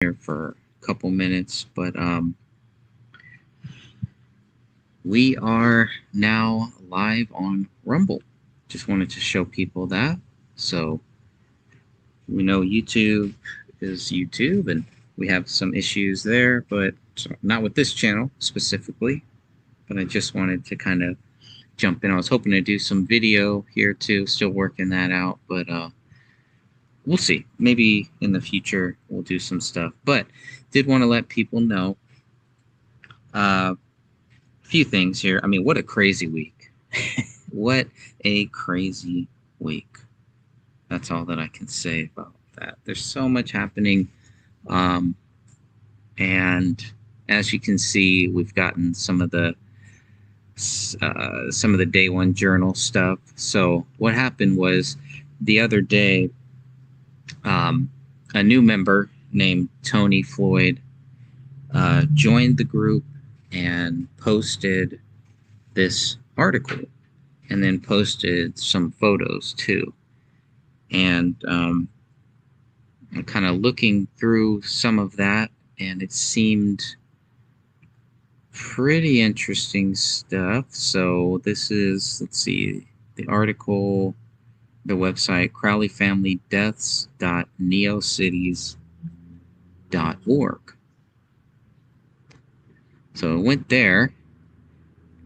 here for a couple minutes, but we are now live on Rumble. Just wanted to show people that. So we know YouTube is YouTube, and we have some issues there, but not with this channel specifically. But I just wanted to kind of jump in. I was hoping to do some video here too, still working that out, but we'll see. Maybe in the future we'll do some stuff. But did want to let people know a few things here. I mean, what a crazy week. What a crazy week. That's all that I can say about that. There's so much happening. And as you can see, we've gotten some of the day one journal stuff. So what happened was the other day, a new member named Tony Floyd joined the group and posted this article, and then posted some photos too. And I'm kind of looking through some of that, and it seemed pretty interesting stuff. So this is, let's see, the article, the website, crowleyfamilydeaths.neocities.org. So I went there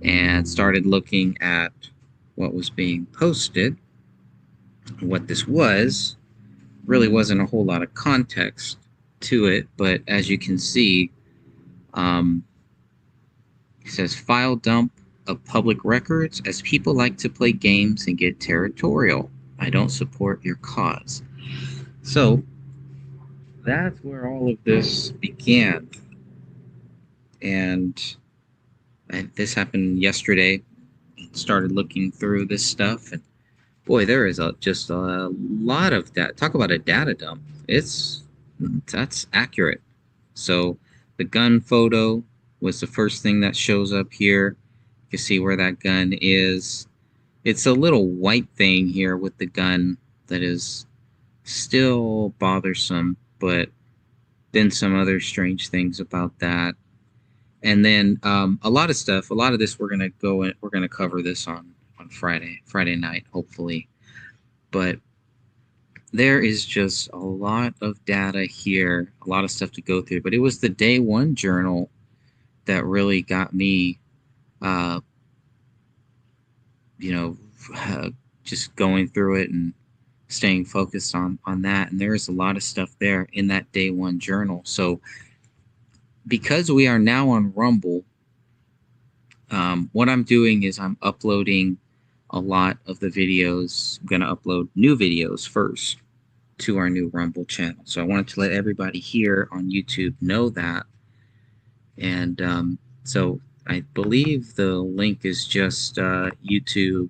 and started looking at what was being posted. What this was really wasn't a whole lot of context to it, but as you can see, it says file dump of public records as people like to play games and get territorial. I don't support your cause. So that's where all of this began. And this happened yesterday. Started looking through this stuff, and boy, there is just a lot of that. Talk about a data dump. That's accurate. So the gun photo was the first thing that shows up here. You can see where that gun is. It's a little white thing here with the gun that is still bothersome, but then some other strange things about that. And then a lot of stuff, a lot of this we're going to cover this on Friday night, hopefully. But there is just a lot of data here, a lot of stuff to go through. But it was the day one journal that really got me, just going through it and staying focused on that. And there's a lot of stuff there in that day one journal. So because we are now on Rumble, what I'm doing is I'm uploading a lot of the videos. I'm going to upload new videos first to our new Rumble channel. So I wanted to let everybody here on YouTube know that. And so I believe the link is just YouTube,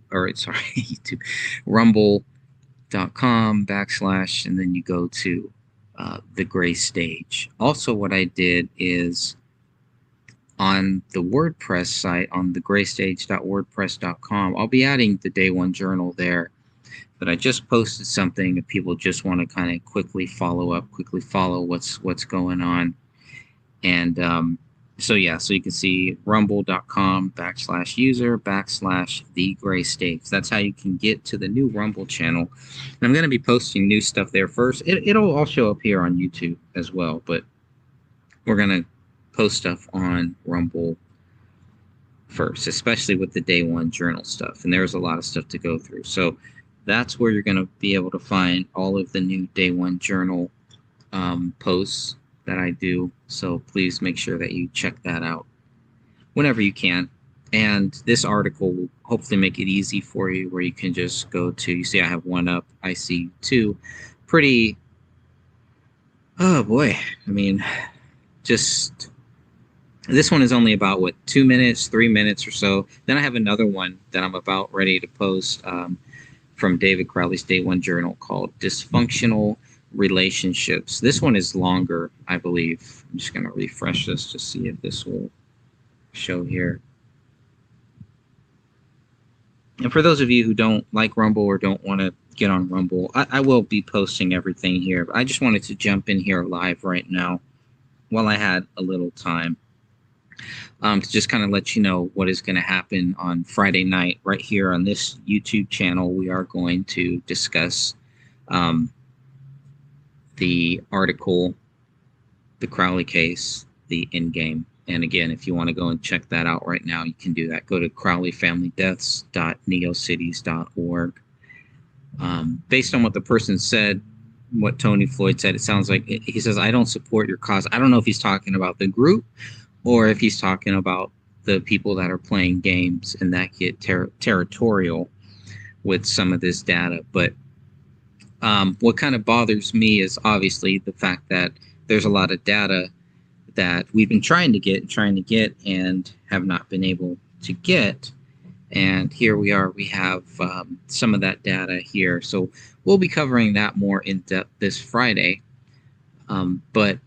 rumble.com / and then you go to the Gray Stage. Also, what I did is on the WordPress site, on the graystage.wordpress.com, I'll be adding the day one journal there. But I just posted something if people just want to kind of quickly follow what's going on. And so yeah, so you can see rumble.com / user / the Gray Stage. That's how you can get to the new Rumble channel. And I'm going to be posting new stuff there first. It'll all show up here on YouTube as well, but we're going to post stuff on Rumble first, especially with the day one journal stuff. And there's a lot of stuff to go through. So that's where you're going to be able to find all of the new day one journal posts that I do. So please make sure that you check that out whenever you can. And this article will hopefully make it easy for you, where you can just go to, you see I have one up, I see two. Pretty, oh boy, I mean, just, this one is only about, 2 minutes, 3 minutes or so. Then I have another one that I'm about ready to post from David Crowley's Day One Journal called Dysfunctional Relationships. This one is longer, I believe. I'm just going to refresh this to see if this will show here. And for those of you who don't like Rumble or don't want to get on Rumble, I will be posting everything here. But I just wanted to jump in here live right now while I had a little time, to just kind of let you know what is going to happen on Friday night right here on this YouTube channel. We are going to discuss um, the article, the Crowley case, the Endgame. And again, if you want to go and check that out right now, you can do that. Go to crowleyfamilydeaths.neocities.org. Based on what the person said, what Tony Floyd said, it sounds like he says, I don't support your cause. I don't know if he's talking about the group or if he's talking about the people that are playing games and that get territorial with some of this data. But what kind of bothers me is obviously the fact that there's a lot of data that we've been trying to get and have not been able to get. And here we are, we have some of that data here. So we'll be covering that more in depth this Friday. But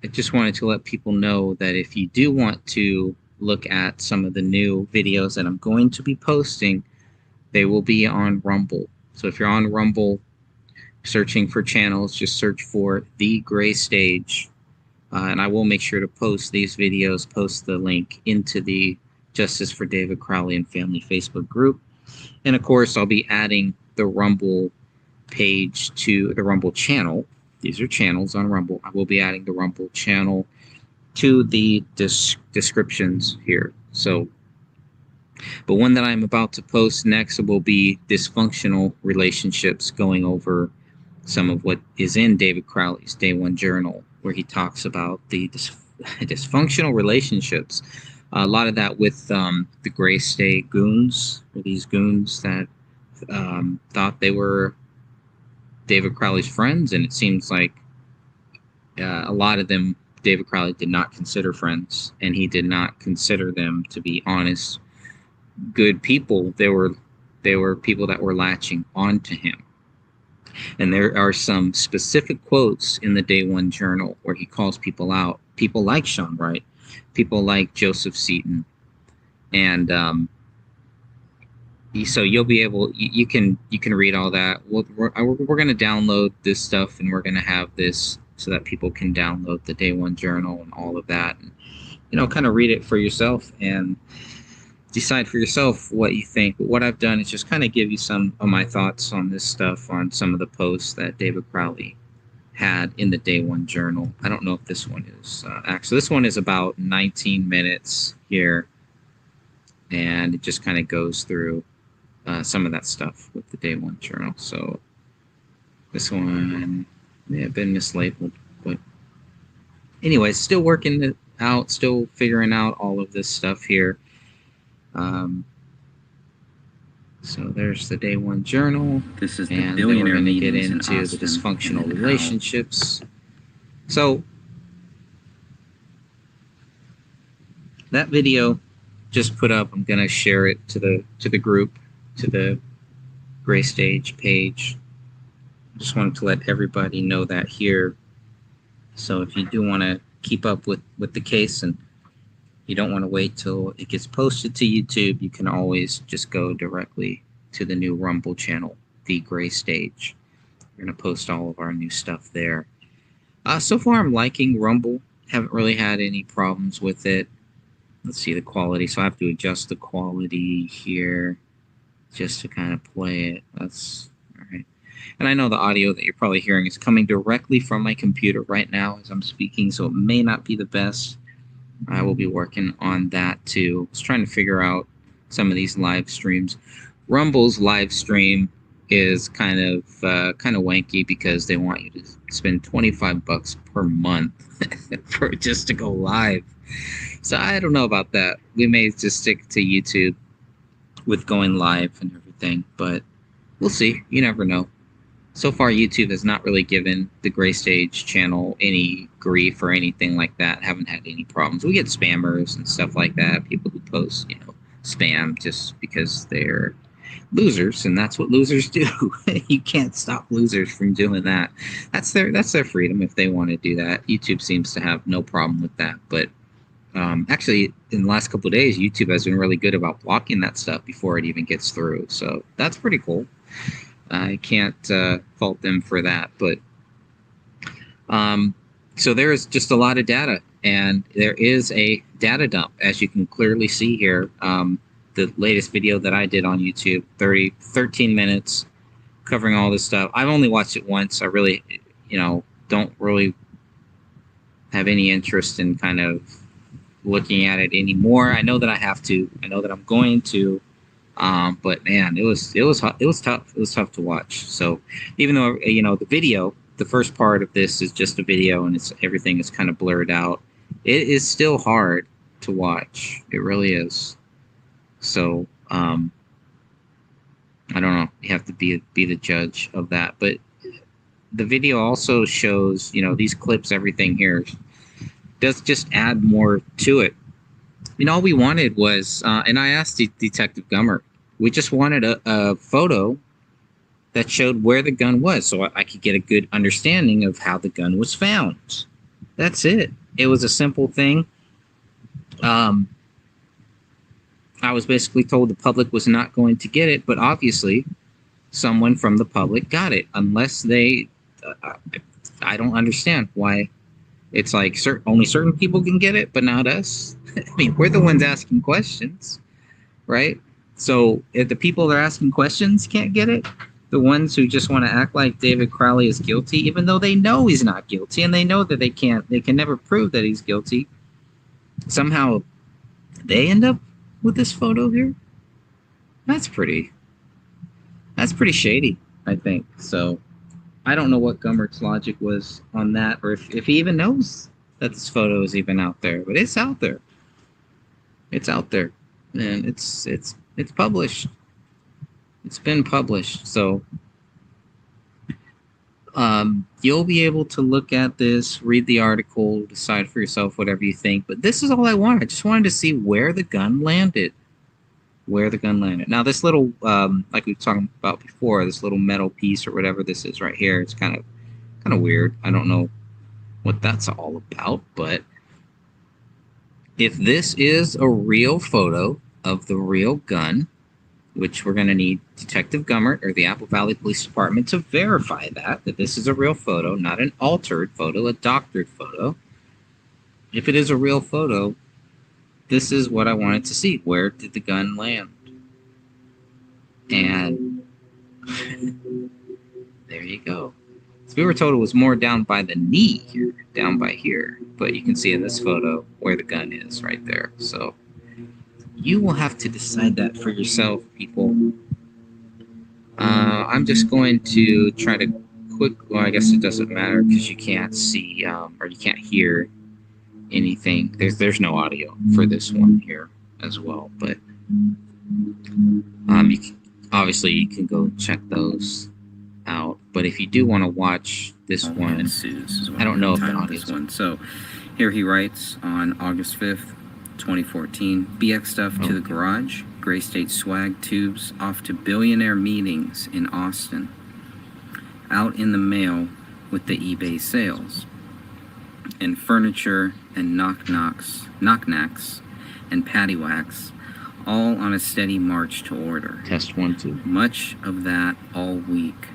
I just wanted to let people know that if you do want to look at some of the new videos that I'm going to be posting, they will be on Rumble. So if you're on Rumble, searching for channels, just search for The Gray Stage. And I will make sure to post these videos, post the link into the Justice for David Crowley and Family Facebook group. And of course, I'll be adding the Rumble page to the Rumble channel. These are channels on Rumble. I will be adding the Rumble channel to the descriptions here. So, but one that I'm about to post next will be dysfunctional relationships, going over some of what is in David Crowley's Day One Journal, where he talks about the dysfunctional relationships. A lot of that with the Gray State goons, or these goons that thought they were David Crowley's friends, and it seems like a lot of them David Crowley did not consider friends, and he did not consider them to be honest, good people. They were people that were latching onto him. And there are some specific quotes in the Day One Journal where he calls people out, people like Sean Wright, people like Joseph Seaton. And so you'll be able, you can read all that. We're going to download this stuff, and we're going to have this so that people can download the Day One Journal and all of that, and kind of read it for yourself and decide for yourself what you think. But what I've done is just kind of give you some of my thoughts on this stuff, on some of the posts that David Crowley had in the Day One Journal. I don't know if this one is actually, this one is about 19 minutes here, and it just kind of goes through some of that stuff with the Day One Journal. So this one may have been mislabeled, but anyway, still working it out, still figuring out all of this stuff here. So there's the Day One Journal. This is and then we're going to get into the dysfunctional relationships. So that video just put up, I'm going to share it to the group, to the Gray Stage page. Just wanted to let everybody know that here. So if you do want to keep up with the case and you don't want to wait till it gets posted to YouTube, you can always just go directly to the new Rumble channel, The Gray Stage. We're going to post all of our new stuff there. So far, I'm liking Rumble. Haven't really had any problems with it. Let's see the quality. So I have to adjust the quality here just to kind of play it. That's all right. And I know the audio that you're probably hearing is coming directly from my computer right now as I'm speaking, so it may not be the best. I will be working on that too. I was trying to figure out some of these live streams. Rumble's live stream is kind of wanky because they want you to spend $25 per month for just to go live. So I don't know about that. We may just stick to YouTube with going live and everything, but we'll see. You never know. So far, YouTube has not really given the Gray Stage channel any grief or anything like that. Haven't had any problems. We get spammers and stuff like that. People who post, spam just because they're losers, and that's what losers do. You can't stop losers from doing that. That's their freedom if they want to do that. YouTube seems to have no problem with that. But actually, in the last couple of days, YouTube has been really good about blocking that stuff before it even gets through. So that's pretty cool. I can't fault them for that. But So there is just a lot of data, and there is a data dump, as you can clearly see here. The latest video that I did on YouTube, 13 minutes, covering all this stuff. I've only watched it once. I really, don't really have any interest in kind of looking at it anymore. I know that I have to. I know that I'm going to. But man, it was tough. It was tough to watch. So even though the video, the first part of this is just a video and everything is kind of blurred out, it is still hard to watch. It really is. So I don't know. You have to be the judge of that. But the video also shows, these clips, everything here does just add more to it. All we wanted was, and I asked Detective Gummer, we just wanted a photo that showed where the gun was so I could get a good understanding of how the gun was found. That's it. It was a simple thing. I was basically told the public was not going to get it, but obviously someone from the public got it, unless they, I don't understand why it's like only certain people can get it, but not us. I mean, we're the ones asking questions, right? So if the people that are asking questions can't get it, the ones who just want to act like David Crowley is guilty, even though they know he's not guilty and they know that they can never prove that he's guilty, somehow they end up with this photo here. That's pretty shady, I think. So I don't know what Gummer's logic was on that, or if he even knows that this photo is even out there, but it's out there. It's out there, and it's published. It's been published, so you'll be able to look at this, read the article, decide for yourself whatever you think. But this is all I wanted. I just wanted to see where the gun landed. Now, this little, like we were talking about before, this little metal piece or whatever this is right here, it's kind of weird. I don't know what that's all about, but if this is a real photo of the real gun, which we're going to need Detective Gummert or the Apple Valley Police Department to verify that this is a real photo, not an altered photo, a doctored photo. If it is a real photo, this is what I wanted to see. Where did the gun land? And there you go. So we were told it was more down by the knee here, down by here. But you can see in this photo where the gun is right there. So you will have to decide that for yourself, people. I'm just going to try to well, I guess it doesn't matter because you can't see or you can't hear anything. There's no audio for this one here as well, but obviously you can go check those out. But if you do want to watch this one, I don't know if the audio is one. So here he writes on August 5th, 2014, BX stuff to the garage, Gray State swag tubes off to billionaire meetings in Austin, out in the mail with the eBay sales, and furniture and knock-knacks and paddywhacks, all on a steady march to order. Test 1, 2. Much of that all week.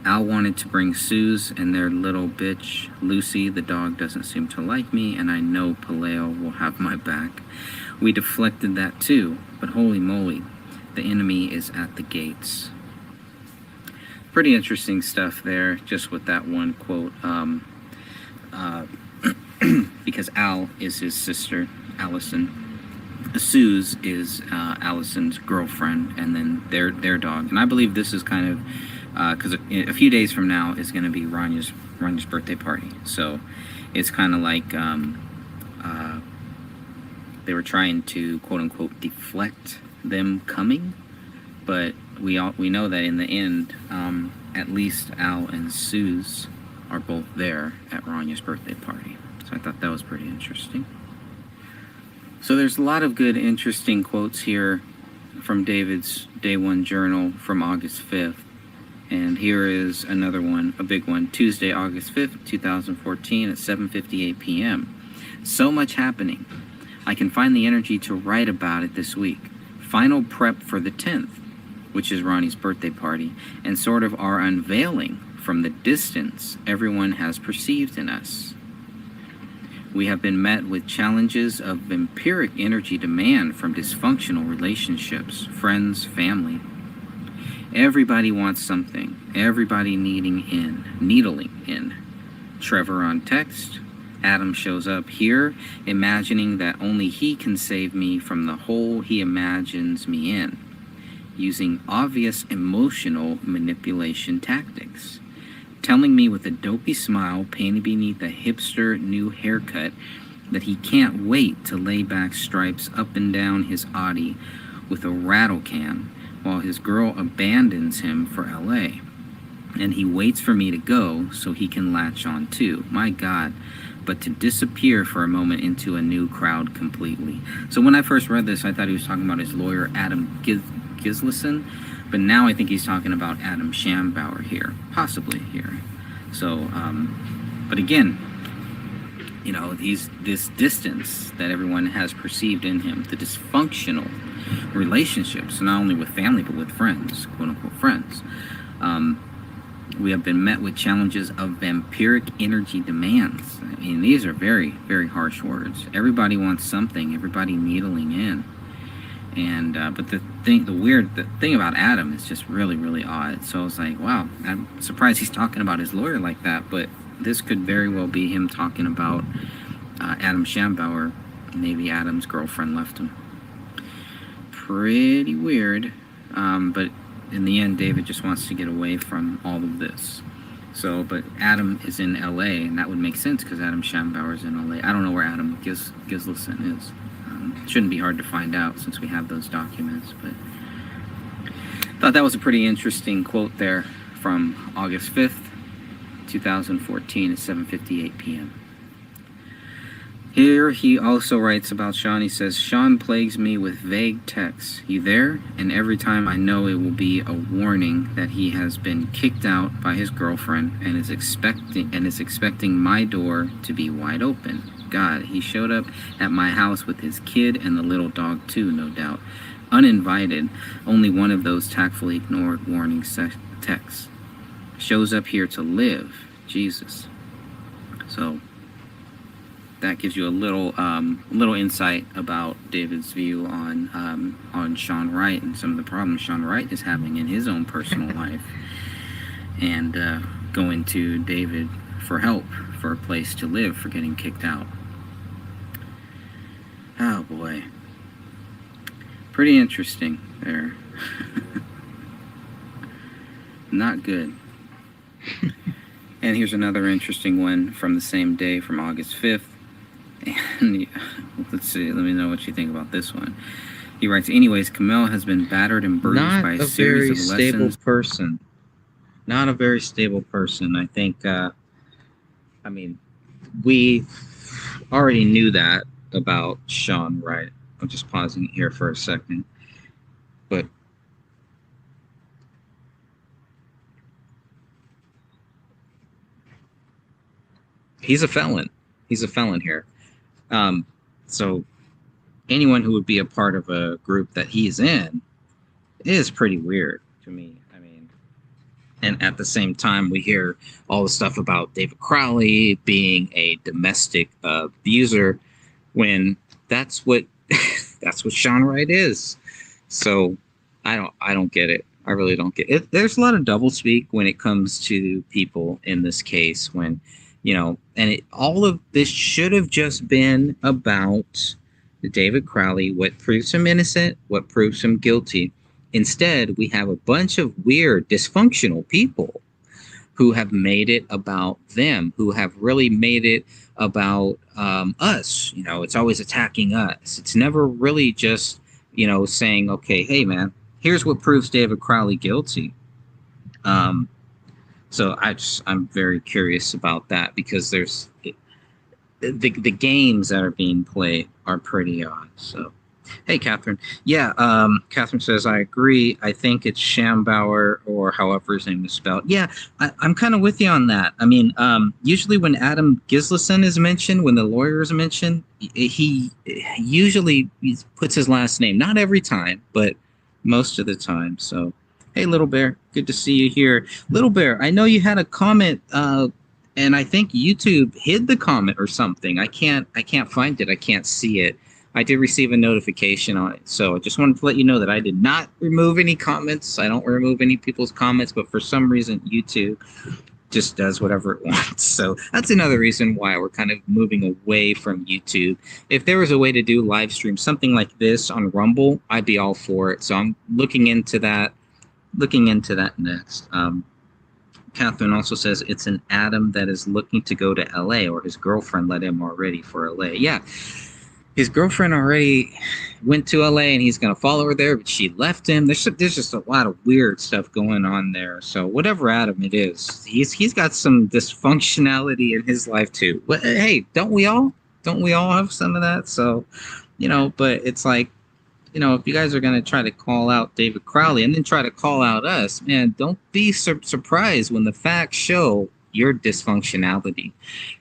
Al wanted to bring Suze and their little bitch, Lucy. The dog doesn't seem to like me, and I know Paleo will have my back. We deflected that too, but holy moly, the enemy is at the gates. Pretty interesting stuff there, just with that one quote. Because Al is his sister, Allison. Suze is Allison's girlfriend, and then their dog. And I believe this is kind of because a few days from now is going to be Ranya's birthday party. So it's kind of like they were trying to quote unquote deflect them coming, but we know that in the end, at least Al and Suze are both there at Ranya's birthday party. So I thought that was pretty interesting. So there's a lot of good, interesting quotes here from David's Day One Journal from August 5th. And here is another one, a big one. Tuesday, August 5th, 2014 at 7:58 p.m. So much happening. I can find the energy to write about it this week. Final prep for the 10th, which is Ronnie's birthday party, and sort of our unveiling from the distance everyone has perceived in us. We have been met with challenges of empiric energy demand from dysfunctional relationships, friends, family. Everybody wants something. Everybody needling in. Trevor on text. Adam shows up here, imagining that only he can save me from the hole he imagines me in, using obvious emotional manipulation tactics. Telling me with a dopey smile painted beneath a hipster new haircut that he can't wait to lay back stripes up and down his Audi with a rattle can while his girl abandons him for LA. And he waits for me to go so he can latch on too. My God. But to disappear for a moment into a new crowd completely. So when I first read this, I thought he was talking about his lawyer, Adam Gislason. But now I think he's talking about Adam Shambauer here, possibly here. So, but again, you know, this distance that everyone has perceived in him, the dysfunctional relationships, not only with family, but with friends, quote unquote friends. We have been met with challenges of vampiric energy demands. I mean, these are very, very harsh words. Everybody wants something, everybody needling in. And but the thing about Adam is just really, really odd. So I was like, wow, I'm surprised he's talking about his lawyer like that. But this could very well be him talking about Adam Shambauer. Maybe Adam's girlfriend left him. Pretty weird. But in the end, David just wants to get away from all of this. So, but Adam is in LA, and that would make sense because Adam Shambauer is in LA. I don't know where Adam Gislason is. Shouldn't be hard to find out since we have those documents, but thought that was a pretty interesting quote there from August 5th, 2014 at 7:58 p.m. Here he also writes about Sean. He says, Sean plagues me with vague texts. You there? And every time I know it will be a warning that he has been kicked out by his girlfriend and is expecting my door to be wide open. God, he showed up at my house with his kid and the little dog too, no doubt. Uninvited, only one of those tactfully ignored warning texts. Shows up here to live. Jesus. So that gives you a little insight about David's view on Sean Wright and some of the problems Sean Wright is having in his own personal life, and going to David for help, for a place to live, for getting kicked out. Oh boy, pretty interesting there. Not good. And here's another interesting one from the same day, from August 5th. And let's see, let me know what you think about this one. He writes, anyways, Kamel has been battered and bruised by a series of lessons. Not a very stable person. Not a very stable person. I think, I mean, we already knew that about Sean Wright. I'm just pausing here for a second. But he's a felon. He's a felon here. So anyone who would be a part of a group that he's in is pretty weird to me. I mean, and at the same time, we hear all the stuff about David Crowley being a domestic abuser, when that's what that's what Sean Wright is. So I don't get it. I really don't get it. There's a lot of doublespeak when it comes to people in this case, when, you know, and all of this should have just been about David Crowley, what proves him innocent, what proves him guilty. Instead, we have a bunch of weird, dysfunctional people who have made it about them, who have really made it about us. You know, it's always attacking us. It's never really just, you know, saying, okay, hey, man, here's what proves David Crowley guilty. So I'm very curious about that, because there's the games that are being played are pretty odd. So, hey, Catherine. Yeah, Catherine says, I agree. I think it's Shambauer, or however his name is spelled. Yeah, I'm kind of with you on that. I mean, usually when Adam Gislason is mentioned, when the lawyer is mentioned, he usually puts his last name. Not every time, but most of the time. So, hey, Little Bear, good to see you here. Little Bear, I know you had a comment and I think YouTube hid the comment or something. I can't find it. I can't see it. I did receive a notification on it, so I just wanted to let you know that I did not remove any comments. I don't remove any people's comments, but for some reason YouTube just does whatever it wants. So that's another reason why we're kind of moving away from YouTube. If there was a way to do live stream something like this on Rumble, I'd be all for it. So I'm looking into that. Looking into that next. Catherine also says it's an Adam that is looking to go to LA, or his girlfriend let him already for LA. Yeah, his girlfriend already went to LA and he's gonna follow her there, but she left him. There's just a lot of weird stuff going on there. So whatever Adam it is, he's got some dysfunctionality in his life too. But hey, don't we all? Don't we all have some of that? So, but it's like, if you guys are going to try to call out David Crowley and then try to call out us, man, don't be surprised when the facts show your dysfunctionality.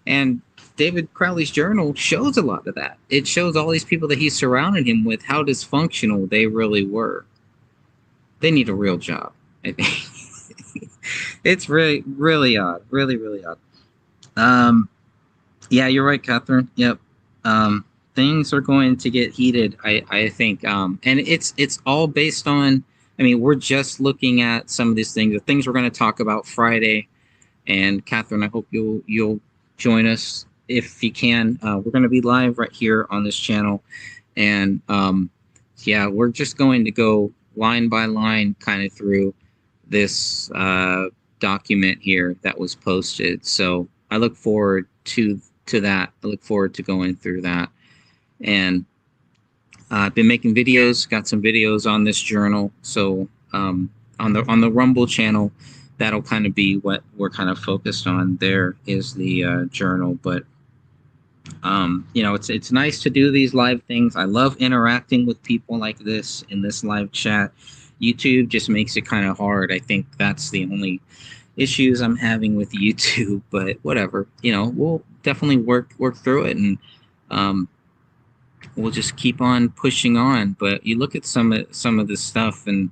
And David Crowley's journal shows a lot of that. It shows all these people that he surrounded him with, how dysfunctional they really were. They need a real job, I think. It's really, really odd. Really, really odd. Yeah, you're right, Catherine. Yep. Things are going to get heated, I think, and it's all based on. I mean, we're just looking at some of these things, the things we're going to talk about Friday. And Catherine, I hope you'll join us if you can. We're going to be live right here on this channel, and yeah, we're just going to go line by line, kind of through this document here that was posted. So I look forward to that. I look forward to going through that. And I've been making videos, got some videos on this journal. So on the Rumble channel, that'll kind of be what we're kind of focused on. There is the journal, but it's nice to do these live things. I love interacting with people like this in this live chat. YouTube just makes it kind of hard. I think that's the only issues I'm having with YouTube, but whatever. We'll definitely work through it, and we'll just keep on pushing on. But you look at some of this stuff, and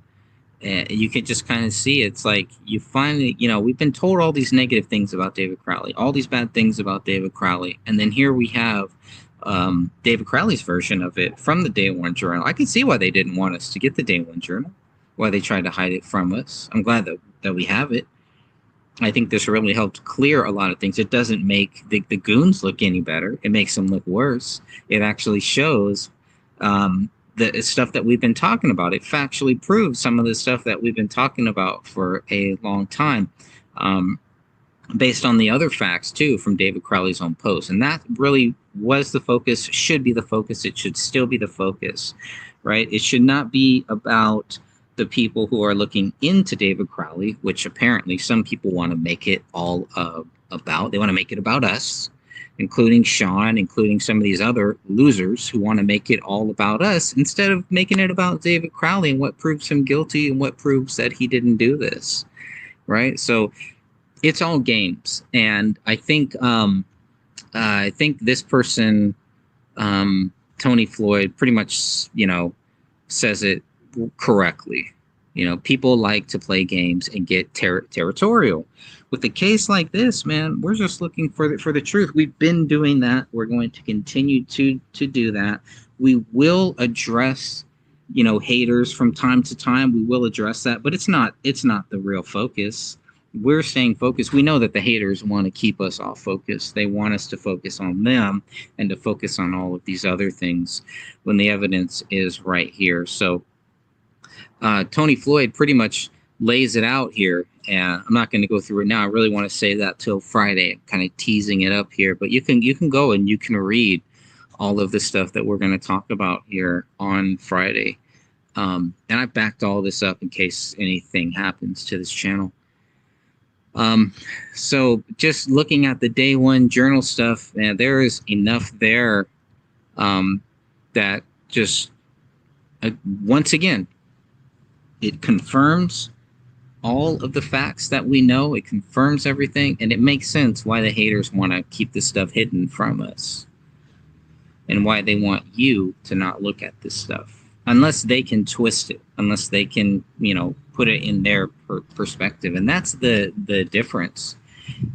you can just kind of see it's like you finally, we've been told all these negative things about David Crowley, all these bad things about David Crowley, and then here we have David Crowley's version of it from the Day One Journal. I can see why they didn't want us to get the Day One Journal, why they tried to hide it from us. I'm glad that we have it. I think this really helped clear a lot of things. It doesn't make the goons look any better. It makes them look worse. It actually shows the stuff that we've been talking about. It factually proves some of the stuff that we've been talking about for a long time, based on the other facts, too, from David Crowley's own post. And that really was the focus, should be the focus. It should still be the focus, right? It should not be about the people who are looking into David Crowley, which apparently some people want to make it all about. They want to make it about us, including Sean, including some of these other losers who want to make it all about us instead of making it about David Crowley and what proves him guilty and what proves that he didn't do this, right? So it's all games. And I think this person, Tony Floyd, pretty much, says it correctly. People like to play games and get territorial. With a case like this, man, we're just looking for the truth. We've been doing that. We're going to continue to do that. We will address, haters from time to time. We will address that, but it's not the real focus. We're staying focused. We know that the haters want to keep us off focus. They want us to focus on them and to focus on all of these other things when the evidence is right here. So Tony Floyd pretty much lays it out here. And I'm not going to go through it now. I really want to say that till Friday. I'm kind of teasing it up here, but you can go and you can read all of the stuff that we're going to talk about here on Friday. And I backed all this up in case anything happens to this channel. So just looking at the Day One Journal stuff, man, there is enough there that just once again, it confirms all of the facts that we know. It confirms everything, and it makes sense why the haters want to keep this stuff hidden from us and why they want you to not look at this stuff unless they can twist it, unless they can, put it in their perspective. And that's the difference.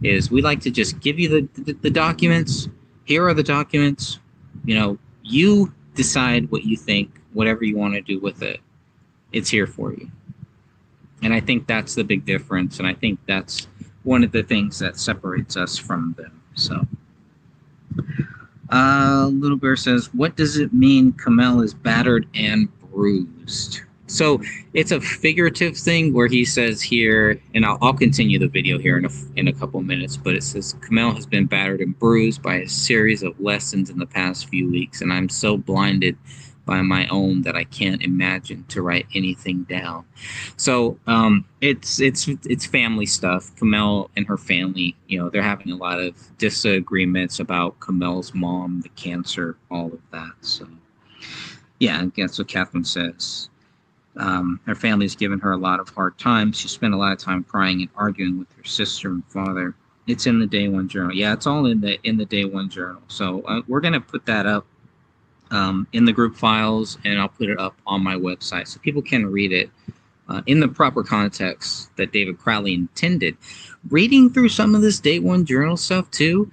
is we like to just give you the documents. Here are the documents. You decide what you think, whatever you want to do with it. It's here for you. And I think that's the big difference. And I think that's one of the things that separates us from them. So, Little Bear says, what does it mean Kamel is battered and bruised? So it's a figurative thing where he says here, and I'll continue the video here in a couple minutes, but it says Kamel has been battered and bruised by a series of lessons in the past few weeks, and I'm so blinded by my own that I can't imagine to write anything down. So it's family stuff. Kamel and her family, they're having a lot of disagreements about Kamel's mom, the cancer, all of that. So yeah, that's what Catherine says. Her family's given her a lot of hard time. She spent a lot of time crying and arguing with her sister and father. It's in the Day One Journal. Yeah, it's all in the Day One Journal. So we're gonna put that up in the group files, and I'll put it up on my website so people can read it in the proper context that David Crowley intended. Reading through some of this Day One Journal stuff too,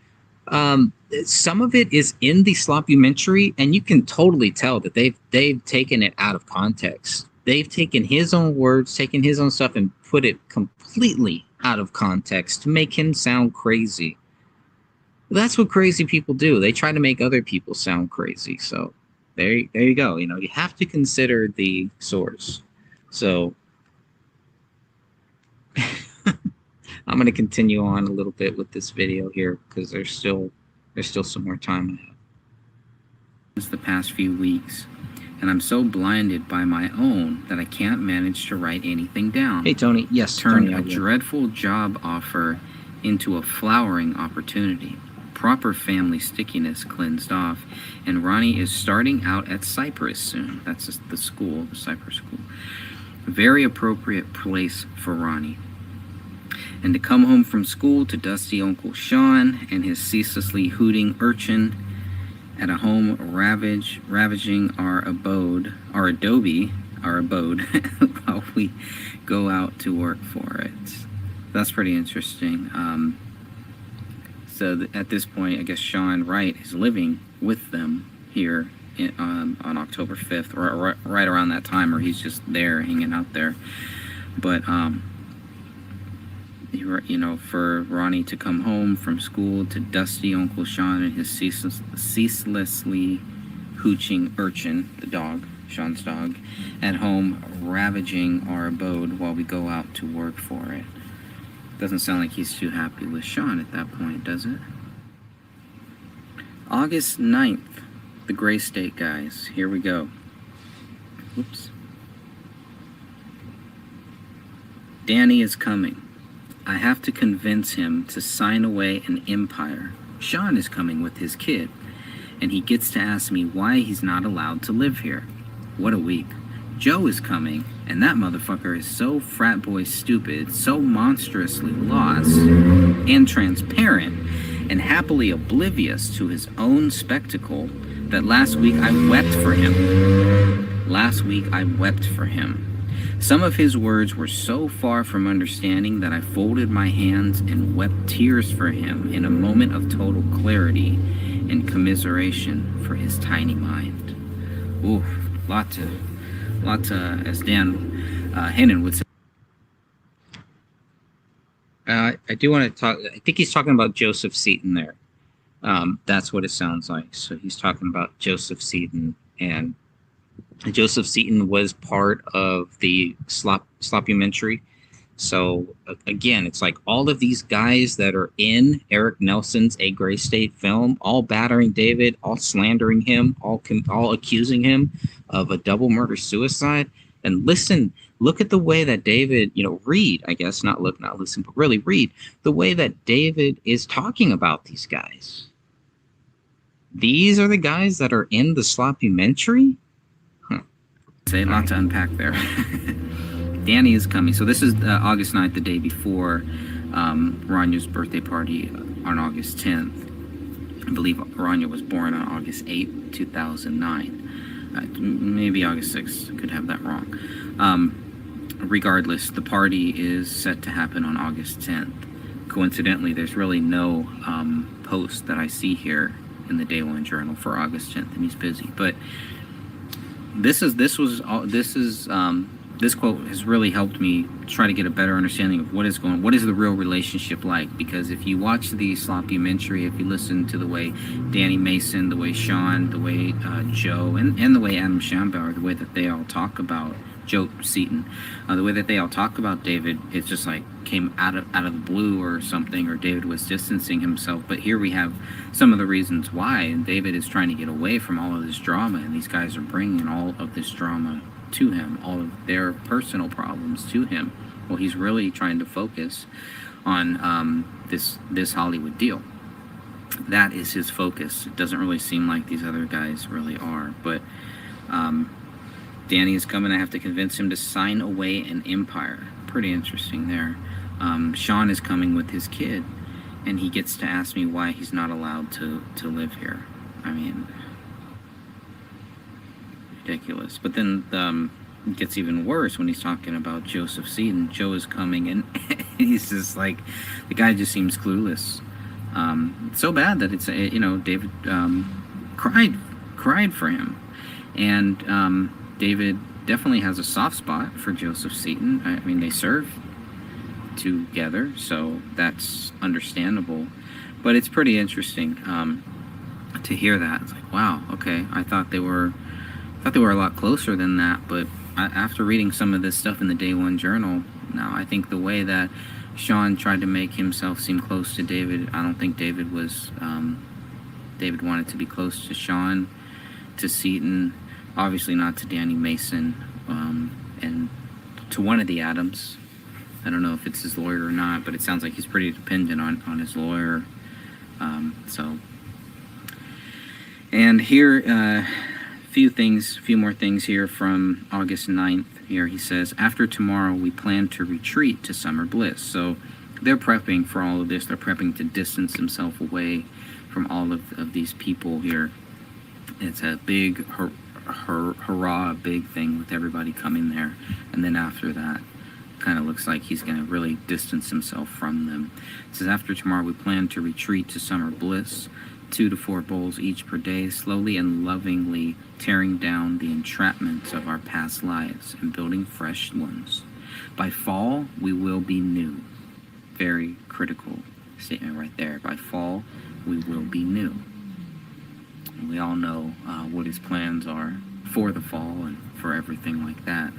some of it is in the Sloppumentary, and you can totally tell that they've taken it out of context. They've taken his own words, taken his own stuff, and put it completely out of context to make him sound crazy. That's what crazy people do. They try to make other people sound crazy. So there you go. You have to consider the source. So I'm going to continue on a little bit with this video here because there's still some more time ahead. It's the past few weeks, and I'm so blinded by my own that I can't manage to write anything down. Hey, Tony. Yes, Turned Tony, a dreadful job offer into a flowering opportunity. Proper family stickiness cleansed off, and Ronnie is starting out at Cypress soon. That's the school, the Cypress School. A very appropriate place for Ronnie. And to come home from school to dusty Uncle Sean and his ceaselessly hooting urchin at a home ravaging our abode, while we go out to work for it. That's pretty interesting. So at this point, I guess Sean Wright is living with them here on October 5th, or right around that time, or he's just there, hanging out there. But, for Ronnie to come home from school to dusty Uncle Sean and his ceaselessly hooching urchin, the dog, Sean's dog, at home ravaging our abode while we go out to work for it. Doesn't sound like he's too happy with Sean at that point, does it? August 9th, the Gray State guys. Here we go. Whoops. Danny is coming. I have to convince him to sign away an empire. Sean is coming with his kid, and he gets to ask me why he's not allowed to live here. What a week. Joe is coming, and that motherfucker is so frat boy stupid, so monstrously lost and transparent, and happily oblivious to his own spectacle that last week I wept for him. Last week I wept for him. Some of his words were so far from understanding that I folded my hands and wept tears for him in a moment of total clarity and commiseration for his tiny mind. Oof, lot to, as Dan Hennon would say. I do want to talk. I think he's talking about Joseph Seaton there. That's what it sounds like. So he's talking about Joseph Seaton, and Joseph Seaton was part of the Sloppumentary. So again, it's like all of these guys that are in Eric Nelson's A Gray State film, all battering David, all slandering him, all accusing him of a double murder suicide. And look at the way that David, read, I guess, not listen, but really read the way that David is talking about these guys. These are the guys that are in the Sloppumentary? Say a lot to unpack there. Danny is coming. So this is August 9th, the day before Ranya's birthday party on August 10th. I believe Ranya was born on August 8th, 2009. Maybe August 6th. Could have that wrong. Regardless, the party is set to happen on August 10th. coincidentally, there's really no post that I see here in the Day One Journal for August 10th, and he's busy. But this quote has really helped me try to get a better understanding of what is the real relationship like. Because if you watch the Sloppymentary, if you listen to the way Danny Mason, the way Sean, the way Joe, and the way Adam Schambauer, the way that they all talk about Joe Seaton, the way that they all talk about David, it's just like came out of the blue or something, or David was distancing himself. But here we have some of the reasons why, and David is trying to get away from all of this drama, and these guys are bringing all of this drama to him, all of their personal problems to him. Well, he's really trying to focus on this Hollywood deal. That is his focus. It doesn't really seem like these other guys really are, but Danny is coming. I have to convince him to sign away an empire. Pretty interesting there. Sean is coming with his kid, and he gets to ask me why he's not allowed to live here. I mean, ridiculous. But then it gets even worse when he's talking about Joseph Seaton. Joe is coming, and he's just like, the guy just seems clueless. So bad that it's David cried for him, and David definitely has a soft spot for Joseph Seaton. I mean, they serve together, so that's understandable. But it's pretty interesting to hear that. It's like, wow, okay, I thought they were a lot closer than that. But after reading some of this stuff in the Day One Journal, now I think the way that Sean tried to make himself seem close to David, I don't think David was. David wanted to be close to Sean, to Seaton, obviously not to Danny Mason, and to one of the Adams. I don't know if it's his lawyer or not, but it sounds like he's pretty dependent on his lawyer. And here, a few more things here from August 9th. Here he says, after tomorrow, we plan to retreat to summer bliss. So they're prepping for all of this. They're prepping to distance themselves away from all of these people here. It's a big hurrah, big thing with everybody coming there. And then after that, kind of looks like he's going to really distance himself from them. It says, after tomorrow, we plan to retreat to summer bliss, 2 to 4 bowls each per day, slowly and lovingly tearing down the entrapments of our past lives and building fresh ones. By fall, we will be new. Very critical statement right there. By fall, we will be new. And we all know what his plans are for the fall and for everything like that.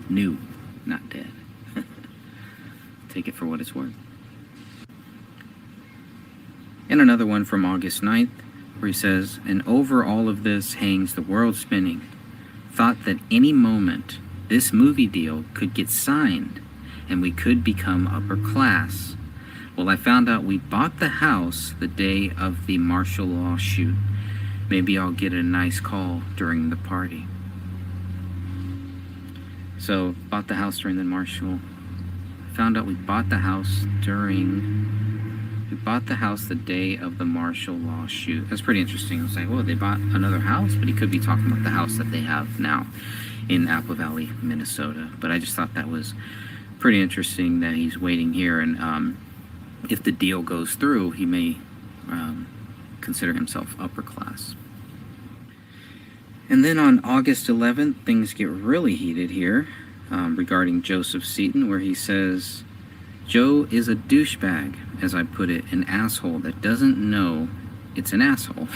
New, not dead. Take it for what it's worth. And another one from August 9th, where he says, and over all of this hangs the world spinning. Thought that any moment this movie deal could get signed and we could become upper class. Well, I found out we bought the house the day of the martial law shoot. Maybe I'll get a nice call during the party. So, bought the house during the martial. Found out we bought the house the day of the martial law shoot. That's pretty interesting. I was like, well, they bought another house, but he could be talking about the house that they have now in Apple Valley, Minnesota. But I just thought that was pretty interesting that he's waiting here, and if the deal goes through, he may consider himself upper class. And then on August 11th, things get really heated here regarding Joseph Seaton, where he says, Joe is a douchebag, as I put it, an asshole that doesn't know it's an asshole.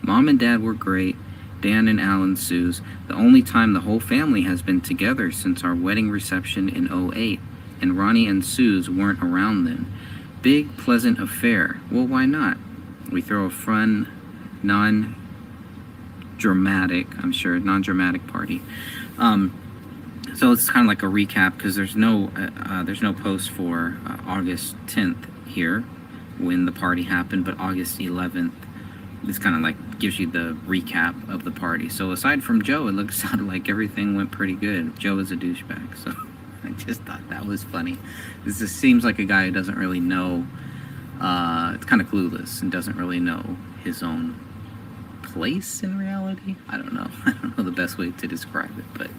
Mom and Dad were great. Dan and Alan Sue's the only time the whole family has been together since our wedding reception in '08, and Ronnie and Sue's weren't around then. Big, pleasant affair. Well, why not? We throw a fun, non-dramatic party. So it's kind of like a recap, because there's no post for August 10th here when the party happened, but August 11th, this kind of like gives you the recap of the party. So aside from Joe, it sounded like everything went pretty good. Joe is a douchebag, so I just thought that was funny. This just seems like a guy who doesn't really know, it's kind of clueless and doesn't really know his own place in reality. I don't know the best way to describe it, but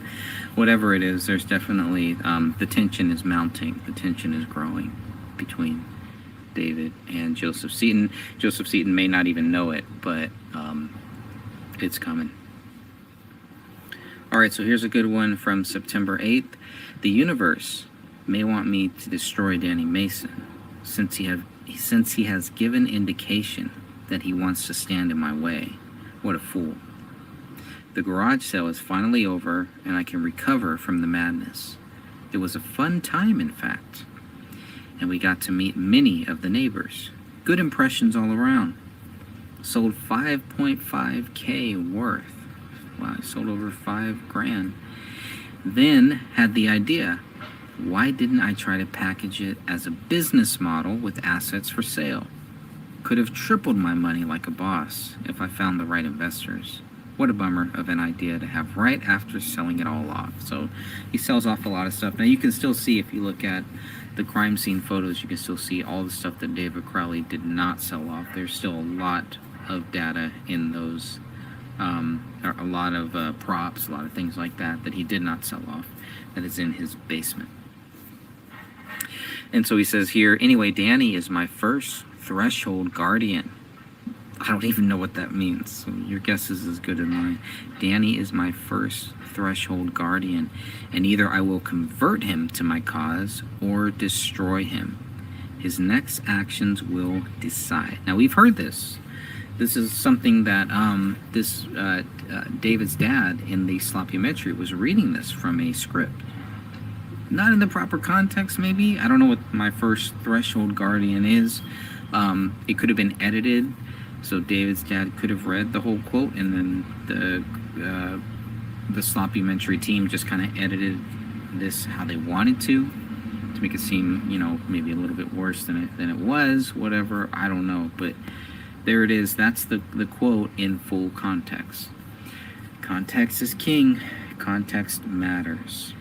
whatever it is, there's definitely the tension is mounting, the tension is growing. between David and Joseph Seaton. Joseph Seaton may not even know it, but it's coming. All right, so here's a good one from September 8th. The universe may want me to destroy Danny Mason since he has given indication that he wants to stand in my way. What a fool. The garage sale is finally over and I can recover from the madness. It was a fun time, in fact, and we got to meet many of the neighbors. Good impressions all around. Sold 5.5K worth. Wow, I sold over $5,000. Then had the idea, why didn't I try to package it as a business model with assets for sale? Could have tripled my money like a boss if I found the right investors. What a bummer of an idea to have right after selling it all off. So he sells off a lot of stuff. Now you can still see, if you look at the crime scene photos, you can still see all the stuff that David Crowley did not sell off. There's still a lot of data in those, a lot of props, a lot of things like that he did not sell off, that is in his basement. And so he says here, anyway, Danny is my first threshold guardian. I don't even know what that means, so your guess is as good as mine. Danny is my first threshold guardian, and either I will convert him to my cause or destroy him. His next actions will decide. Now, we've heard this. This is something that David's dad in the Sloppymetry was reading this from a script. Not in the proper context, maybe. I don't know what my first threshold guardian is. It could have been edited, so David's dad could have read the whole quote, and then the Sloppymetry team just kind of edited this how they wanted to make it seem, maybe a little bit worse than it was. Whatever, I don't know, but there it is. That's the quote in full context. Context is king. Context matters.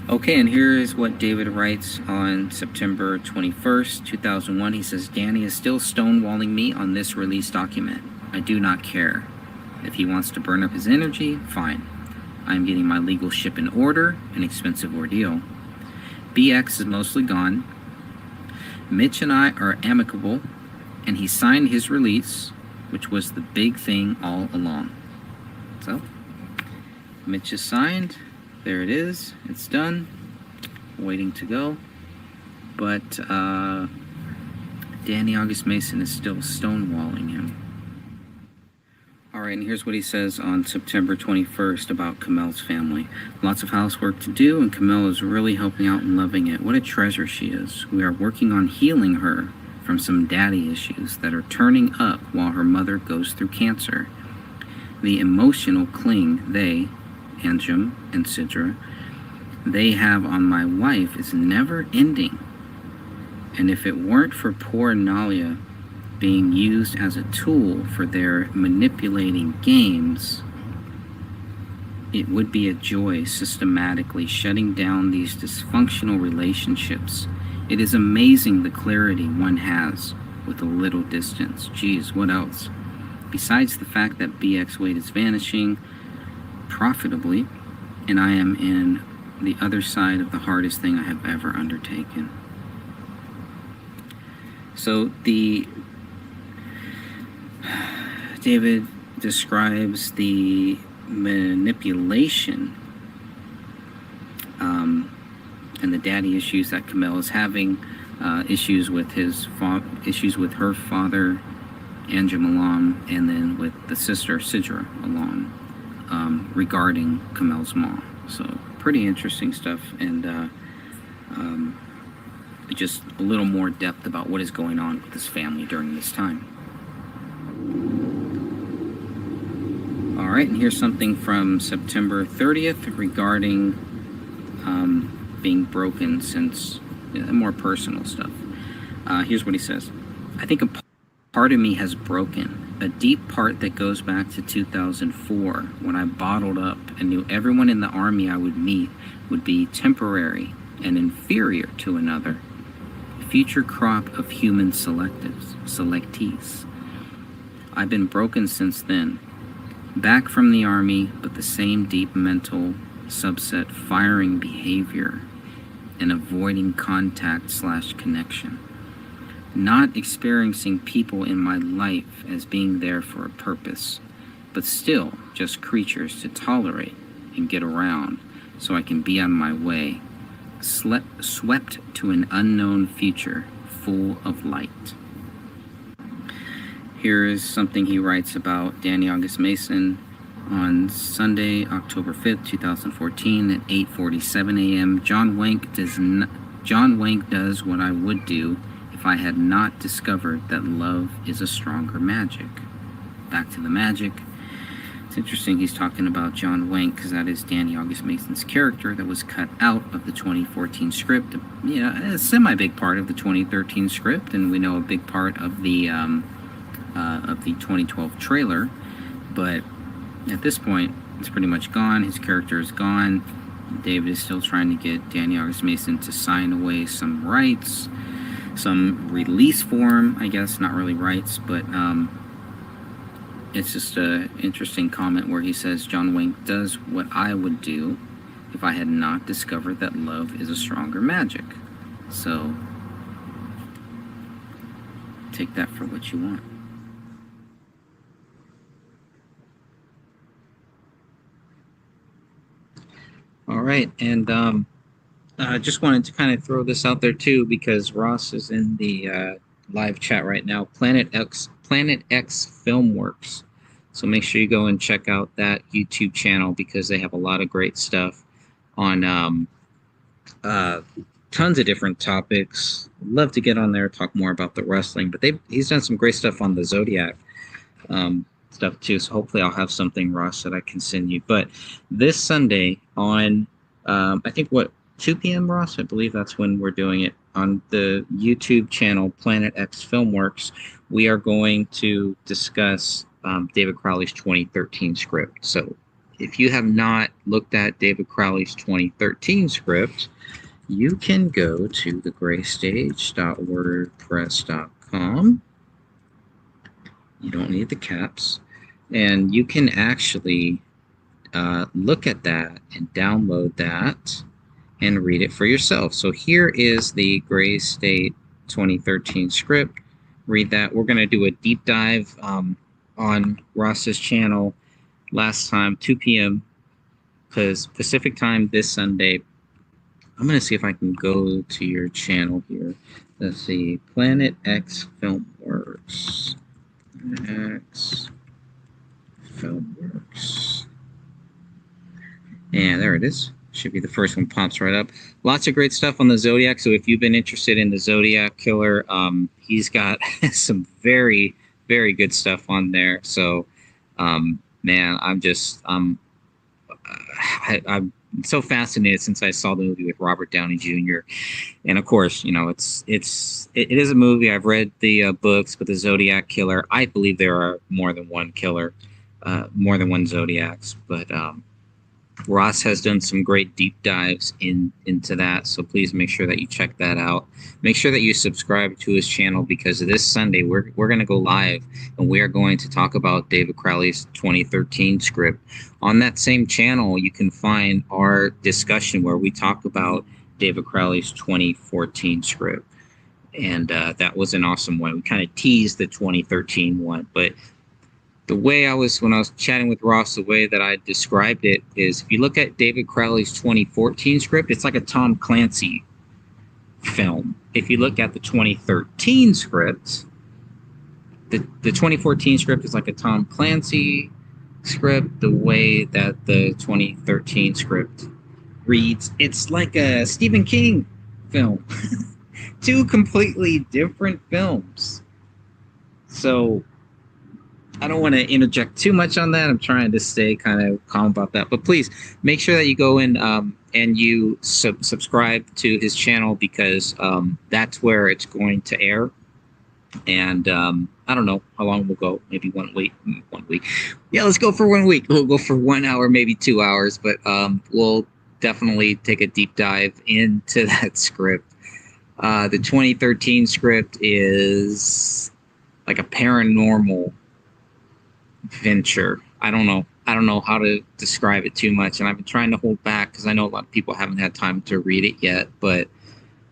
Okay, and here is what David writes on September 21st, 2001. He says, Danny is still stonewalling me on this release document. I do not care. If he wants to burn up his energy, fine. I'm getting my legal ship in order, an expensive ordeal. BX is mostly gone. Mitch and I are amicable, and he signed his release, which was the big thing all along. So, Mitch is signed. There it is. It's done. Waiting to go. But Danny August Mason is still stonewalling him. All right, and here's what he says on September 21st about Kamel's family. Lots of housework to do, and Kamel is really helping out and loving it. What a treasure she is. We are working on healing her from some daddy issues that are turning up while her mother goes through cancer. The emotional cling they, Anjum and Sidra, they have on my wife is never ending. And if it weren't for poor Nalia being used as a tool for their manipulating games, it would be a joy systematically shutting down these dysfunctional relationships. It is amazing the clarity one has with a little distance. Geez, what else? Besides the fact that BX Wade is vanishing profitably, and I am in the other side of the hardest thing I have ever undertaken. So David describes the manipulation and the daddy issues that Kamel is having, issues with issues with her father, Anjum Alam, and then with the sister Sidra Alam, regarding Kamel's mom. So pretty interesting stuff, and just a little more depth about what is going on with this family during this time. All right, and here's something from September 30th regarding being broken, since more personal stuff. Here's what he says. I think a part of me has broken, a deep part that goes back to 2004, when I bottled up and knew everyone in the army I would meet would be temporary and inferior to another. A future crop of human selectees. I've been broken since then. Back from the army, but the same deep mental subset firing behavior and avoiding contact/connection. not experiencing people in my life as being there for a purpose, but still just creatures to tolerate and get around so I can be on my way, swept to an unknown future full of light. Here is something he writes about Danny August Mason on Sunday, October 5th, 2014 at 8:47 a.m. John Wank does what I would do if I had not discovered that love is a stronger magic. Back to the magic. It's interesting he's talking about John Wank because that is Danny August Mason's character that was cut out of the 2014 script. Yeah, a semi-big part of the 2013 script, and we know a big part of the 2012 trailer. But at this point, it's pretty much gone. His character is gone. David is still trying to get Danny August Mason to sign away some rights, some release form, I guess, not really rights, but it's just an interesting comment where he says John Wank does what I would do if I had not discovered that love is a stronger magic. So take that for what you want. All right, and I just wanted to kind of throw this out there too because Ross is in the live chat right now. Planet X Filmworks. So make sure you go and check out that YouTube channel because they have a lot of great stuff on tons of different topics. Love to get on there, talk more about the wrestling, but he's done some great stuff on the Zodiac stuff too. So hopefully I'll have something, Ross, that I can send you. But this Sunday on I think 2 p.m. Ross, I believe that's when we're doing it on the YouTube channel Planet X Filmworks. We are going to discuss David Crowley's 2013 script. So if you have not looked at David Crowley's 2013 script, you can go to thegraystage.wordpress.com. You don't need the caps. And you can actually look at that and download that and read it for yourself. So here is the Gray State 2013 script. Read that. We're going to do a deep dive on Ross's channel last time, 2 p.m. because Pacific time this Sunday. I'm going to see if I can go to your channel here. Let's see. Planet X Filmworks. X Filmworks. And there it is. Should be the first one, pops right up. Lots of great stuff on the Zodiac. So if you've been interested in the Zodiac Killer, he's got some very, very good stuff on there. So, man, I'm so fascinated since I saw the movie with Robert Downey Jr. And of course, you know, it is a movie. I've read the books, but the Zodiac Killer, I believe there are more than one killer, more than one Zodiacs. But Ross has done some great deep dives into that, so please make sure that you check that out. Make sure that you subscribe to his channel because this Sunday we're going to go live and we are going to talk about David Crowley's 2013 script. On that same channel, you can find our discussion where we talk about David Crowley's 2014 script, and that was an awesome one. We kind of teased the 2013 one, but the way when I was chatting with Ross, the way that I described it is if you look at David Crowley's 2014 script, it's like a Tom Clancy film. If you look at the 2013 script, the 2014 script is like a Tom Clancy script. The way that the 2013 script reads, it's like a Stephen King film. Two completely different films. So I don't want to interject too much on that. I'm trying to stay kind of calm about that. But please make sure that you go in and you subscribe to his channel because that's where it's going to air. And I don't know how long we'll go. Maybe 1 week. 1 week. Yeah, let's go for 1 week. We'll go for 1 hour, maybe 2 hours. But we'll definitely take a deep dive into that script. The 2013 script is like a paranormal venture. I don't know how to describe it too much, and I've been trying to hold back because I know a lot of people haven't had time to read it yet, but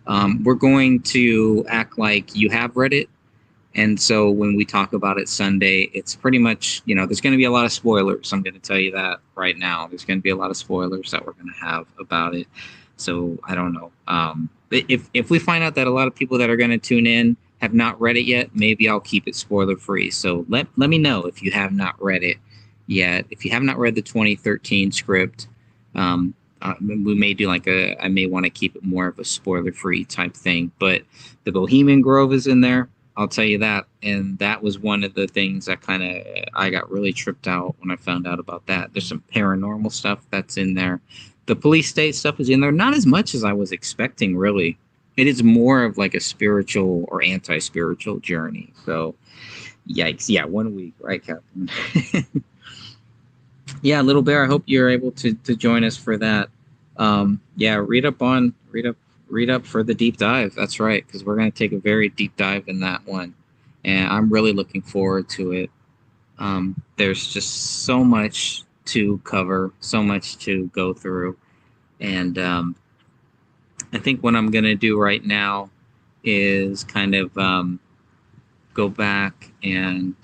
We're going to act like you have read it. And so when we talk about it Sunday, it's pretty much, there's going to be a lot of spoilers. I'm going to tell you that right now. There's going to be a lot of spoilers that we're going to have about it. So I don't know. If we find out that a lot of people that are going to tune in have not read it yet, maybe I'll keep it spoiler free. So let me know if you have not read it yet. If you have not read the 2013 script, we may do I may want to keep it more of a spoiler free type thing. But the Bohemian Grove is in there. I'll tell you that. And that was one of the things that I got really tripped out when I found out about that. There's some paranormal stuff that's in there. The police state stuff is in there, not as much as I was expecting, really. It is more of like a spiritual or anti-spiritual journey. So, yikes. Yeah, 1 week, right, Captain? Yeah, Little Bear, I hope you're able to join us for that. Yeah, read up for the deep dive. That's right, because we're going to take a very deep dive in that one. And I'm really looking forward to it. There's just so much to cover, so much to go through. And I think what I'm going to do right now is kind of go back and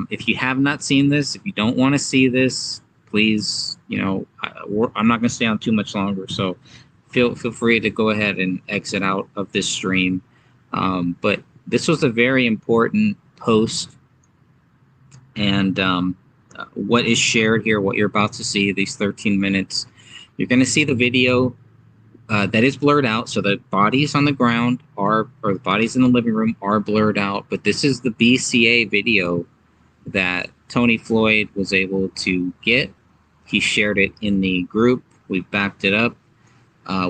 if you have not seen this, if you don't want to see this, please, I'm not going to stay on too much longer. So feel free to go ahead and exit out of this stream. But this was a very important post, and what is shared here, what you're about to see, these 13 minutes, you're going to see the video that is blurred out, so the bodies on the ground or the bodies in the living room are blurred out. But this is the BCA video that Tony Floyd was able to get. He shared it in the group. We backed it up.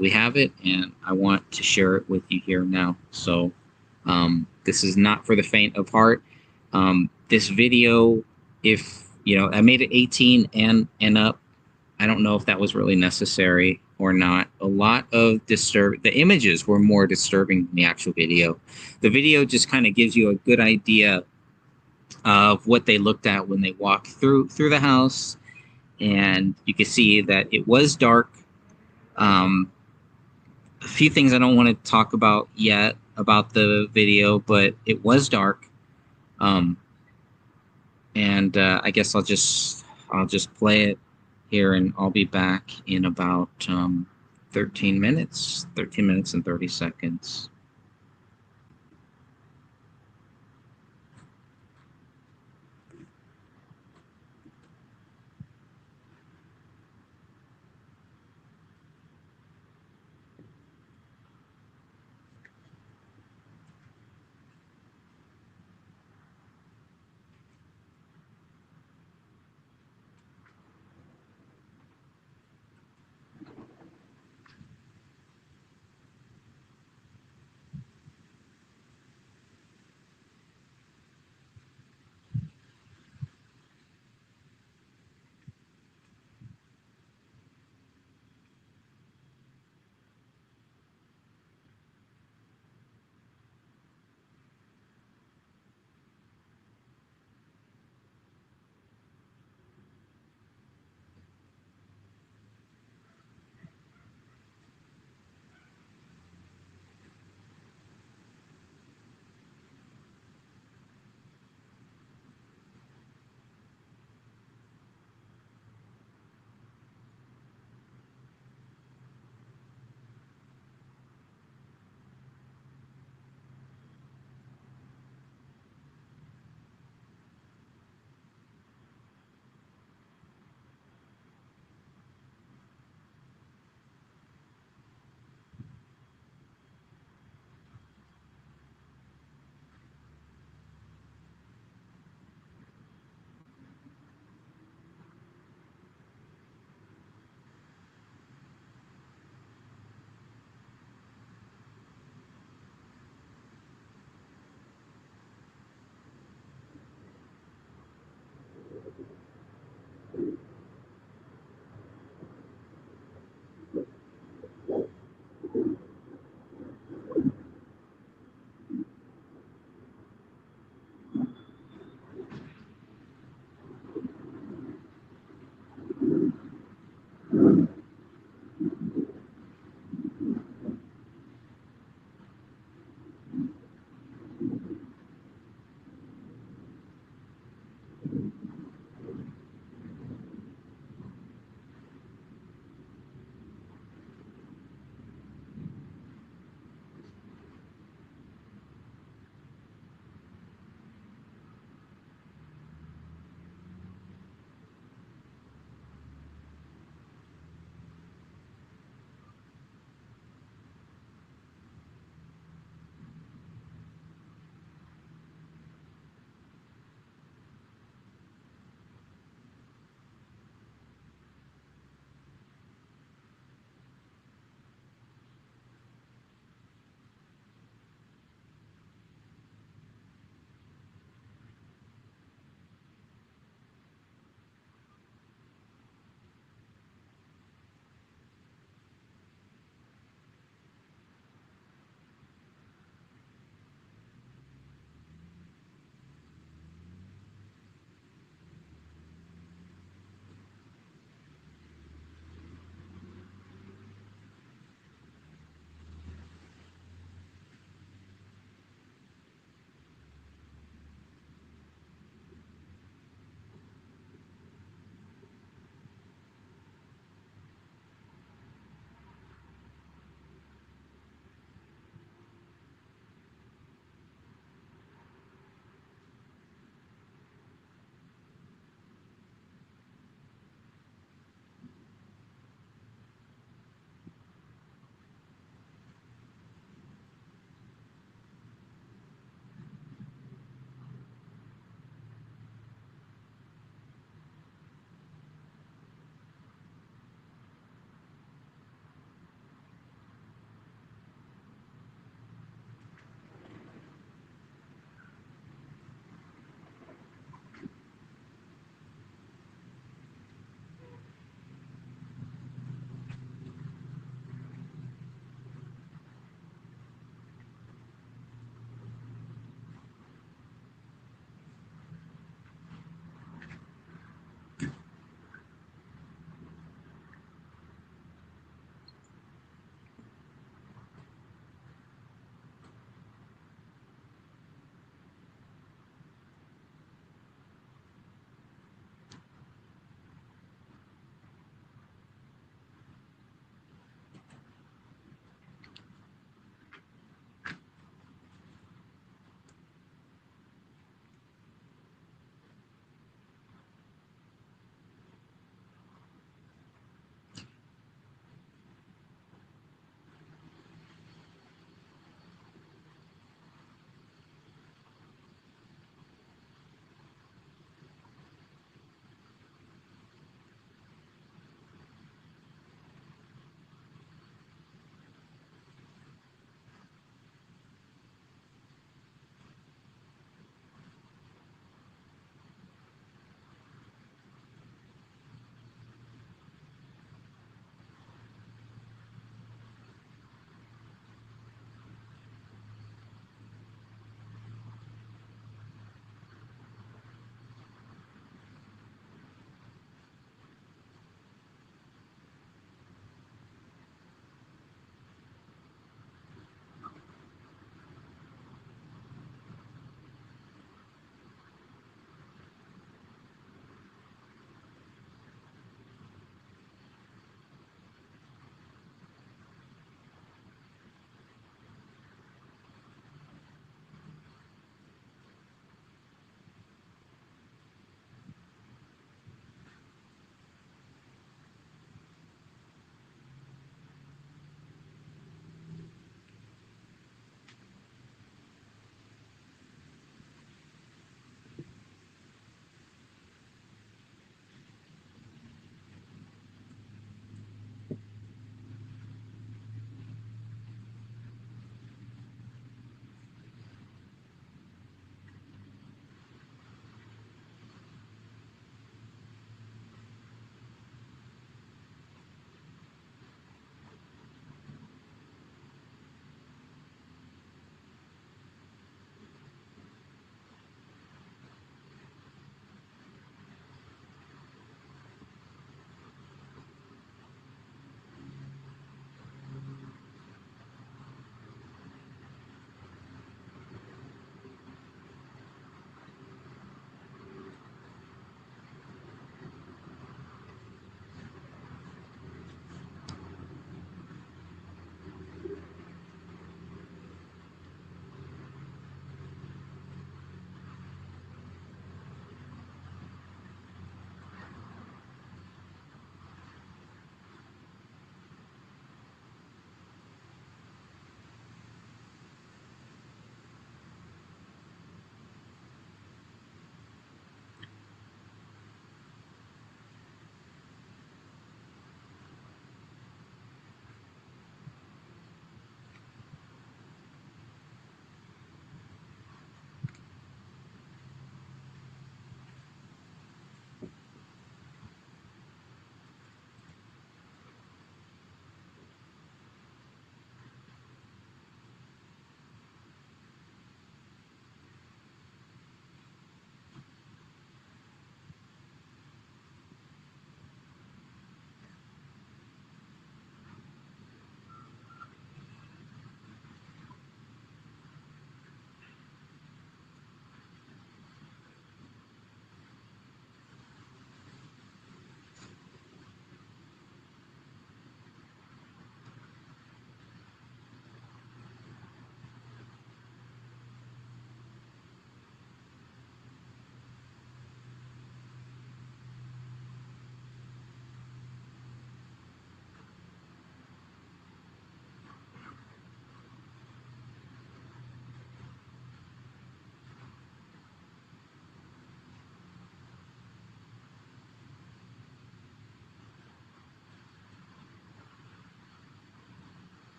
We have it, and I want to share it with you here now. So this is not for the faint of heart. This video, if I made it 18 and up. I don't know if that was really necessary or not. A lot of the images were more disturbing than the actual video. The video just kind of gives you a good idea of what they looked at when they walked through the house, and you can see that it was dark. A few things I don't want to talk about yet about the video, but it was dark. And I guess I'll just play it here, and I'll be back in about 13 minutes and 30 seconds.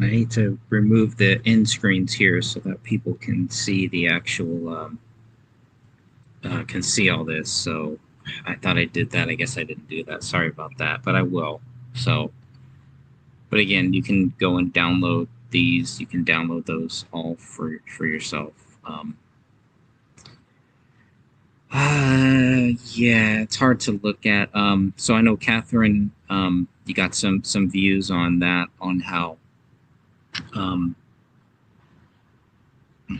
I need to remove the end screens here so that people can see the actual can see all this. So I thought I did that. I guess I didn't do that. Sorry about that, but I will. So, but again, you can go and download these. You can download those all for yourself. Yeah, it's hard to look at. So I know Catherine, you got some views on that, on how um,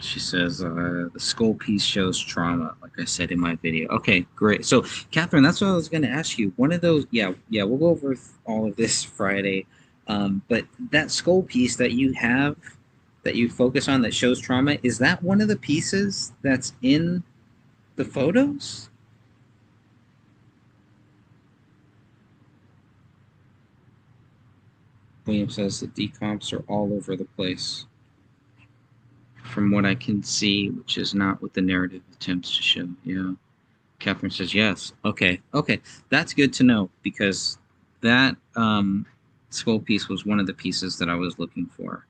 she says the skull piece shows trauma, like I said in my video. Okay, great. So, Catherine, that's what I was going to ask you. One of those, yeah, we'll go over all of this Friday. But that skull piece that you have, that you focus on, that shows trauma, is that one of the pieces that's in the photos? William says the decomps are all over the place, from what I can see, which is not what the narrative attempts to show. Yeah. Catherine says yes. Okay. That's good to know, because that skull piece was one of the pieces that I was looking for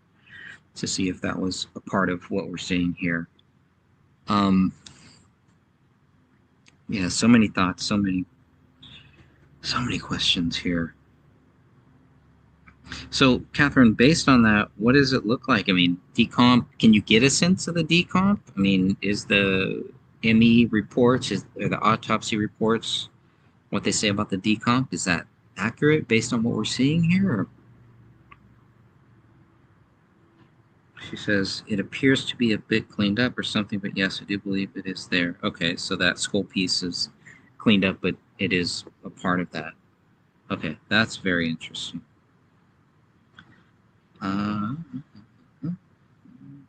to see if that was a part of what we're seeing here. Yeah, so many thoughts, so many questions here. So, Catherine, based on that, what does it look like? I mean, decomp, can you get a sense of the decomp? I mean, is the ME reports, or the autopsy reports, what they say about the decomp, is that accurate based on what we're seeing here? Or? She says, it appears to be a bit cleaned up or something, but yes, I do believe it is there. Okay, so that skull piece is cleaned up, but it is a part of that. Okay, that's very interesting.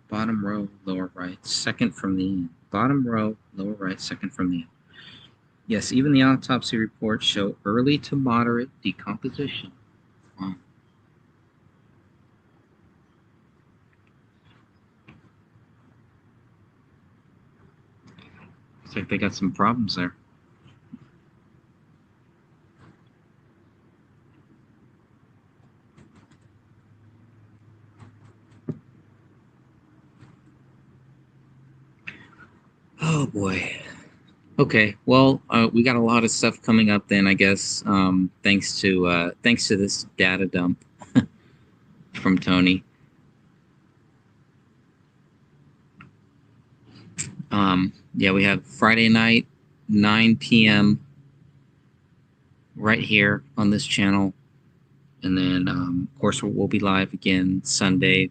Bottom row, lower right, second from the end. Bottom row, lower right, second from the end. Yes, even the autopsy reports show early to moderate decomposition. Wow. Looks like they got some problems there. Oh boy. Okay, well, we got a lot of stuff coming up then, I guess. Thanks to this data dump from Tony. Yeah, we have Friday night, 9 p.m. right here on this channel, and then of course we'll be live again Sunday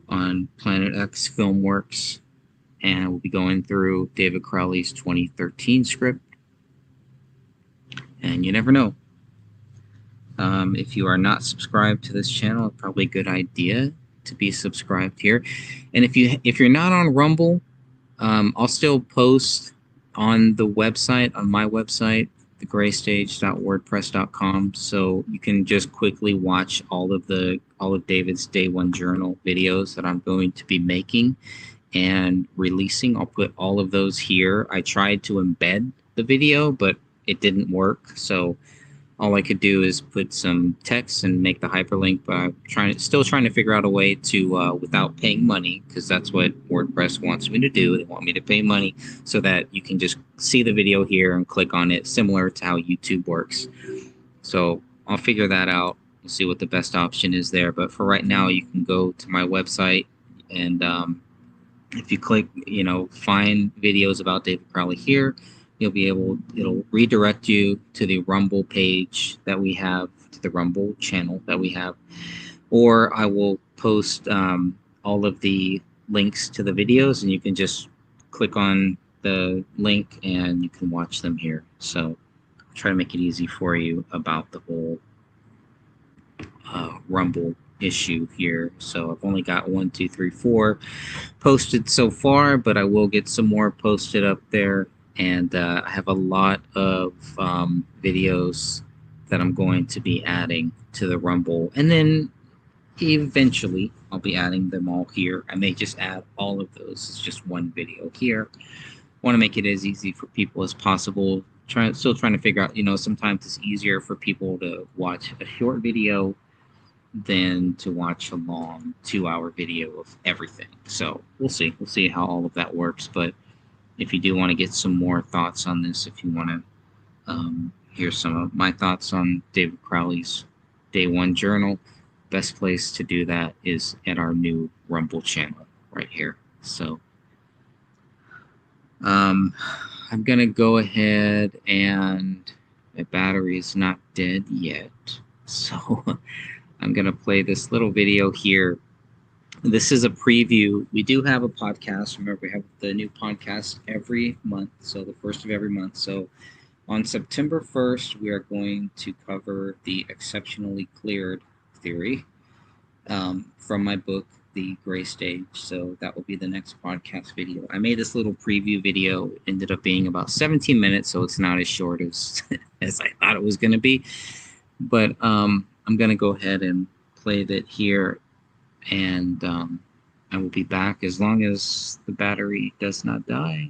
on Planet X Filmworks, and we'll be going through David Crowley's 2013 script. And you never know. If you are not subscribed to this channel, it's probably a good idea to be subscribed here. And if you're not on Rumble, I'll still post on the website, on my website, thegraystage.wordpress.com, so you can just quickly watch all of David's Day One Journal videos that I'm going to be making and releasing. I'll put all of those here. I tried to embed the video, but it didn't work, so all I could do is put some text and make the hyperlink, but I'm still trying to figure out a way to, without paying money, because that's what WordPress wants me to do. They want me to pay money so that you can just see the video here and click on it, similar to how YouTube works. So I'll figure that out and see what the best option is there. But for right now, you can go to my website, and if you click, find videos about David Crowley here, it'll redirect you to the Rumble page that we have, to the Rumble channel that we have, or I will post all of the links to the videos, and you can just click on the link and you can watch them here. So I'll try to make it easy for you about the whole Rumble issue here. So I've only got 1, 2, 3, 4 posted so far, but I will get some more posted up there. And I have a lot of videos that I'm going to be adding to the Rumble. And then eventually I'll be adding them all here. I may just add all of those as just one video here. I want to make it as easy for people as possible. Still trying to figure out, sometimes it's easier for people to watch a short video than to watch a long 2-hour video of everything. So we'll see. We'll see how all of that works. But if you do want to get some more thoughts on this, if you want to hear some of my thoughts on David Crowley's Day One Journal, best place to do that is at our new Rumble channel right here. So I'm gonna go ahead, and my battery is not dead yet, so I'm gonna play this little video here. This is a preview. We do have a podcast. Remember, we have the new podcast every month, so the first of every month. So on September 1st, we are going to cover the exceptionally cleared theory from my book, The Gray Stage. So that will be the next podcast video. I made this little preview video. It ended up being about 17 minutes, so it's not as short as, as I thought it was going to be. But I'm going to go ahead and play that here, and I will be back as long as the battery does not die.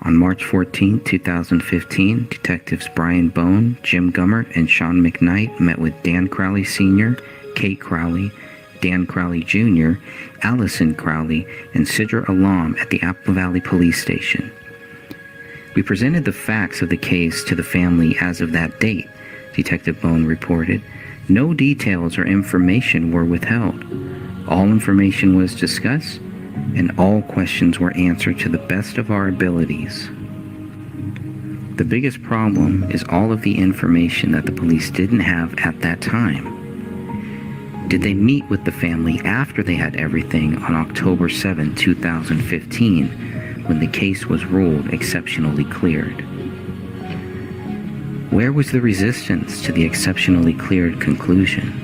On March 14, 2015, detectives Brian Bone, Jim Gummert, and Sean McKnight met with Dan Crowley Sr., Kate Crowley, Dan Crowley Jr., Allison Crowley, and Sidra Alam at the Apple Valley Police Station. We presented the facts of the case to the family as of that date, Detective Bone reported. No details or information were withheld. All information was discussed, and all questions were answered to the best of our abilities. The biggest problem is all of the information that the police didn't have at that time. Did they meet with the family after they had everything on October 7, 2015, when the case was ruled exceptionally cleared? Where was the resistance to the exceptionally cleared conclusion?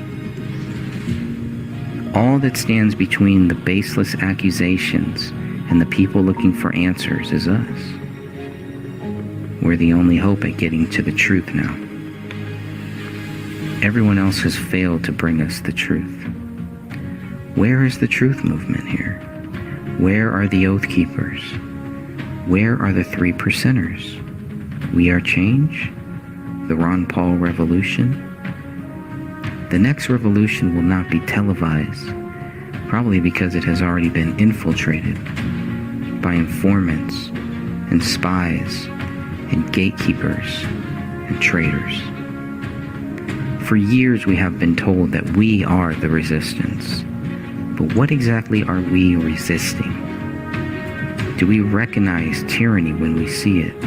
All that stands between the baseless accusations and the people looking for answers is us. We're the only hope at getting to the truth now. Everyone else has failed to bring us the truth. Where is the truth movement here? Where are the Oath Keepers? Where are the 3%ers? We Are Change? The Ron Paul Revolution? The next revolution will not be televised, probably because it has already been infiltrated by informants and spies and gatekeepers and traitors. For years we have been told that we are the resistance. But what exactly are we resisting? Do we recognize tyranny when we see it?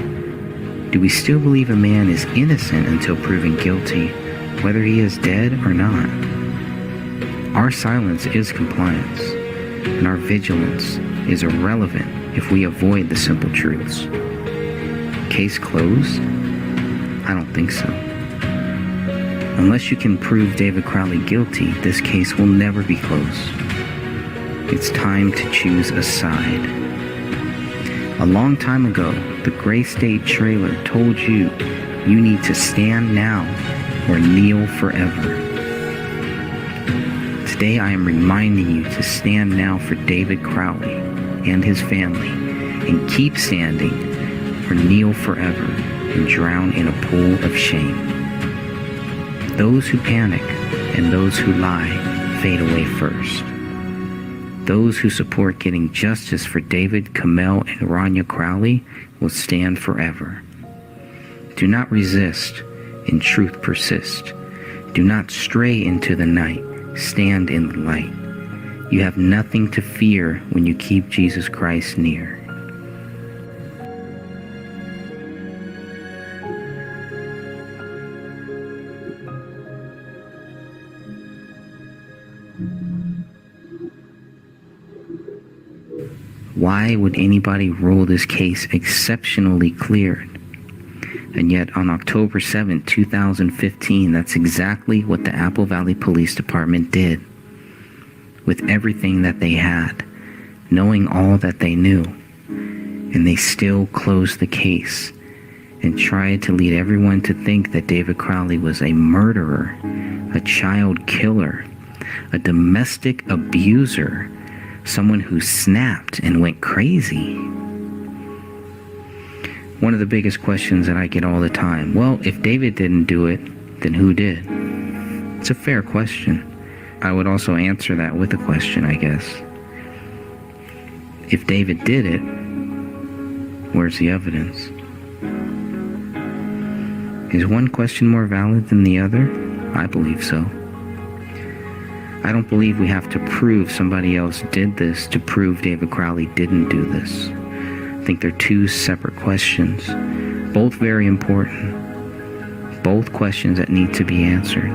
Do we still believe a man is innocent until proven guilty, whether he is dead or not? Our silence is compliance, and our vigilance is irrelevant if we avoid the simple truths. Case closed? I don't think so. Unless you can prove David Crowley guilty, this case will never be closed. It's time to choose a side. A long time ago, the Gray State trailer told you you need to stand now or kneel forever. Today I am reminding you to stand now for David Crowley and his family, and keep standing or kneel forever and drown in a pool of shame. Those who panic and those who lie fade away first. Those who support getting justice for David, Kamel, and Rania Crowley will stand forever. Do not resist, in truth persist. Do not stray into the night, stand in the light. You have nothing to fear when you keep Jesus Christ near. Why would anybody rule this case exceptionally cleared? And yet on October 7, 2015, that's exactly what the Apple Valley Police Department did. With everything that they had, knowing all that they knew, and they still closed the case and tried to lead everyone to think that David Crowley was a murderer, a child killer, a domestic abuser, someone who snapped and went crazy. One of the biggest questions that I get all the time, well, if David didn't do it, then who did? It's a fair question. I would also answer that with a question, I guess. If David did it, where's the evidence? Is one question more valid than the other? I believe so. I don't believe we have to prove somebody else did this to prove David Crowley didn't do this. I think they're two separate questions, both very important, both questions that need to be answered.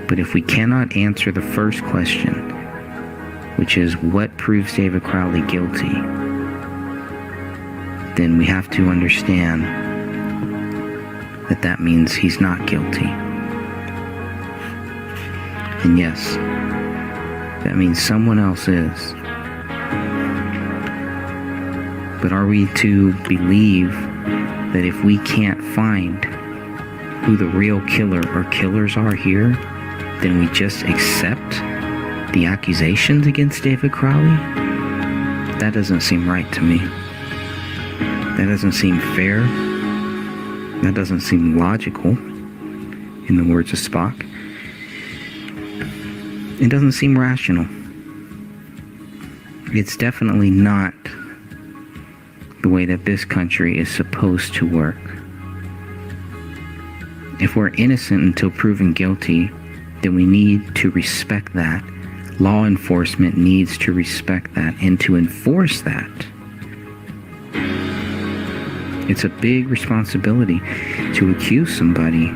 But if we cannot answer the first question, which is what proves David Crowley guilty, then we have to understand that that means he's not guilty. And yes, that means someone else is. But are we to believe that if we can't find who the real killer or killers are here, then we just accept the accusations against David Crowley? That doesn't seem right to me. That doesn't seem fair. That doesn't seem logical, in the words of Spock. It doesn't seem rational. It's definitely not the way that this country is supposed to work. If we're innocent until proven guilty, then we need to respect that. Law enforcement needs to respect that and to enforce that. It's a big responsibility to accuse somebody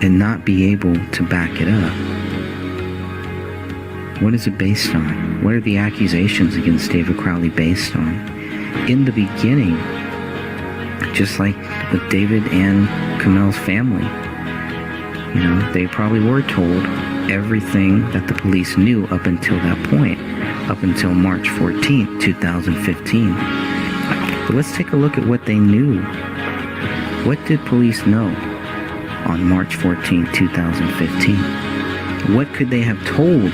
and not be able to back it up. What is it based on? What are the accusations against David Crowley based on? In the beginning, just like with David and Kamel's family, they probably were told everything that the police knew up until that point, up until March 14th, 2015. But let's take a look at what they knew. What did police know on March 14th, 2015? What could they have told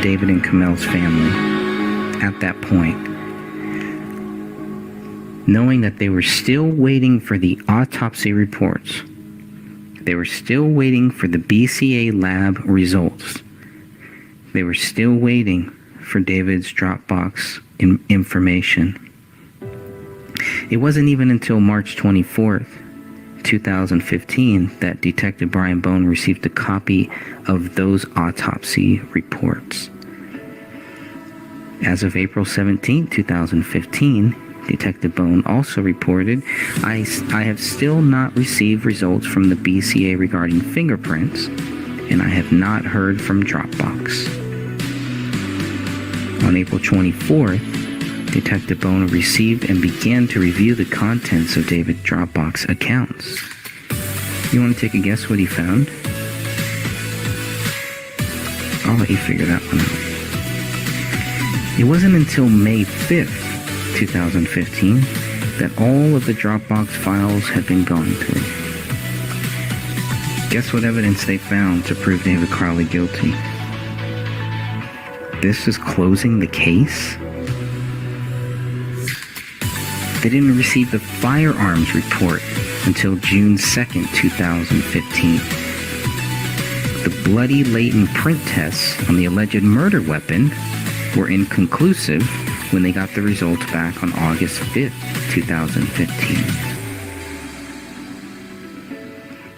David and Kamel's family at that point? Knowing that they were still waiting for the autopsy reports. They were still waiting for the BCA lab results. They were still waiting for David's Dropbox information. It wasn't even until March 24th, 2015 that Detective Brian Bone received a copy of those autopsy reports. As of April 17, 2015, Detective Bone also reported, I have still not received results from the BCA regarding fingerprints, and I have not heard from Dropbox. On April 24th, Detective Bone received and began to review the contents of David's Dropbox accounts. You want to take a guess what he found? I'll let you figure that one out. It wasn't until May 5th, 2015, that all of the Dropbox files had been gone through. Guess what evidence they found to prove David Crowley guilty? This is closing the case? They didn't receive the firearms report until June 2nd, 2015. The bloody latent print tests on the alleged murder weapon were inconclusive when they got the results back on August 5th, 2015.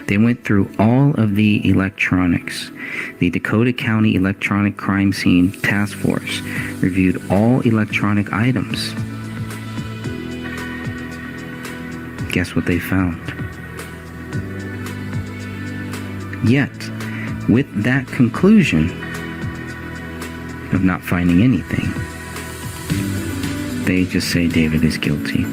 They went through all of the electronics. The Dakota County Electronic Crime Scene Task Force reviewed all electronic items. Guess what they found? Yet, with that conclusion of not finding anything, they just say David is guilty.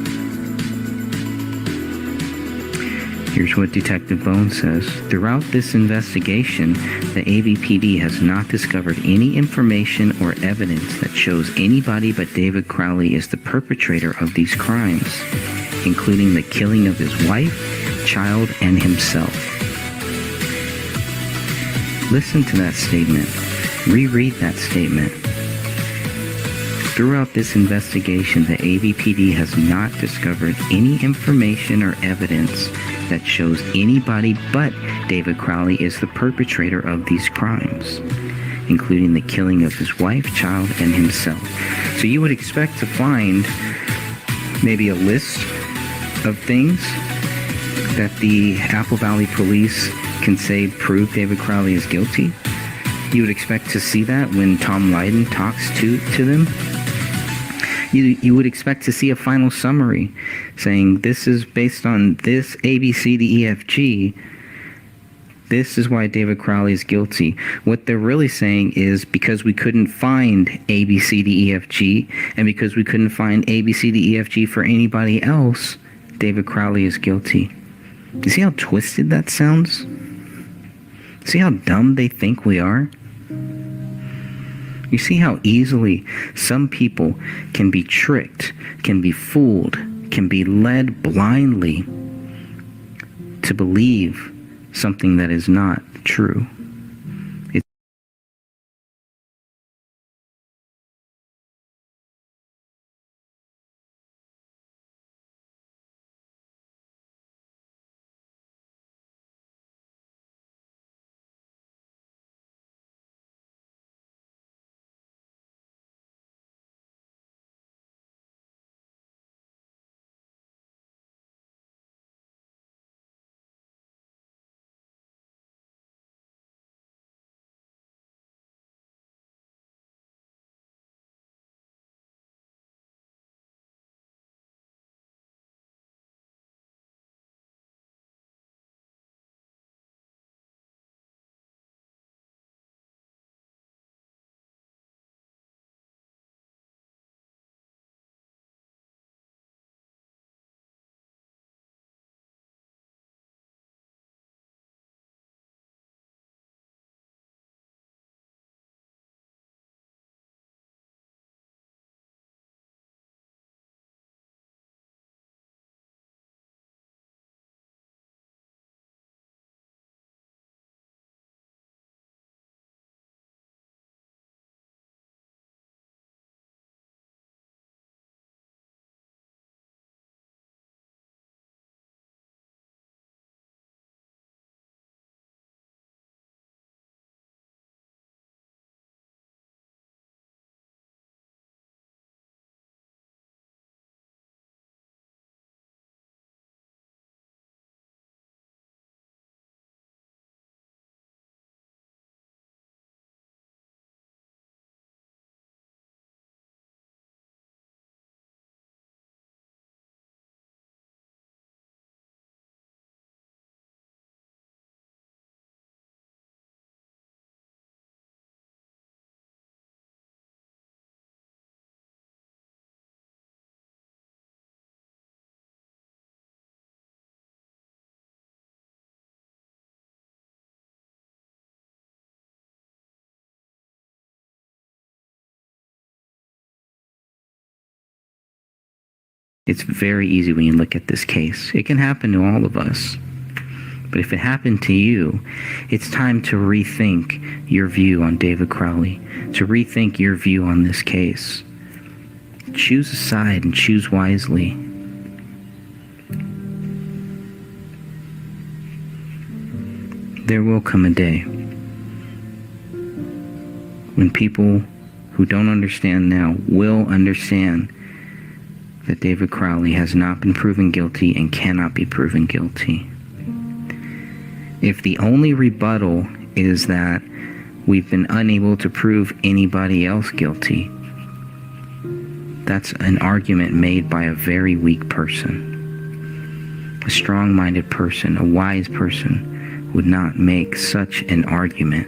Here's what Detective Bone says. Throughout this investigation, the ABPD has not discovered any information or evidence that shows anybody but David Crowley is the perpetrator of these crimes, including the killing of his wife, child, and himself. Listen to that statement. Reread that statement. Throughout this investigation, the ABPD has not discovered any information or evidence that shows anybody but David Crowley is the perpetrator of these crimes, including the killing of his wife, child, and himself. So you would expect to find maybe a list of things that the Apple Valley Police can say prove David Crowley is guilty. You would expect to see that when Tom Lydon talks to them. You would expect to see a final summary saying this is based on this A, B, C, D, E, F, G. This is why David Crowley is guilty. What they're really saying is because we couldn't find A, B, C, D, E, F, G, and because we couldn't find A, B, C, D, E, F, G for anybody else, David Crowley is guilty. You see how twisted that sounds? See how dumb they think we are? You see how easily some people can be tricked, can be fooled, can be led blindly to believe something that is not true. It's very easy when you look at this case. It can happen to all of us. But if it happened to you, it's time to rethink your view on David Crowley, to rethink your view on this case. Choose a side and choose wisely. There will come a day when people who don't understand now will understand that David Crowley has not been proven guilty and cannot be proven guilty. If the only rebuttal is that we've been unable to prove anybody else guilty, that's an argument made by a very weak person. A strong-minded person, a wise person, would not make such an argument.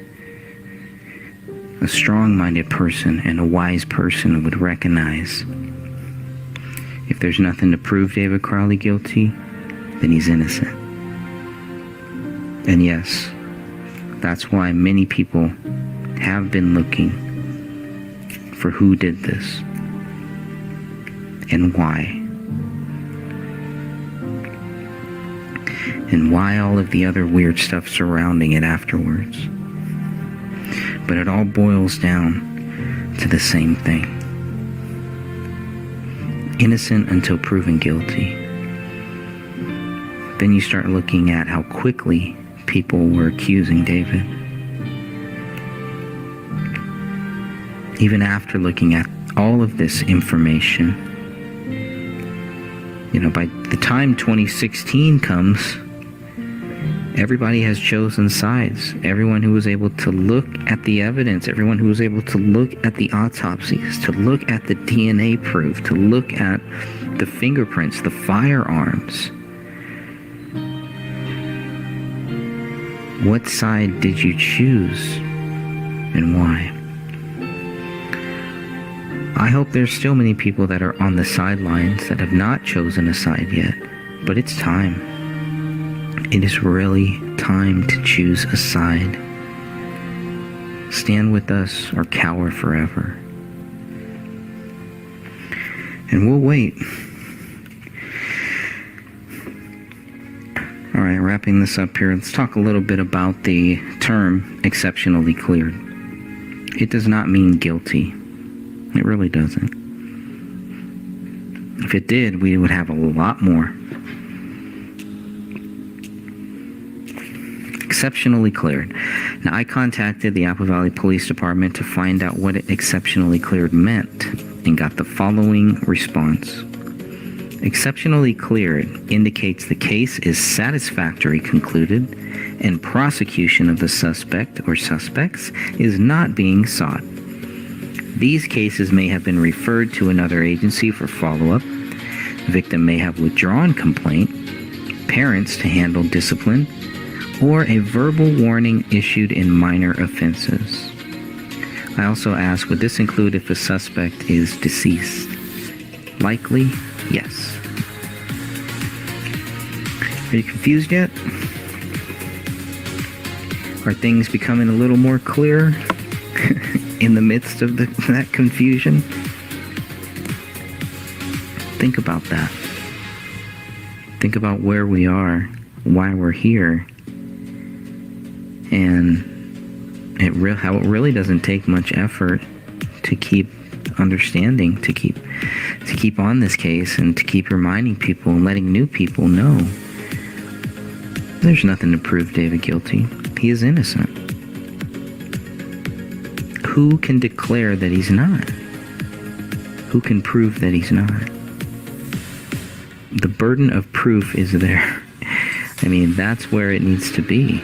A strong-minded person and a wise person would recognize if there's nothing to prove David Crowley guilty, then he's innocent. And yes, that's why many people have been looking for who did this and why. And why all of the other weird stuff surrounding it afterwards. But it all boils down to the same thing. Innocent until proven guilty. Then you start looking at how quickly people were accusing David. Even after looking at all of this information, by the time 2016 comes, everybody has chosen sides. Everyone who was able to look at the evidence, everyone who was able to look at the autopsies, to look at the DNA proof, to look at the fingerprints, the firearms. What side did you choose and why? I hope there's still many people that are on the sidelines that have not chosen a side yet, but it's time. It is really time to choose a side. Stand with us or cower forever. And we'll wait. All right, wrapping this up here, let's talk a little bit about the term exceptionally cleared. It does not mean guilty. It really doesn't. If it did, we would have a lot more. Exceptionally cleared. Now, I contacted the Apple Valley Police Department to find out what exceptionally cleared meant and got the following response. Exceptionally cleared indicates the case is satisfactorily concluded and prosecution of the suspect or suspects is not being sought. These cases may have been referred to another agency for follow-up. Victim may have withdrawn complaint, parents to handle discipline, or a verbal warning issued in minor offenses. I also asked, would this include if the suspect is deceased? Likely, yes. Are you confused yet? Are things becoming a little more clear in the midst of that confusion? Think about that. Think about where we are, why we're here, and how it really doesn't take much effort to keep understanding, to keep on this case, and to keep reminding people and letting new people know there's nothing to prove David guilty. He is innocent. Who can declare that he's not? Who can prove that he's not? The burden of proof is there. I mean, that's where it needs to be.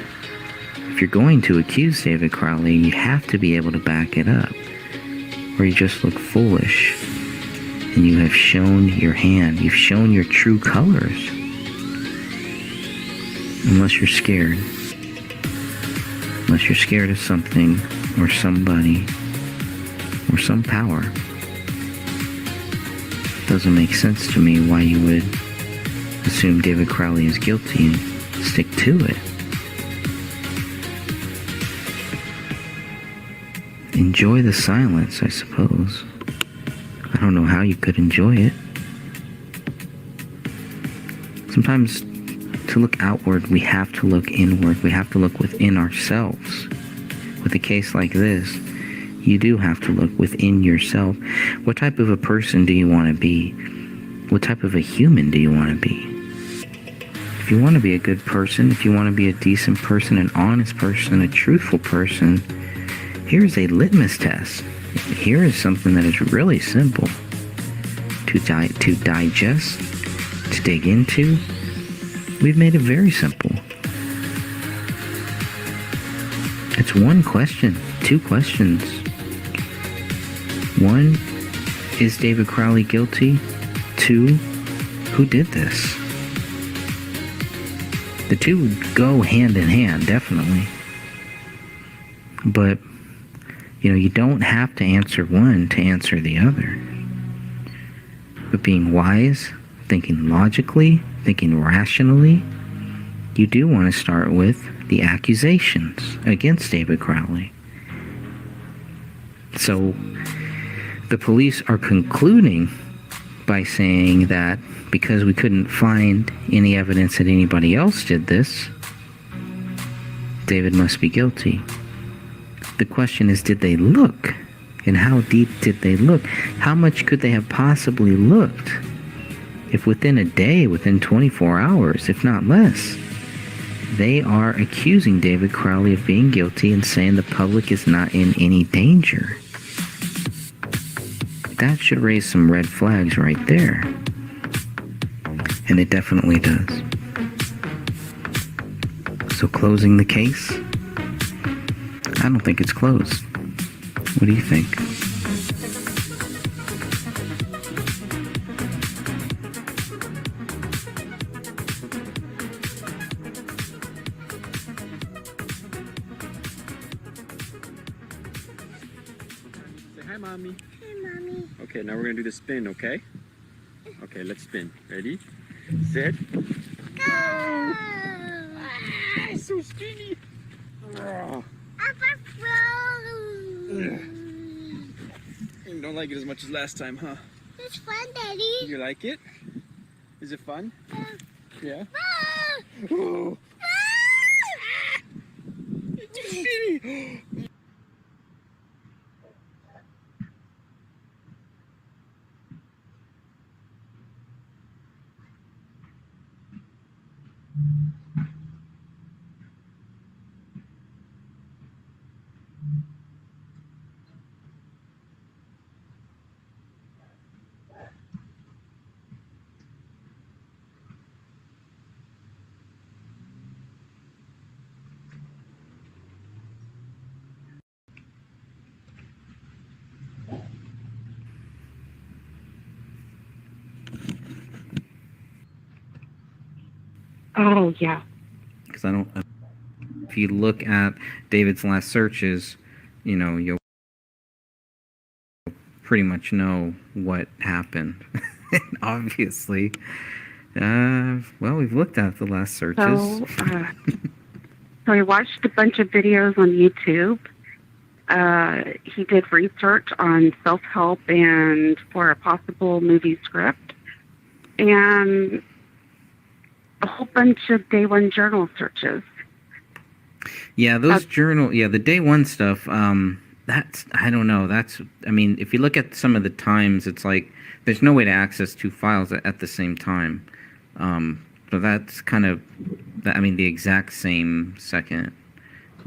If you're going to accuse David Crowley, you have to be able to back it up, or you just look foolish. And you have shown your hand. You've shown your true colors. Unless you're scared. Unless you're scared of something or somebody or some power. Doesn't make sense to me why you would assume David Crowley is guilty and stick to it. Enjoy the silence, I suppose. I don't know how you could enjoy it. Sometimes to look outward, we have to look inward. We have to look within ourselves. With a case like this, you do have to look within yourself. What type of a person do you want to be? What type of a human do you want to be? If you want to be a good person, if you want to be a decent person, an honest person, a truthful person, here's a litmus test. Here is something that is really simple to digest, to dig into. We've made it very simple. It's one question, two questions. One, is David Crowley guilty? Two, who did this? The two would go hand in hand, definitely. But, you don't have to answer one to answer the other. But being wise, thinking logically, thinking rationally, you do want to start with the accusations against David Crowley. So, the police are concluding by saying that because we couldn't find any evidence that anybody else did this, David must be guilty. The question is, did they look? And how deep did they look? How much could they have possibly looked? If within a day, within 24 hours, if not less, they are accusing David Crowley of being guilty and saying the public is not in any danger. That should raise some red flags right there. And it definitely does. So closing the case? I don't think it's closed. What do you think? Say hi, Mommy. Hey, Mommy. Okay, now we're gonna do the spin, okay? Okay, let's spin. Ready? Set. Go! Ah, it's so spinny. Oh, you don't like it as much as last time, huh? It's fun, Daddy. You like it? Is it fun? Yeah? Ah! Oh. Ah! It's too spinny. Oh, yeah. Because if you look at David's last searches, you'll pretty much know what happened. Obviously. Well, we've looked at the last searches. So I watched a bunch of videos on YouTube. He did research on self-help and for a possible movie script. And a whole bunch of day one journal searches. Yeah, those the day one stuff, I don't know. If you look at some of the times, it's like there's no way to access two files at the same time. So that's kind of, the exact same second,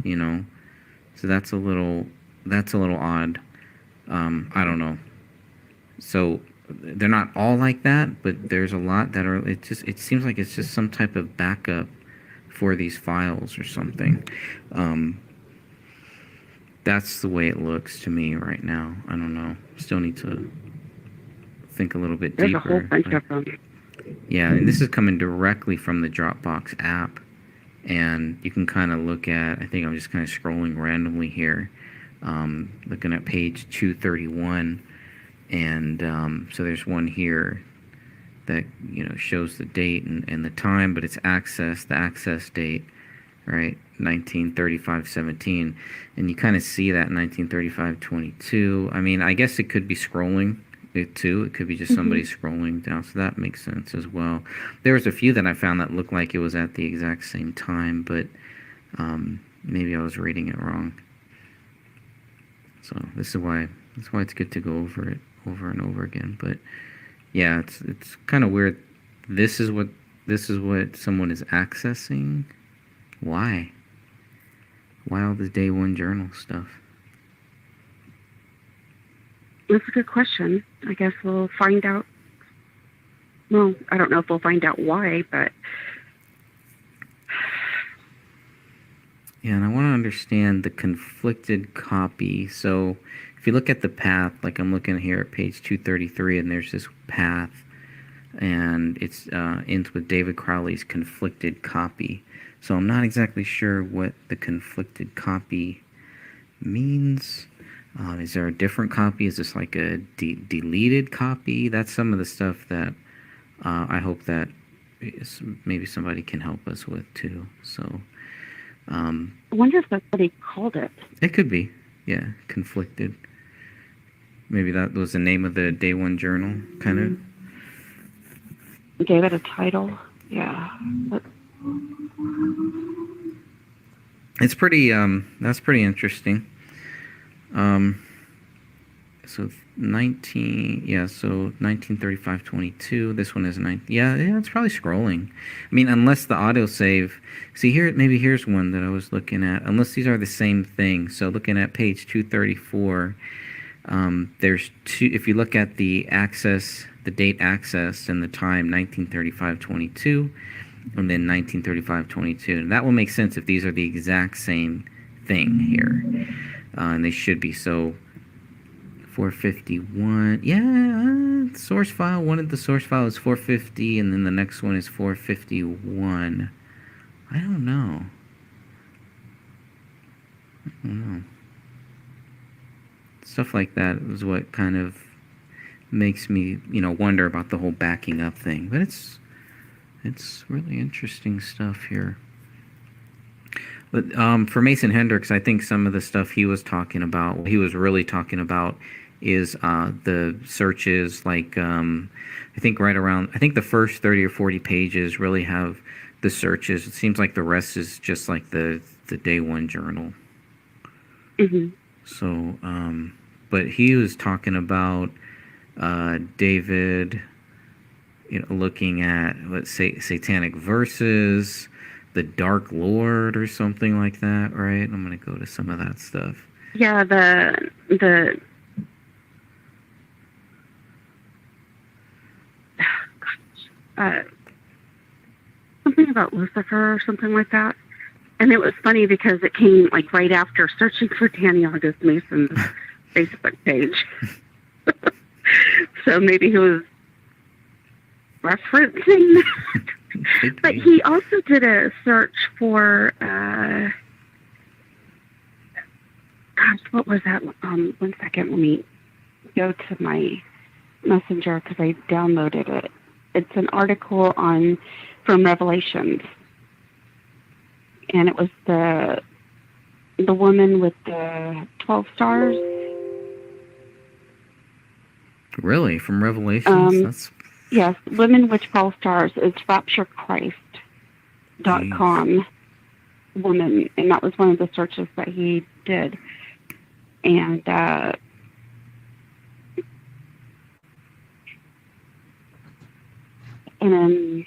So that's a little odd. I don't know. So they're not all like that, but there's a lot that are. It seems like it's just some type of backup for these files or something. That's the way it looks to me right now. I don't know. Still need to think a little bit deeper. There's a whole bunch of them. Yeah, and this is coming directly from the Dropbox app, and you can kind of look at. I think I'm just kind of scrolling randomly here, looking at page 231. And so there's one here that shows the date and the time, but it's the access date, right? 1935-17, and you kind of see that 1935-22. I guess it could be scrolling it too. It could be just somebody scrolling down, so that makes sense as well. There was a few that I found that looked like it was at the exact same time, but maybe I was reading it wrong. So that's why it's good to go over it over and over again. But yeah, it's kind of weird. This is what someone is accessing. Why? Why all the day one journal stuff? That's a good question. I guess we'll find out. Well, I don't know if we'll find out why, but yeah, and I want to understand the conflicted copy. So if you look at the path, like I'm looking here at page 233, and there's this path, and it's ends with David Crowley's conflicted copy. So I'm not exactly sure what the conflicted copy means. Is there a different copy? Is this like a deleted copy? That's some of the stuff that I hope that maybe somebody can help us with too. So I wonder if that's what he called it. it could be, yeah, conflicted. Maybe that was the name of the day one journal, kind of. Gave it a title. Yeah. But It's pretty. That's pretty interesting. So 19. Yeah. So 1935-22. This one is 9. Yeah. It's probably scrolling. I mean, unless the autosave. See here. Maybe here's one that I was looking at. Unless these are the same thing. So looking at page 234. There's two. If you look at the access, the date accessed and the time 1935-22. And then 1935-22. And that will make sense if these are the exact same thing here. And they should be. So 451. Yeah, source file. One of the source file is 450, and then the next one is 451. I don't know. Stuff like that is what kind of makes me, wonder about the whole backing up thing. But it's really interesting stuff here. But for Mason Hendricks, I think some of the stuff he was talking about, what he was really talking about, is the searches. Like I think the first 30 or 40 pages really have the searches. It seems like the rest is just like the day one journal. mm-hmm. So, but he was talking about David. Looking at, let's say, satanic verses, the Dark Lord, or something like that, right? I'm going to go to some of that stuff. Yeah, something about Lucifer or something like that. And it was funny because it came like right after searching for Danny August Mason's Facebook page. So maybe he was referencing that. But he also did a search for what was that? 1 second, let me go to my messenger because I downloaded it. It's an article from Revelations, and it was the woman with the 12 stars. Really, from Revelations? That's... Yes, Women with 12 Stars is rapturechrist.com woman, and that was one of the searches that he did. And then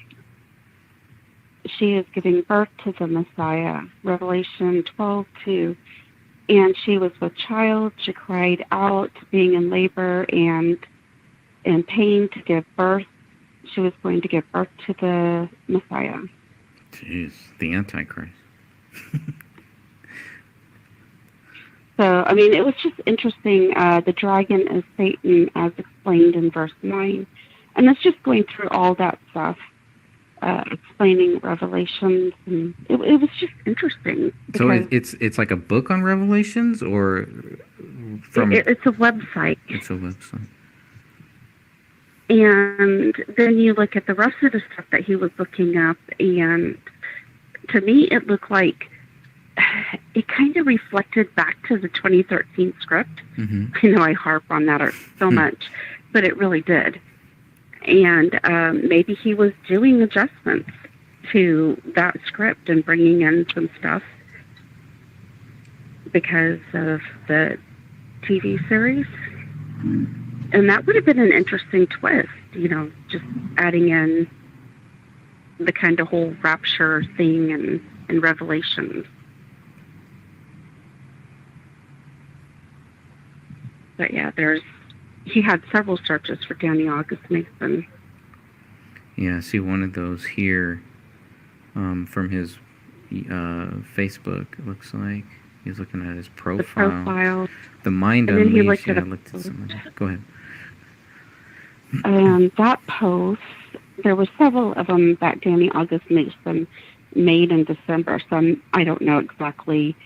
she is giving birth to the Messiah, Revelation 12:2. And she was with child. She cried out, being in labor and in pain to give birth. She was going to give birth to the Messiah. Jeez, the Antichrist. So, I mean, it was just interesting. The dragon is Satan, as explained in verse 9. And it's just going through all that stuff, explaining Revelations. And it was just interesting. So it's like a book on Revelations, or from... It's a website. It's a website. And then you look at the rest of the stuff that he was looking up, and to me it looked like it kind of reflected back to the 2013 script. Mm-hmm. I know I harp on that so much, but it really did. And maybe he was doing adjustments to that script and bringing in some stuff because of the TV series. And that would have been an interesting twist, you know, just adding in the kind of whole rapture thing and Revelations. But yeah, he had several searches for Danny August Mason. Yeah, I see one of those here from his Facebook, it looks like. He's looking at his profile. The profile. The Mind And then he Unleashed. looked at Yeah, a I looked at post. some of that. Go ahead. And that post, there were several of them that Danny August Mason made in December. So I don't know exactly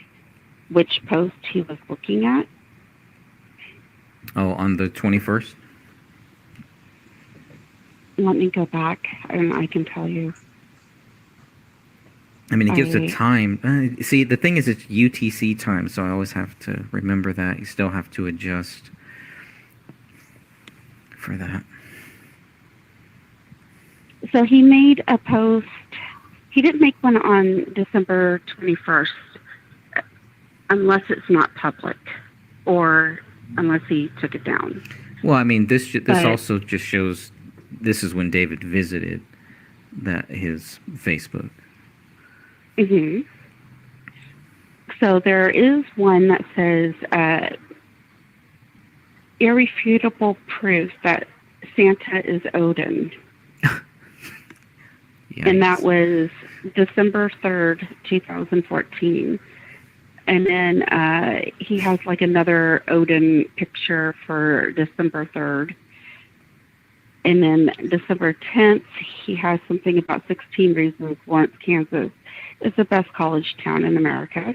which post he was looking at. Oh, on the 21st? Let me go back and I can tell you. I mean, it gives a I- time. See, the thing is, it's UTC time, so I always have to remember that. You still have to adjust for that. So he made a post. He didn't make one on December 21st, unless it's not public, or unless he took it down. Well, I mean, this But- also just shows this is when David visited his Facebook. hmm So there is one that says irrefutable proof that Santa is Odin. And that was December 3rd, 2014. And then he has like another Odin picture for December 3rd. And then December 10th, he has something about 16 reasons Lawrence, Kansas is the best college town in America.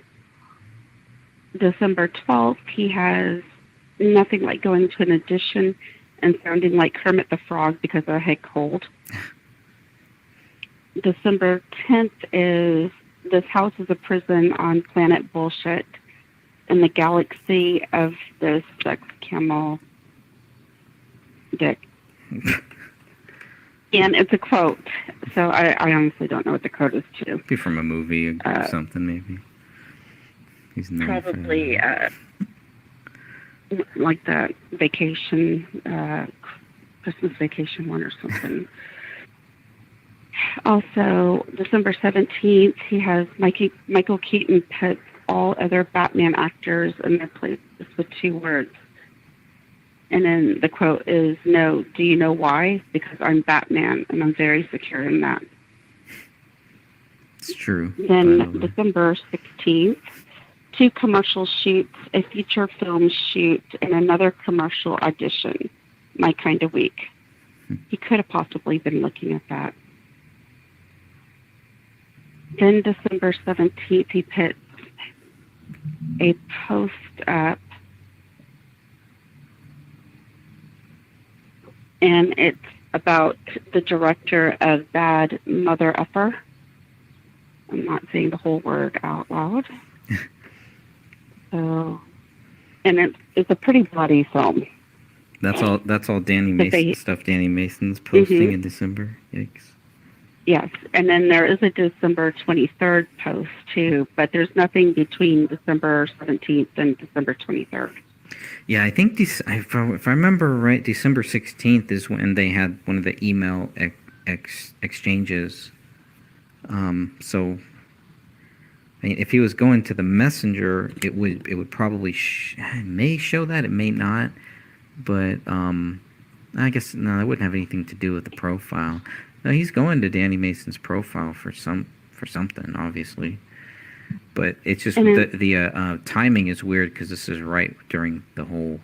December 12th, he has nothing like going to an audition and sounding like Kermit the Frog because I had cold. December 10th is this house is a prison on planet bullshit in the galaxy of the sex camel dick. And it's a quote, so I honestly don't know what the quote is to. Be from a movie or something, maybe. He's known for Probably that. like the vacation, Christmas vacation one or something. Also, December 17th, he has Michael Keaton puts all other Batman actors in their places with 2 words. And then the quote is, "No, do you know why? Because I'm Batman, and I'm very secure in that." It's true. Then by the way. December 16th, 2 commercial shoots, a feature film shoot, and another commercial audition. My kind of week. He could have possibly been looking at that. Then December 17th, he puts a post up, and it's about the director of Bad Mother Effer. I'm not saying the whole word out loud. So, and it's a pretty bloody film. That's all Danny But Mason they- stuff Danny Mason's posting Mhm. in December. Yikes. Yes, and then there is a December 23rd post too, but there's nothing between December 17th and December 23rd. Yeah, I think if I remember right, December 16th is when they had one of the email exchanges. So, I mean, if he was going to the messenger, it would probably it may show that, it may not, but I guess no, that wouldn't have anything to do with the profile. No, he's going to Danny Mason's profile for something, obviously. But it's just And then- the timing is weird because this is right during the whole,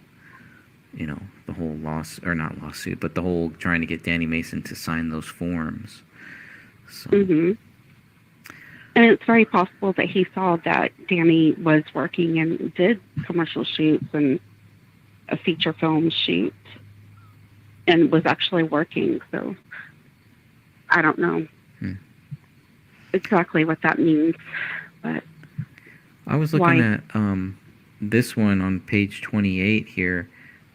the whole not lawsuit, but the whole trying to get Danny Mason to sign those forms. So hmm And it's very possible that he saw that Danny was working and did commercial shoots and a feature film shoot and was actually working. So I don't know exactly what that means, but I was looking Why? at this one on page 28 here.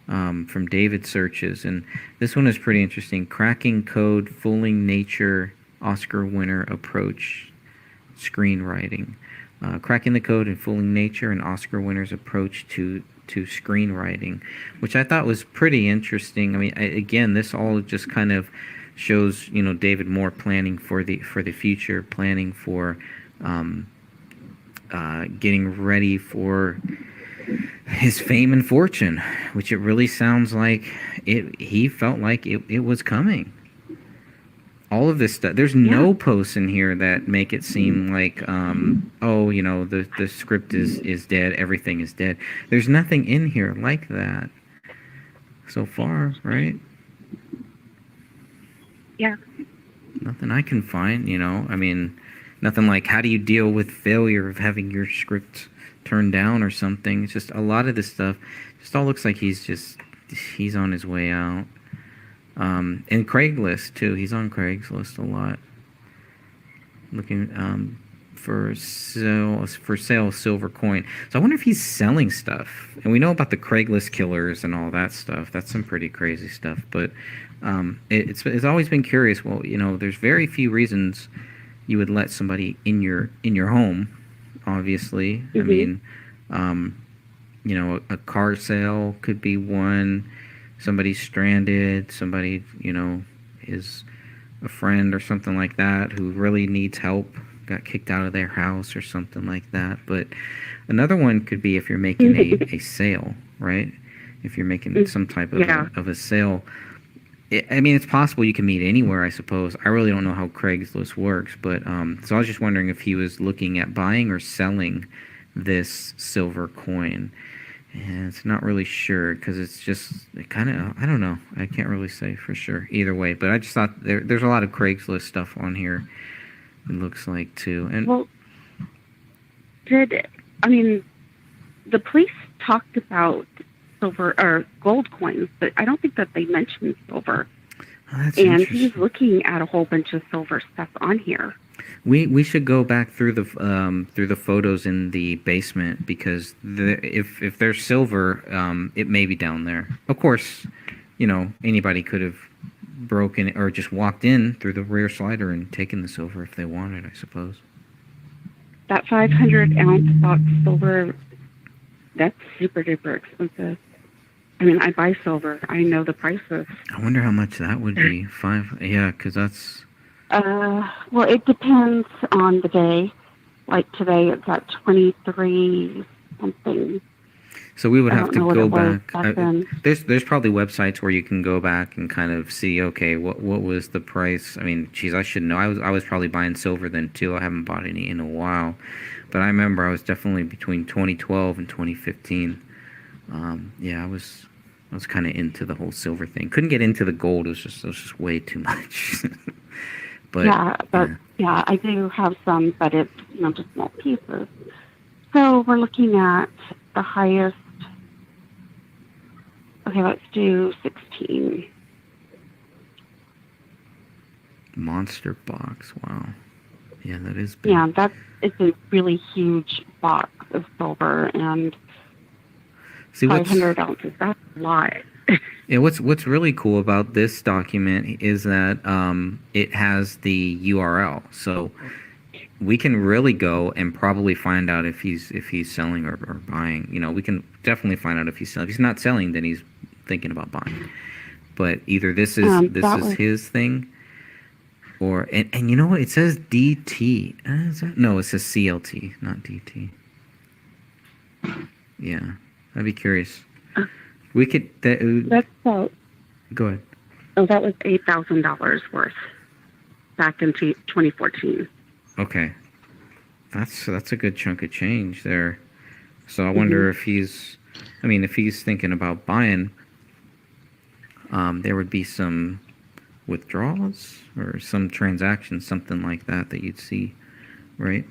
from David Searches, and this one is pretty interesting. Cracking code, fooling nature, Oscar winner approach, screenwriting. Cracking the code and fooling nature, and Oscar winner's approach to screenwriting, which I thought was pretty interesting. I mean, again, this all just kind of shows, David Moore planning for the future, planning for getting ready for his fame and fortune, which it really sounds like he felt like it was coming. All of this stuff, there's no posts in here that make it seem like the script is dead, everything is dead. There's nothing in here like that so far, right? Yeah. Nothing I can find, I mean, nothing like how do you deal with failure of having your script turned down or something. It's just a lot of this stuff just all looks like he's on his way out. And Craigslist too. He's on Craigslist a lot. Looking for sale silver coin. So I wonder if he's selling stuff. And we know about the Craigslist killers and all that stuff. That's some pretty crazy stuff. But it's always been curious. Well, there's very few reasons you would let somebody in your home. Obviously, Mm-hmm. I mean, a car sale could be one. Somebody's stranded. Somebody, is a friend or something like that who really needs help, got kicked out of their house or something like that. But another one could be if you're making a sale, right? If you're making some type of a sale. I mean, it's possible you can meet anywhere, I suppose. I really don't know how Craigslist works, but so I was just wondering if he was looking at buying or selling this silver coin. And it's not really sure because it's just kind of, I don't know. I can't really say for sure either way. But I just thought there's a lot of Craigslist stuff on here, it looks like, too. And Well, the police talked about silver or gold coins, but I don't think that they mentioned silver. that's And interesting. he's looking at a whole bunch of silver stuff on here. We should go back through the photos in the basement because if there's silver, it may be down there. Of course, anybody could have broken it or just walked in through the rear slider and taken the silver if they wanted, I suppose. That 500-ounce box silver, that's super duper expensive. I mean, I buy silver. I know the prices. I wonder how much that would be. Yeah, because that's. Well, it depends on the day. Like today, it's at 23 something. So we would I have don't to know what go it was back. back then. There's probably websites where you can go back and kind of see, okay, what was the price? I mean, geez, I should know. I was probably buying silver then too. I haven't bought any in a while, but I remember I was definitely between 2012 and 2015. Yeah, I was kind of into the whole silver thing. Couldn't get into the gold. It was just way too much. But yeah, I do have some, but it's just small pieces. So we're looking at the highest. Okay, let's do 16. Monster box. Wow. Yeah, that is big. Yeah, it's a really huge box of silver and See, 500 ounces. That's a lot. Yeah, what's really cool about this document is that it has the URL, so we can really go and probably find out if he's selling or buying. We can definitely find out if he's selling. If he's not selling, then he's thinking about buying. But either this is his thing, or and you know what? It says DT. No, it says CLT, not DT. Yeah, I'd be curious. We could. That's about. Go ahead. Oh, that was $8,000 worth back in 2014. Okay, that's a good chunk of change there. So I wonder if he's thinking about buying. There would be some withdrawals or some transactions, something like that you'd see, right?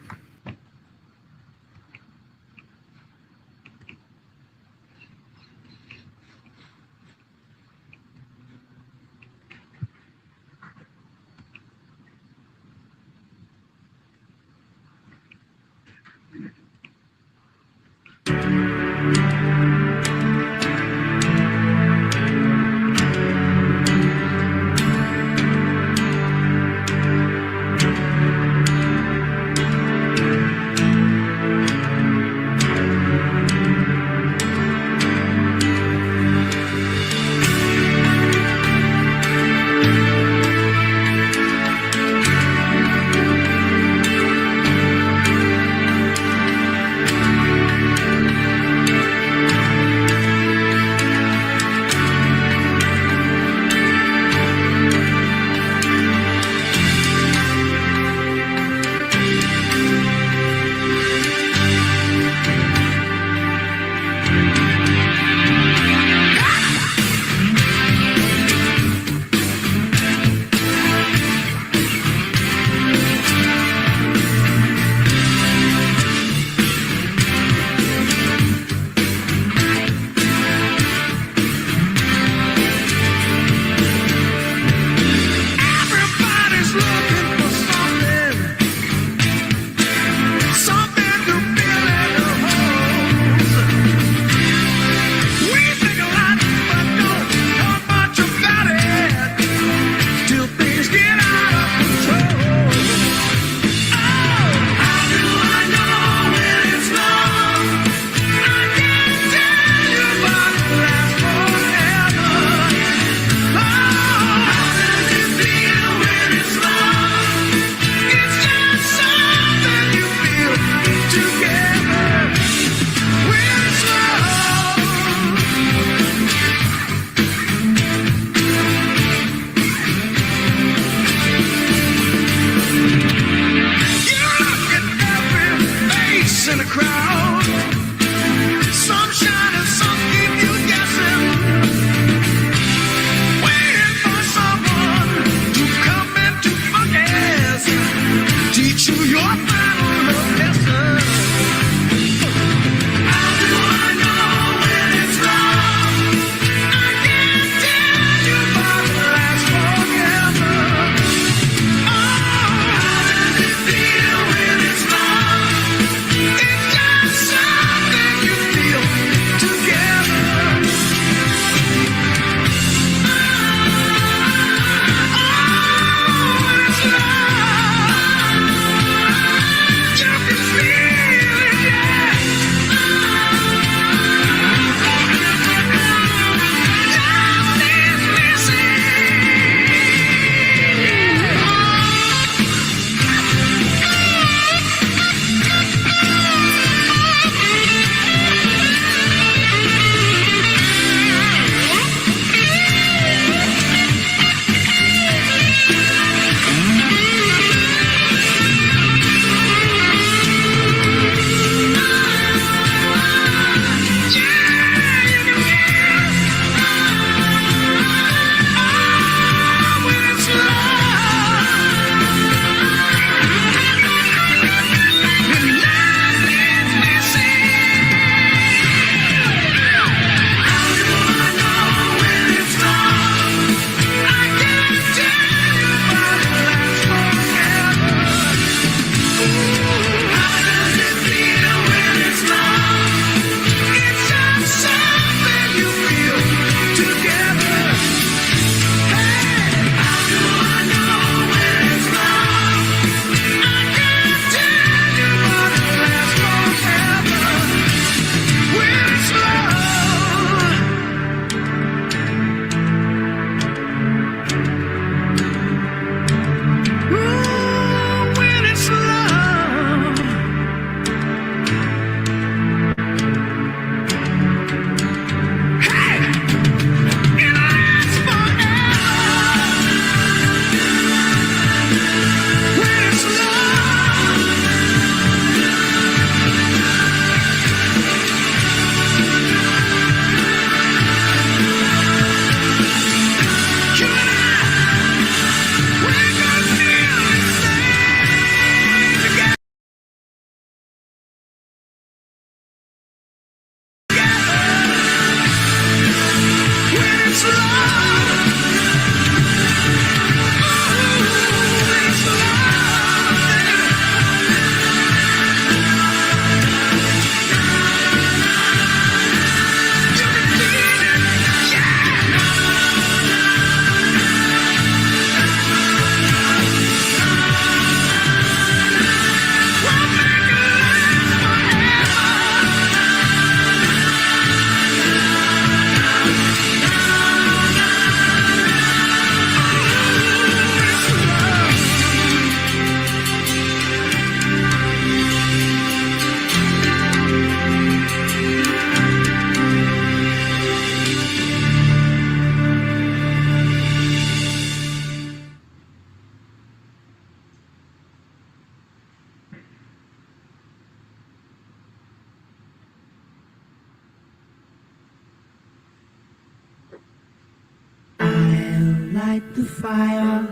Light the fire.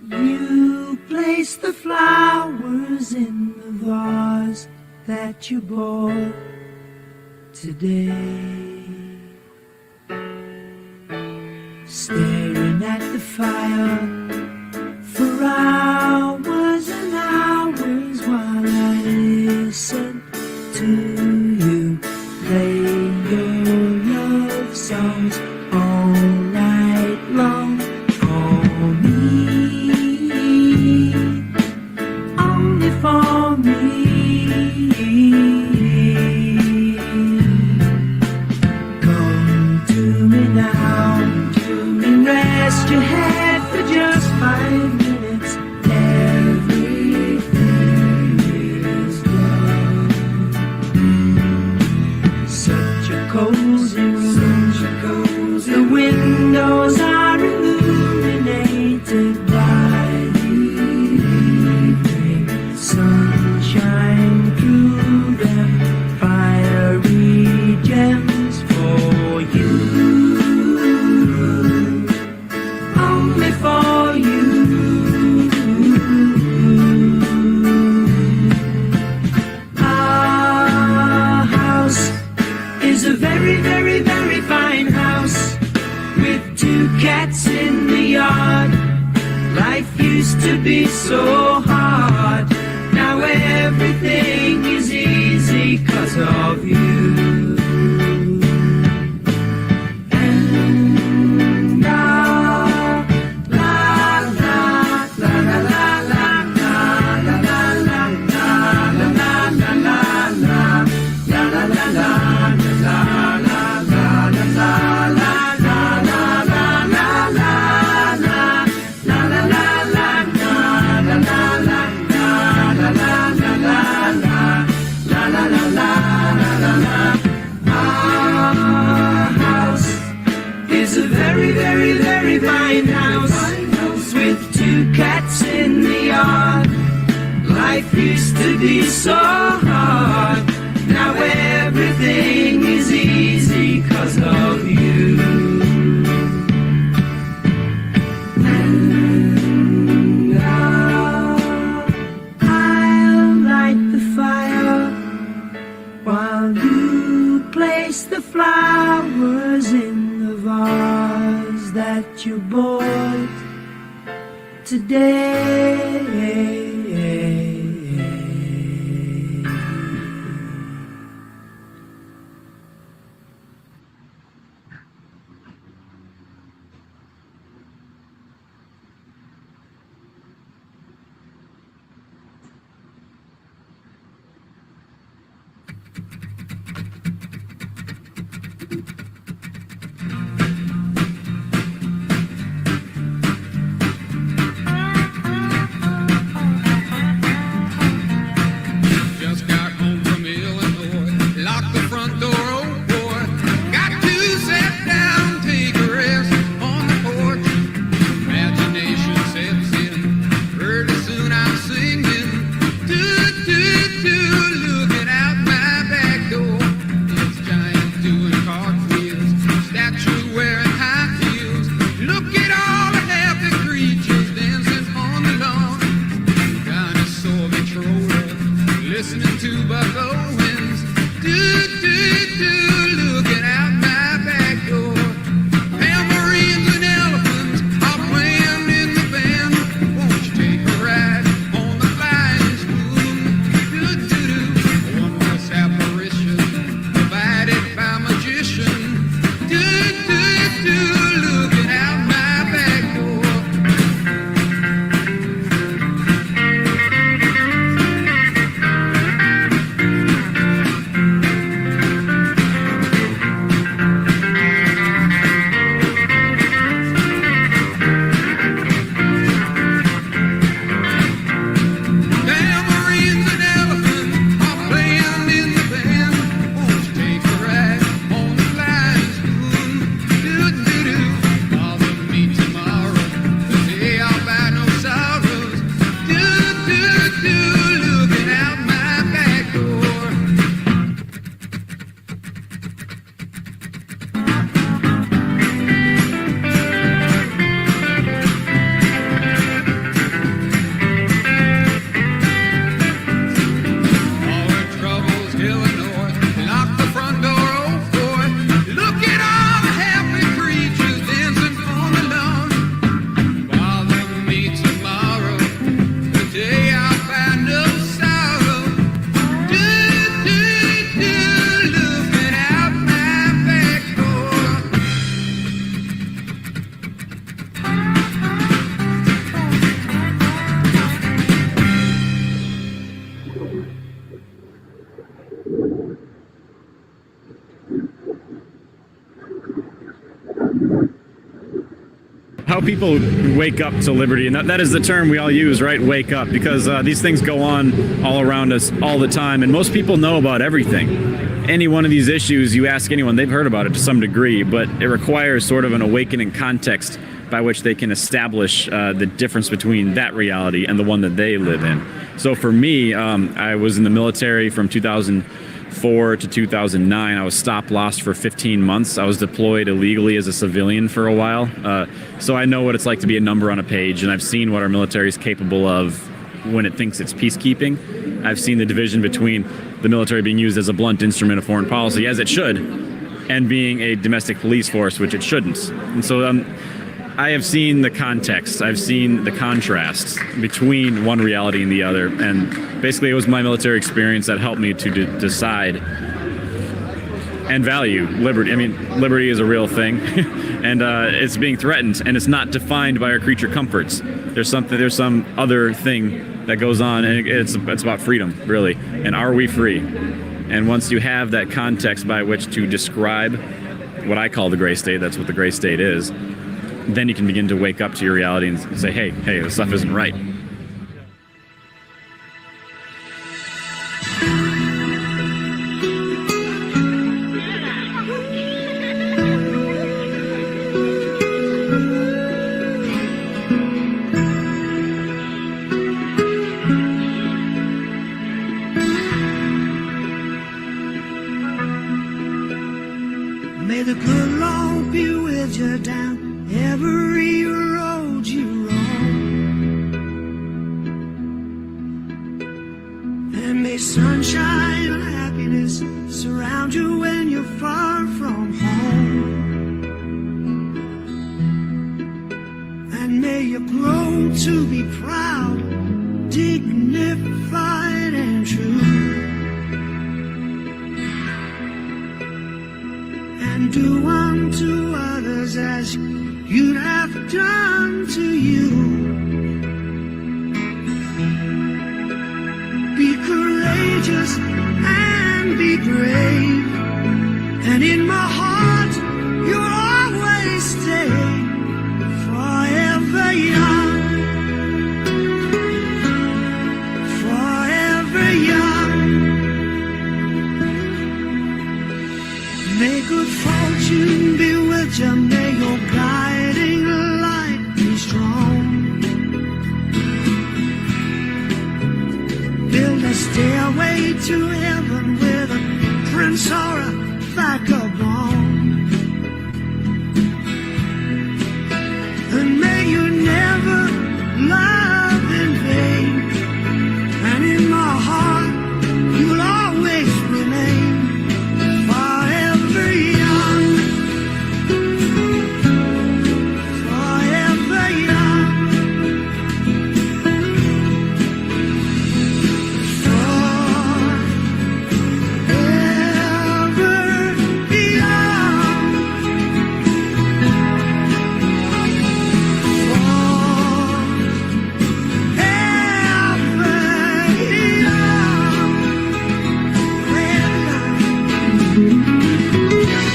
You place the flowers in the vase that you bought today. Staring at the fire for hours and hours while I listen to you play your love songs all night long for me, only for me. Come to me now and rest your head for just 5 minutes. Everything is done. Such a cozy room, the windows are illuminated by the evening sunshine through them, fiery gems for you, only for you. Our house is a very, very, very fine house with 2 cats in the yard. Life used to be so hard. Now everything is easy 'cause of you. And la la la la la la la la la la la la la la la la la very, very, very fine house with 2 cats in the yard. Life used to be so hard. Now everything is easy 'cause of you. And I'll light the fire while you place the flowers in the vase that you bought today. how people wake up to liberty, and that is the term we all use, right? Wake up, because these things go on all around us all the time, and most people know about everything. Any one of these issues, you ask anyone, they've heard about it to some degree, but it requires sort of an awakening context by which they can establish the difference between that reality and the one that they live in. So for me, I was in the military from 2004 to 2009. I was stop lost for 15 months. I was deployed illegally as a civilian for a while. So I know what it's like to be a number on a page, and I've seen what our military is capable of when it thinks it's peacekeeping. I've seen the division between the military being used as a blunt instrument of foreign policy, as it should, and being a domestic police force, which it shouldn't. And so I have seen the context, I've seen the contrasts between one reality and the other, and basically it was my military experience that helped me to decide and value liberty. I mean, liberty is a real thing, and it's being threatened, and it's not defined by our creature comforts. There's some other thing that goes on, and it's about freedom, really. And are we free? And once you have that context by which to describe what I call the gray state, that's what the gray state is, then you can begin to wake up to your reality and say, hey, this stuff isn't right. May the good Lord be with you down every road you roam, and may sunshine and happiness surround you when you're far from home, and may you grow to be proud, dignified and true, and do unto others as you'd have done to you. Be courageous and be brave, and in my heart you'll always stay, forever young, forever young. May good fortune be with you, may your guiding light be strong. Build a stairway to heaven with a prince or a vagabond, and may you never love in vain, and in my heart you'll always remain, forever young, forever young,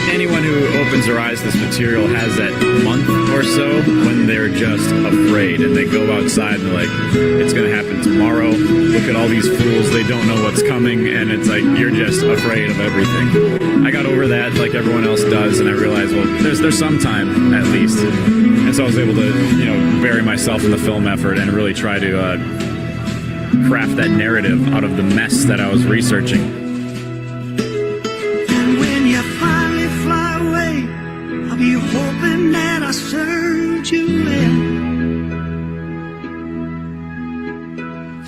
Anyone who opens their eyes to this material has that month or so when they're just afraid, and they go outside and they're like, it's going to happen tomorrow. Look at all these fools. They don't know what's coming. And it's like, you're just afraid of everything. I got over that like everyone else does. And I realized, well, there's some time at least. And so I was able to, bury myself in the film effort and really try to craft that narrative out of the mess that I was researching. and when you finally fly away, I'll be hoping that I served you well,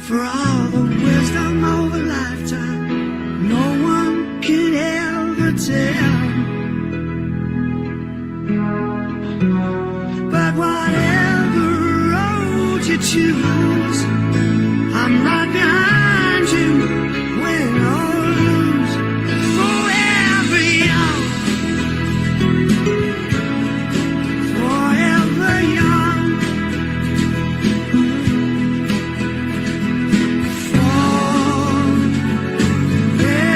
for all the wisdom of a lifetime no one can ever tell. But whatever road you choose, I'm right behind you, win or lose, forever young, forever young, forever young, forever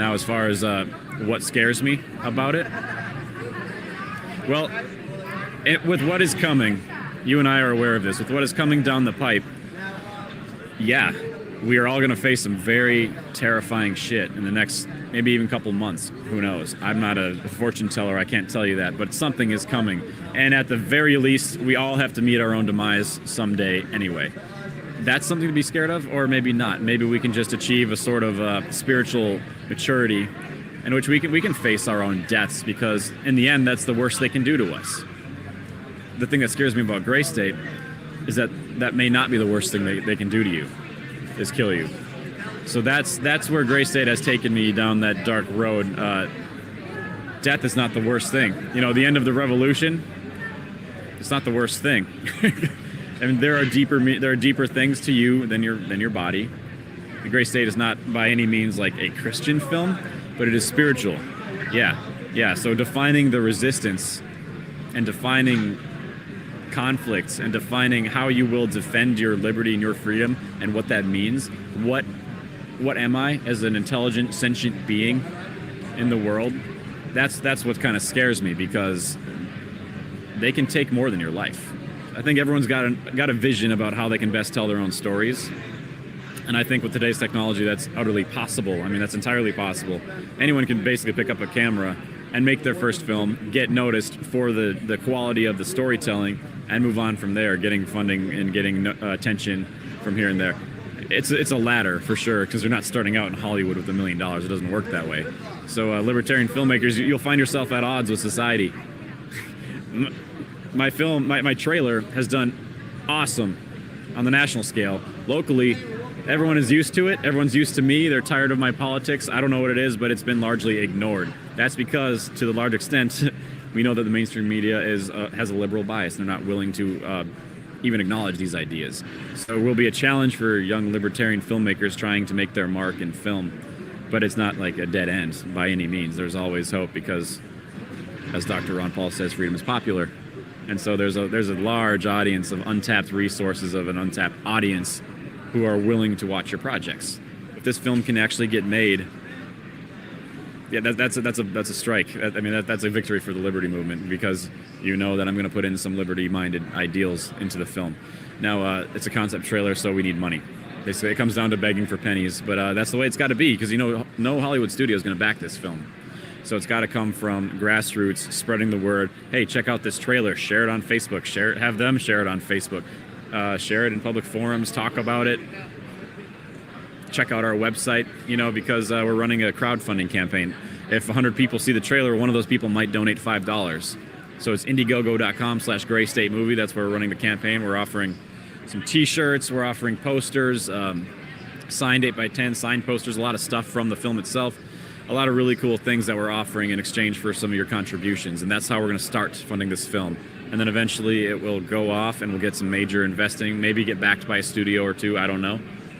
Now, as far as what scares me about it, well, with what is coming, you and I are aware of this, with what is coming down the pipe, yeah, we are all going to face some very terrifying shit in the next maybe even couple months. Who knows? I'm not a fortune teller. I can't tell you that. But something is coming. And at the very least, we all have to meet our own demise someday anyway. That's something to be scared of, or maybe not. Maybe we can just achieve a sort of spiritual maturity in which we can face our own deaths, because in the end, that's the worst they can do to us. The thing that scares me about Gray State is that may not be the worst thing they can do to you, is kill you. So that's where Gray State has taken me down that dark road. Death is not the worst thing. You know, the end of the revolution, it's not the worst thing. I mean, there are deeper things to you than your body. The Gray State is not by any means like a Christian film, but it is spiritual. Yeah. So defining the resistance and defining conflicts and defining how you will defend your liberty and your freedom and what that means. What am I as an intelligent, sentient being in the world? That's what kind of scares me, because they can take more than your life. I think everyone's got a vision about how they can best tell their own stories. And I think with today's technology, that's utterly possible. I mean, that's entirely possible. Anyone can basically pick up a camera and make their first film, get noticed for the quality of the storytelling, and move on from there, getting funding and getting attention from here and there. It's a ladder for sure, because they're not starting out in Hollywood with $1 million. It doesn't work that way. So libertarian filmmakers, you'll find yourself at odds with society. My film, my trailer has done awesome on the national scale. Locally, everyone is used to it. Everyone's used to me. They're tired of my politics. I don't know what it is, but it's been largely ignored. That's because, to the large extent, we know that the mainstream media has a liberal bias. They're not willing to even acknowledge these ideas. So it will be a challenge for young libertarian filmmakers trying to make their mark in film. But it's not like a dead end by any means. There's always hope, because, as Dr. Ron Paul says, freedom is popular. And so there's a large audience of untapped resources, of an untapped audience who are willing to watch your projects. If this film can actually get made, yeah, that's a strike. I mean, that's a victory for the liberty movement, because you know that I'm going to put in some liberty-minded ideals into the film. Now, it's a concept trailer, so we need money. Basically, it comes down to begging for pennies, but that's the way it's got to be, because no Hollywood studio is going to back this film. So it's got to come from grassroots, spreading the word. Hey, check out this trailer. Share it on Facebook. Have them share it on Facebook. Share it in public forums. Talk about it. Check out our website, because we're running a crowdfunding campaign. If 100 people see the trailer, one of those people might donate $5. So it's Indiegogo.com/Gray State Movie. That's where we're running the campaign. We're offering some T-shirts. We're offering posters, signed 8x10, signed posters, a lot of stuff from the film itself. A lot of really cool things that we're offering in exchange for some of your contributions. And that's how we're going to start funding this film. And then eventually it will go off and we'll get some major investing, maybe get backed by a studio or two. I don't know.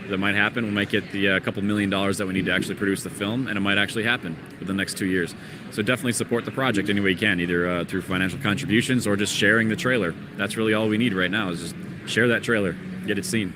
That might happen. We might get the couple $1 million that we need to actually produce the film, and it might actually happen within the next 2 years. So definitely support the project any way you can, either through financial contributions or just sharing the trailer. That's really all we need right now, is just share that trailer, get it seen.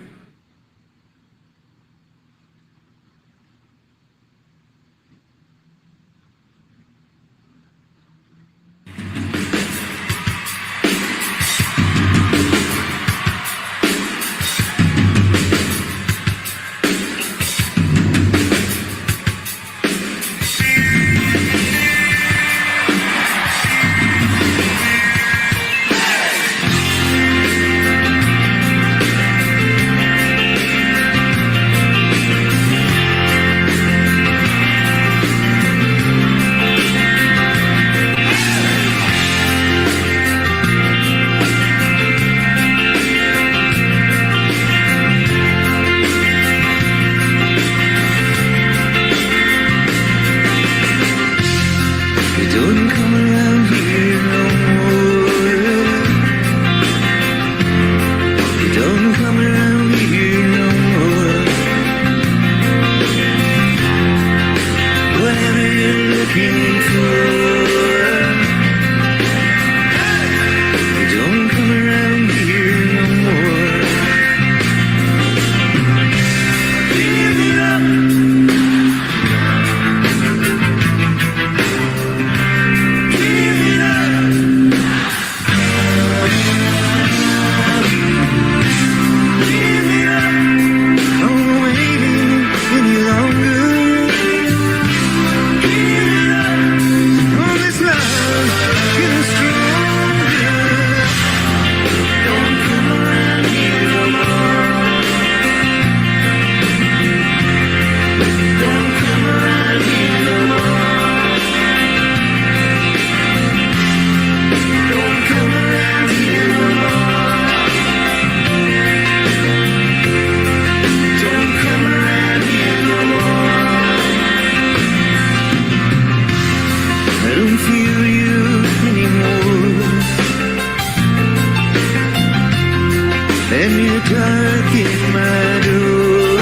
and you darken my door.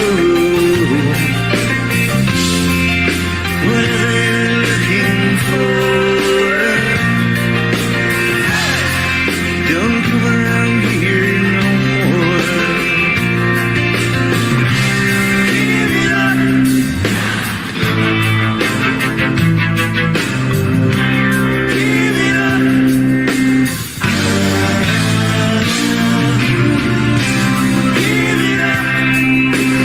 What are they looking for? Don't come around here no more. Give it up. Give it up. Give it up.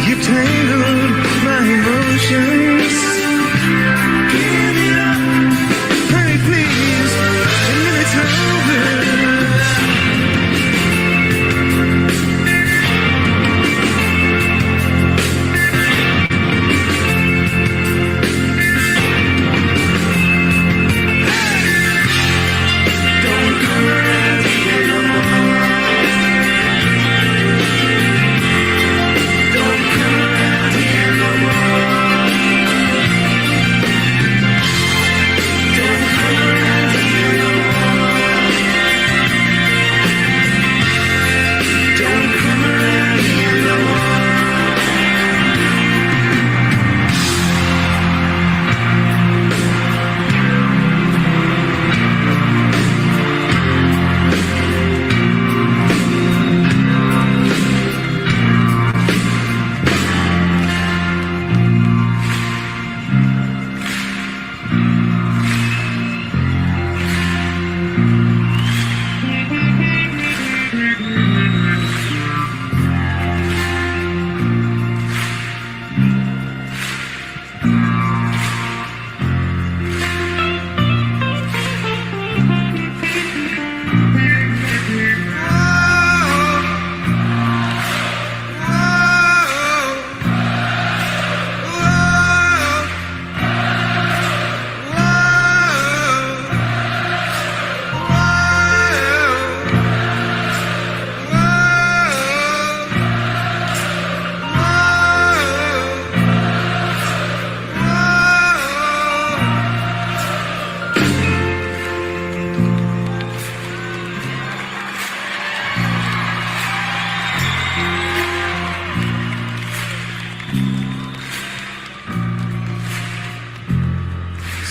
You tangled my emotions. Give it up. Hurry, please. And then it's over. Don't come around here no more. Don't come around here no more. Don't come around here no more. Don't come around here no more.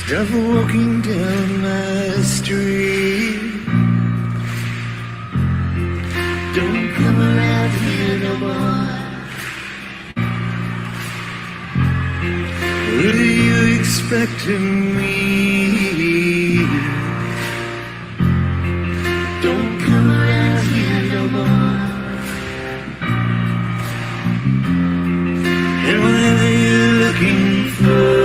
Stop walking down my street. Don't come around here no more. What are you expecting me? Don't come around here no more. And what are you looking for?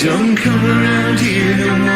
Don't come around here no more.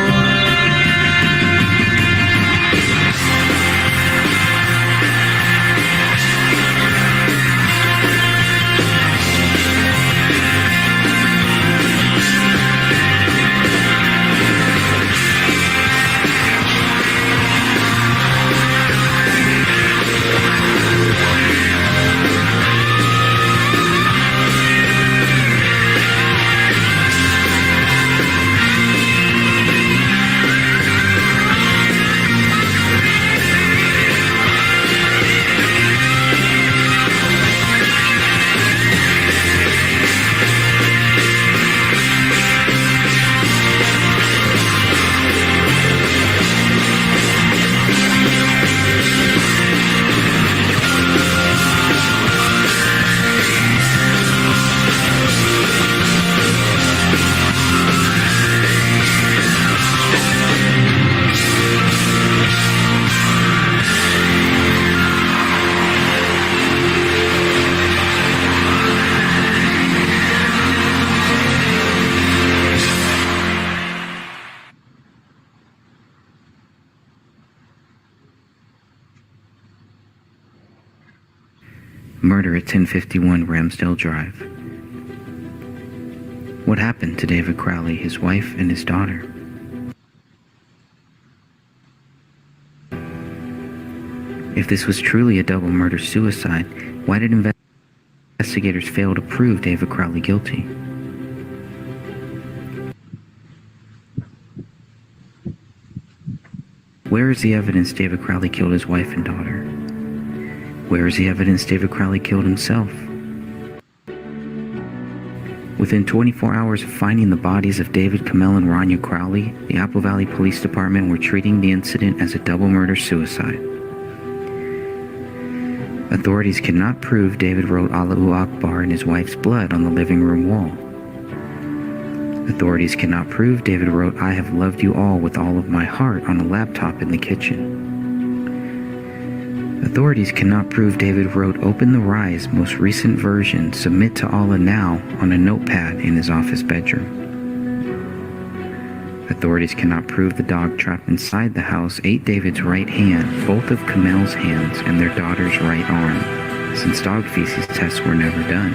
Murder at 1051 Ramsdale Drive. What happened to David Crowley, his wife, and his daughter? If this was truly a double murder-suicide, why did investigators fail to prove David Crowley guilty? Where is the evidence David Crowley killed his wife and daughter? Where is the evidence David Crowley killed himself? Within 24 hours of finding the bodies of David Kamel and Rania Crowley, the Apple Valley Police Department were treating the incident as a double murder-suicide. Authorities cannot prove David wrote Allahu Akbar in his wife's blood on the living room wall. Authorities cannot prove David wrote I have loved you all with all of my heart on a laptop in the kitchen. Authorities cannot prove David wrote Open the Rise most recent version Submit to Allah Now on a notepad in his office bedroom. Authorities cannot prove the dog trap inside the house ate David's right hand, both of Kamel's hands, and their daughter's right arm, since dog feces tests were never done.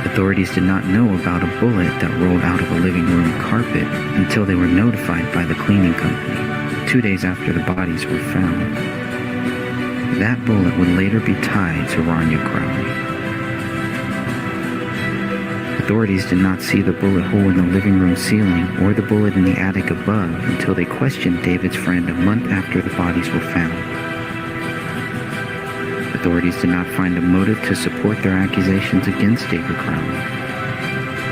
Authorities did not know about a bullet that rolled out of a living room carpet until they were notified by the cleaning company, 2 days after the bodies were found. That bullet would later be tied to Rania Crowley. Authorities did not see the bullet hole in the living room ceiling or the bullet in the attic above until they questioned David's friend a month after the bodies were found. Authorities did not find a motive to support their accusations against David Crowley.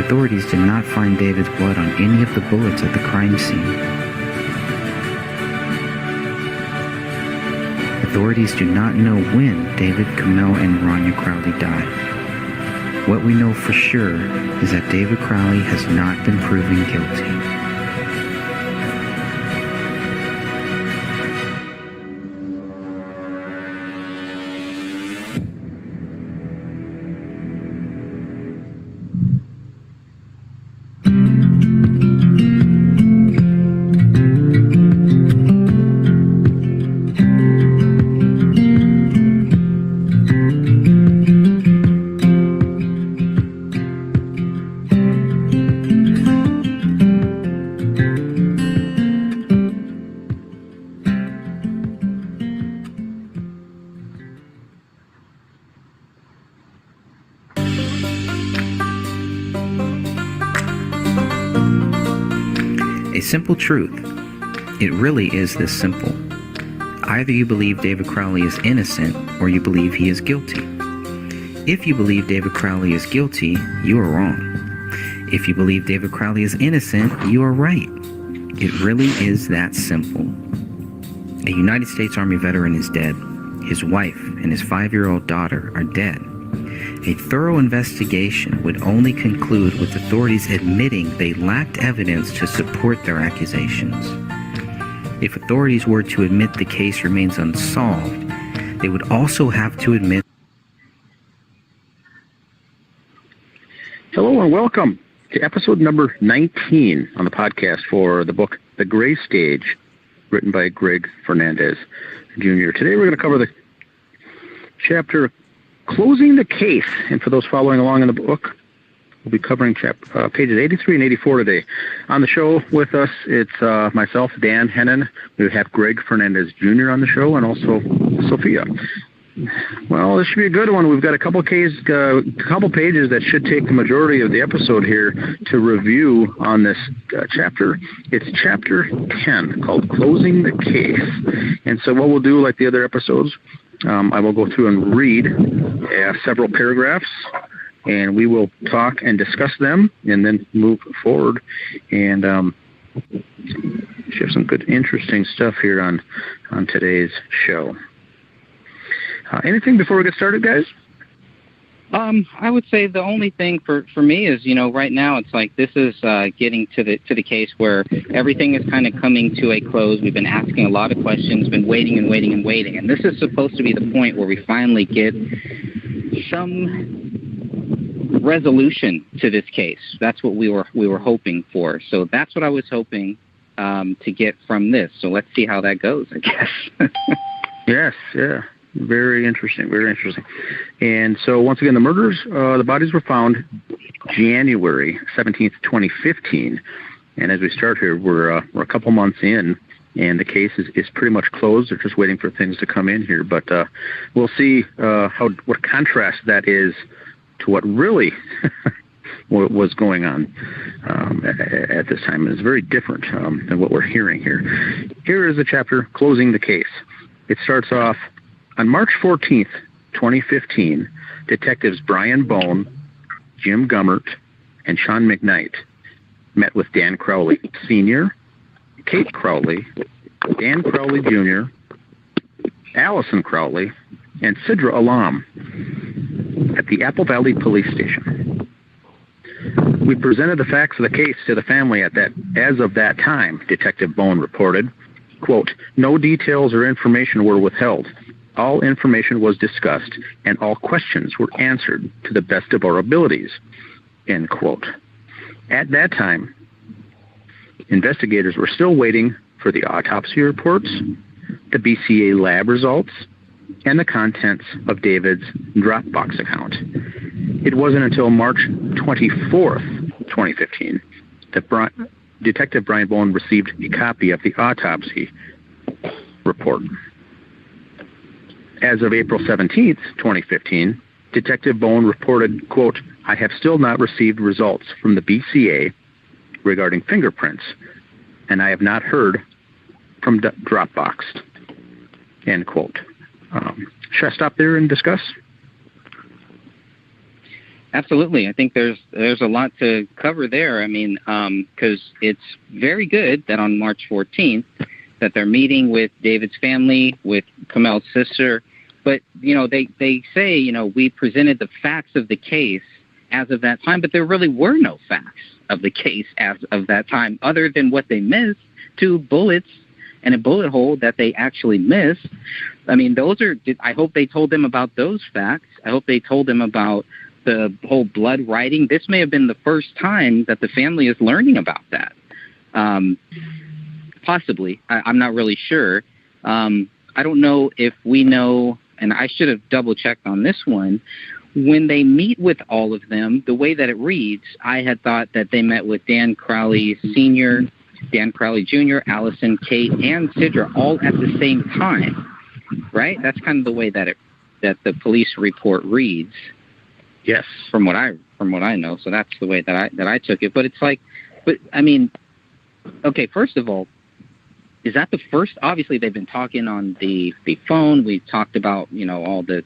Authorities did not find David's blood on any of the bullets at the crime scene. Authorities do not know when David Kamel and Rania Crowley died. What we know for sure is that David Crowley has not been proven guilty. A simple truth. It really is this simple. Either you believe David Crowley is innocent or you believe he is guilty. If you believe David Crowley is guilty, you are wrong. If you believe David Crowley is innocent, you are right. It really is that simple. A United States Army veteran is dead. His wife and his 5-year-old daughter are dead. A thorough investigation would only conclude with authorities admitting they lacked evidence to support their accusations. If authorities were to admit the case remains unsolved, they would also have to admit. Hello and welcome to episode number 19 on the podcast for the book The Gray Stage, written by Greg Fernandez Jr. Today we're going to cover the chapter Closing the Case, and for those following along in the book, we'll be covering pages 83 and 84 today. On the show with us, it's myself, Dan Hennon. We have Greg Fernandez Jr. on the show, and also Sophia. Well, this should be a good one. We've got a couple pages that should take the majority of the episode here to review on this chapter. It's chapter 10, called Closing the Case. And so what we'll do, like the other episodes, I will go through and read several paragraphs, and we will talk and discuss them, and then move forward. And have some good, interesting stuff here on today's show. Anything before we get started, guys? I would say the only thing for me is, right now it's like this is getting to the case where everything is kind of coming to a close. We've been asking a lot of questions, been waiting, and this is supposed to be the point where we finally get some resolution to this case. That's what we were hoping for. So that's what I was hoping to get from this. So let's see how that goes, I guess. Yes, yeah. Very interesting, very interesting. And so once again, the murders, the bodies were found January 17th, 2015. And as we start here, we're a couple months in, and the case is pretty much closed. They're just waiting for things to come in here. But we'll see what contrast that is to what really was going on at this time. It's very different than what we're hearing here. Here is the chapter closing the case. It starts off on March 14th, 2015. Detectives Brian Bone, Jim Gummert, and Sean McKnight met with Dan Crowley Sr., Kate Crowley, Dan Crowley Jr., Allison Crowley, and Sidra Alam at the Apple Valley Police Station. We presented the facts of the case to the family as of that time, Detective Bone reported. Quote, no details or information were withheld. All information was discussed, and all questions were answered to the best of our abilities, end quote. At that time, investigators were still waiting for the autopsy reports, the BCA lab results, and the contents of David's Dropbox account. It wasn't until March 24th, 2015, that Detective Brian Bone received a copy of the autopsy report. As of April 17th, 2015, Detective Bone reported, quote, I have still not received results from the BCA regarding fingerprints, and I have not heard from Dropbox, end quote. Should I stop there and discuss? Absolutely. I think there's a lot to cover there. I mean, because it's very good that on March 14th that they're meeting with David's family, with Kamel's sister. But, they say, we presented the facts of the case as of that time, but there really were no facts of the case as of that time other than what they missed, 2 bullets and a bullet hole that they actually missed. I mean, I hope they told them about those facts. I hope they told them about the whole blood writing. This may have been the first time that the family is learning about that. Possibly. I'm not really sure. I don't know if we know, and I should have double-checked on this one, when they meet with all of them, the way that it reads, I had thought that they met with Dan Crowley Sr., Dan Crowley Jr., Allison, Kate, and Sidra all at the same time, right? That's kind of the way that the police report reads. Yes, from what I know. So that's the way that I took it. But it's like, I mean, okay. First of all, is that the first? Obviously, they've been talking on the phone. We talked about all the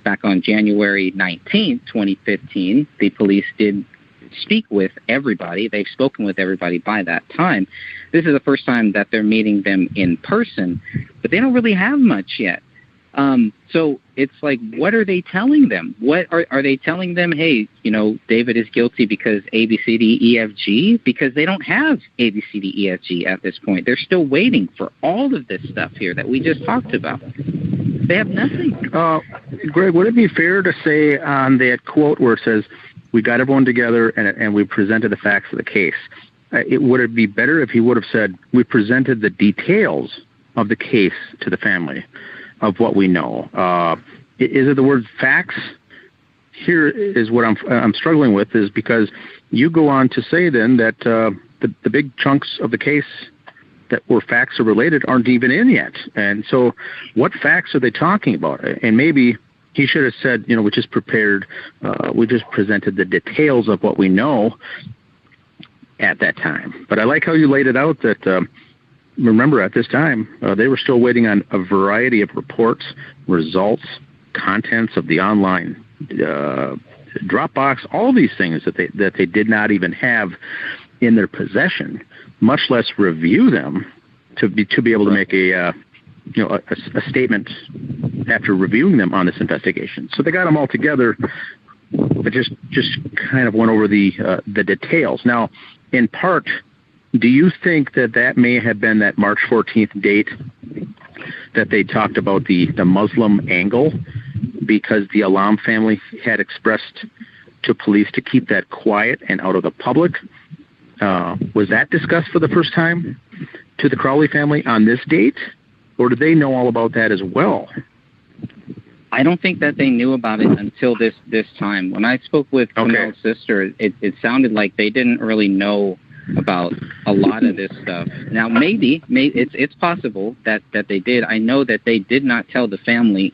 back on January 19th, 2015. The police did speak with everybody. They've spoken with everybody by that time. This is the first time that they're meeting them in person, but they don't really have much yet. So it's like, what are they telling them? What are they telling them? Hey, David is guilty because A, B, C, D, E, F, G, because they don't have A, B, C, D, E, F, G at this point. They're still waiting for all of this stuff here that we just talked about. They have nothing. Greg, would it be fair to say on that quote where it says, we got everyone together and we presented the facts of the case, would it be better if he would have said, we presented the details of the case to the family of what we know? Is it the word facts? Here is what I'm struggling with, is because you go on to say then that the big chunks of the case that were facts or related aren't even in yet. And so what facts are they talking about? And maybe he should have said, we just presented the details of what we know at that time. But I like how you laid it out that, remember, at this time, they were still waiting on a variety of reports, results, contents of the online Dropbox, all these things that they did not even have in their possession, much less review them to be able to make a statement after reviewing them on this investigation. So they got them all together, but just kind of went over the details. Now, in part, do you think that may have been that March 14th date that they talked about the Muslim angle, because the Alam family had expressed to police to keep that quiet and out of the public? Was that discussed for the first time to the Crowley family on this date, or did they know all about that as well? I don't think that they knew about it until this time. When I spoke with Kamel's sister, it sounded like they didn't really know about a lot of this stuff. Now, maybe it's possible that they did. I know that they did not tell the family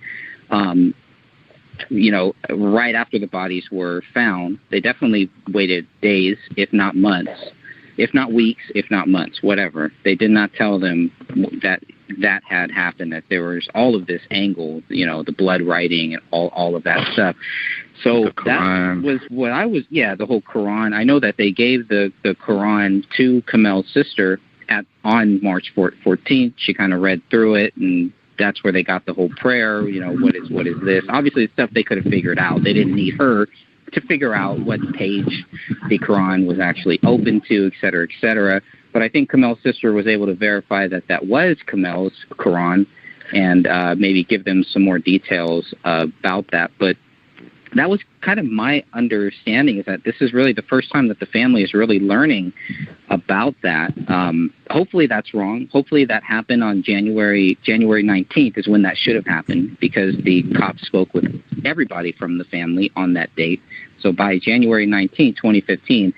right after the bodies were found. They definitely waited days, if not months, if not weeks, if not months, whatever. They did not tell them that had happened, that there was all of this angle, the blood writing and all of that stuff. So that was what the whole Quran. I know that they gave the Quran to Kamel's sister on March 14th. She kind of read through it, and that's where they got the whole prayer, what is this? Obviously, it's stuff they could have figured out. They didn't need her to figure out what page the Quran was actually open to, et cetera, et cetera. But I think Kamel's sister was able to verify that was Kamel's Quran and maybe give them some more details about that. But that was kind of my understanding, is that this is really the first time that the family is really learning about that. Hopefully that's wrong. Hopefully that happened on January 19th is when that should have happened, because the cops spoke with everybody from the family on that date. So by January 19th, 2015,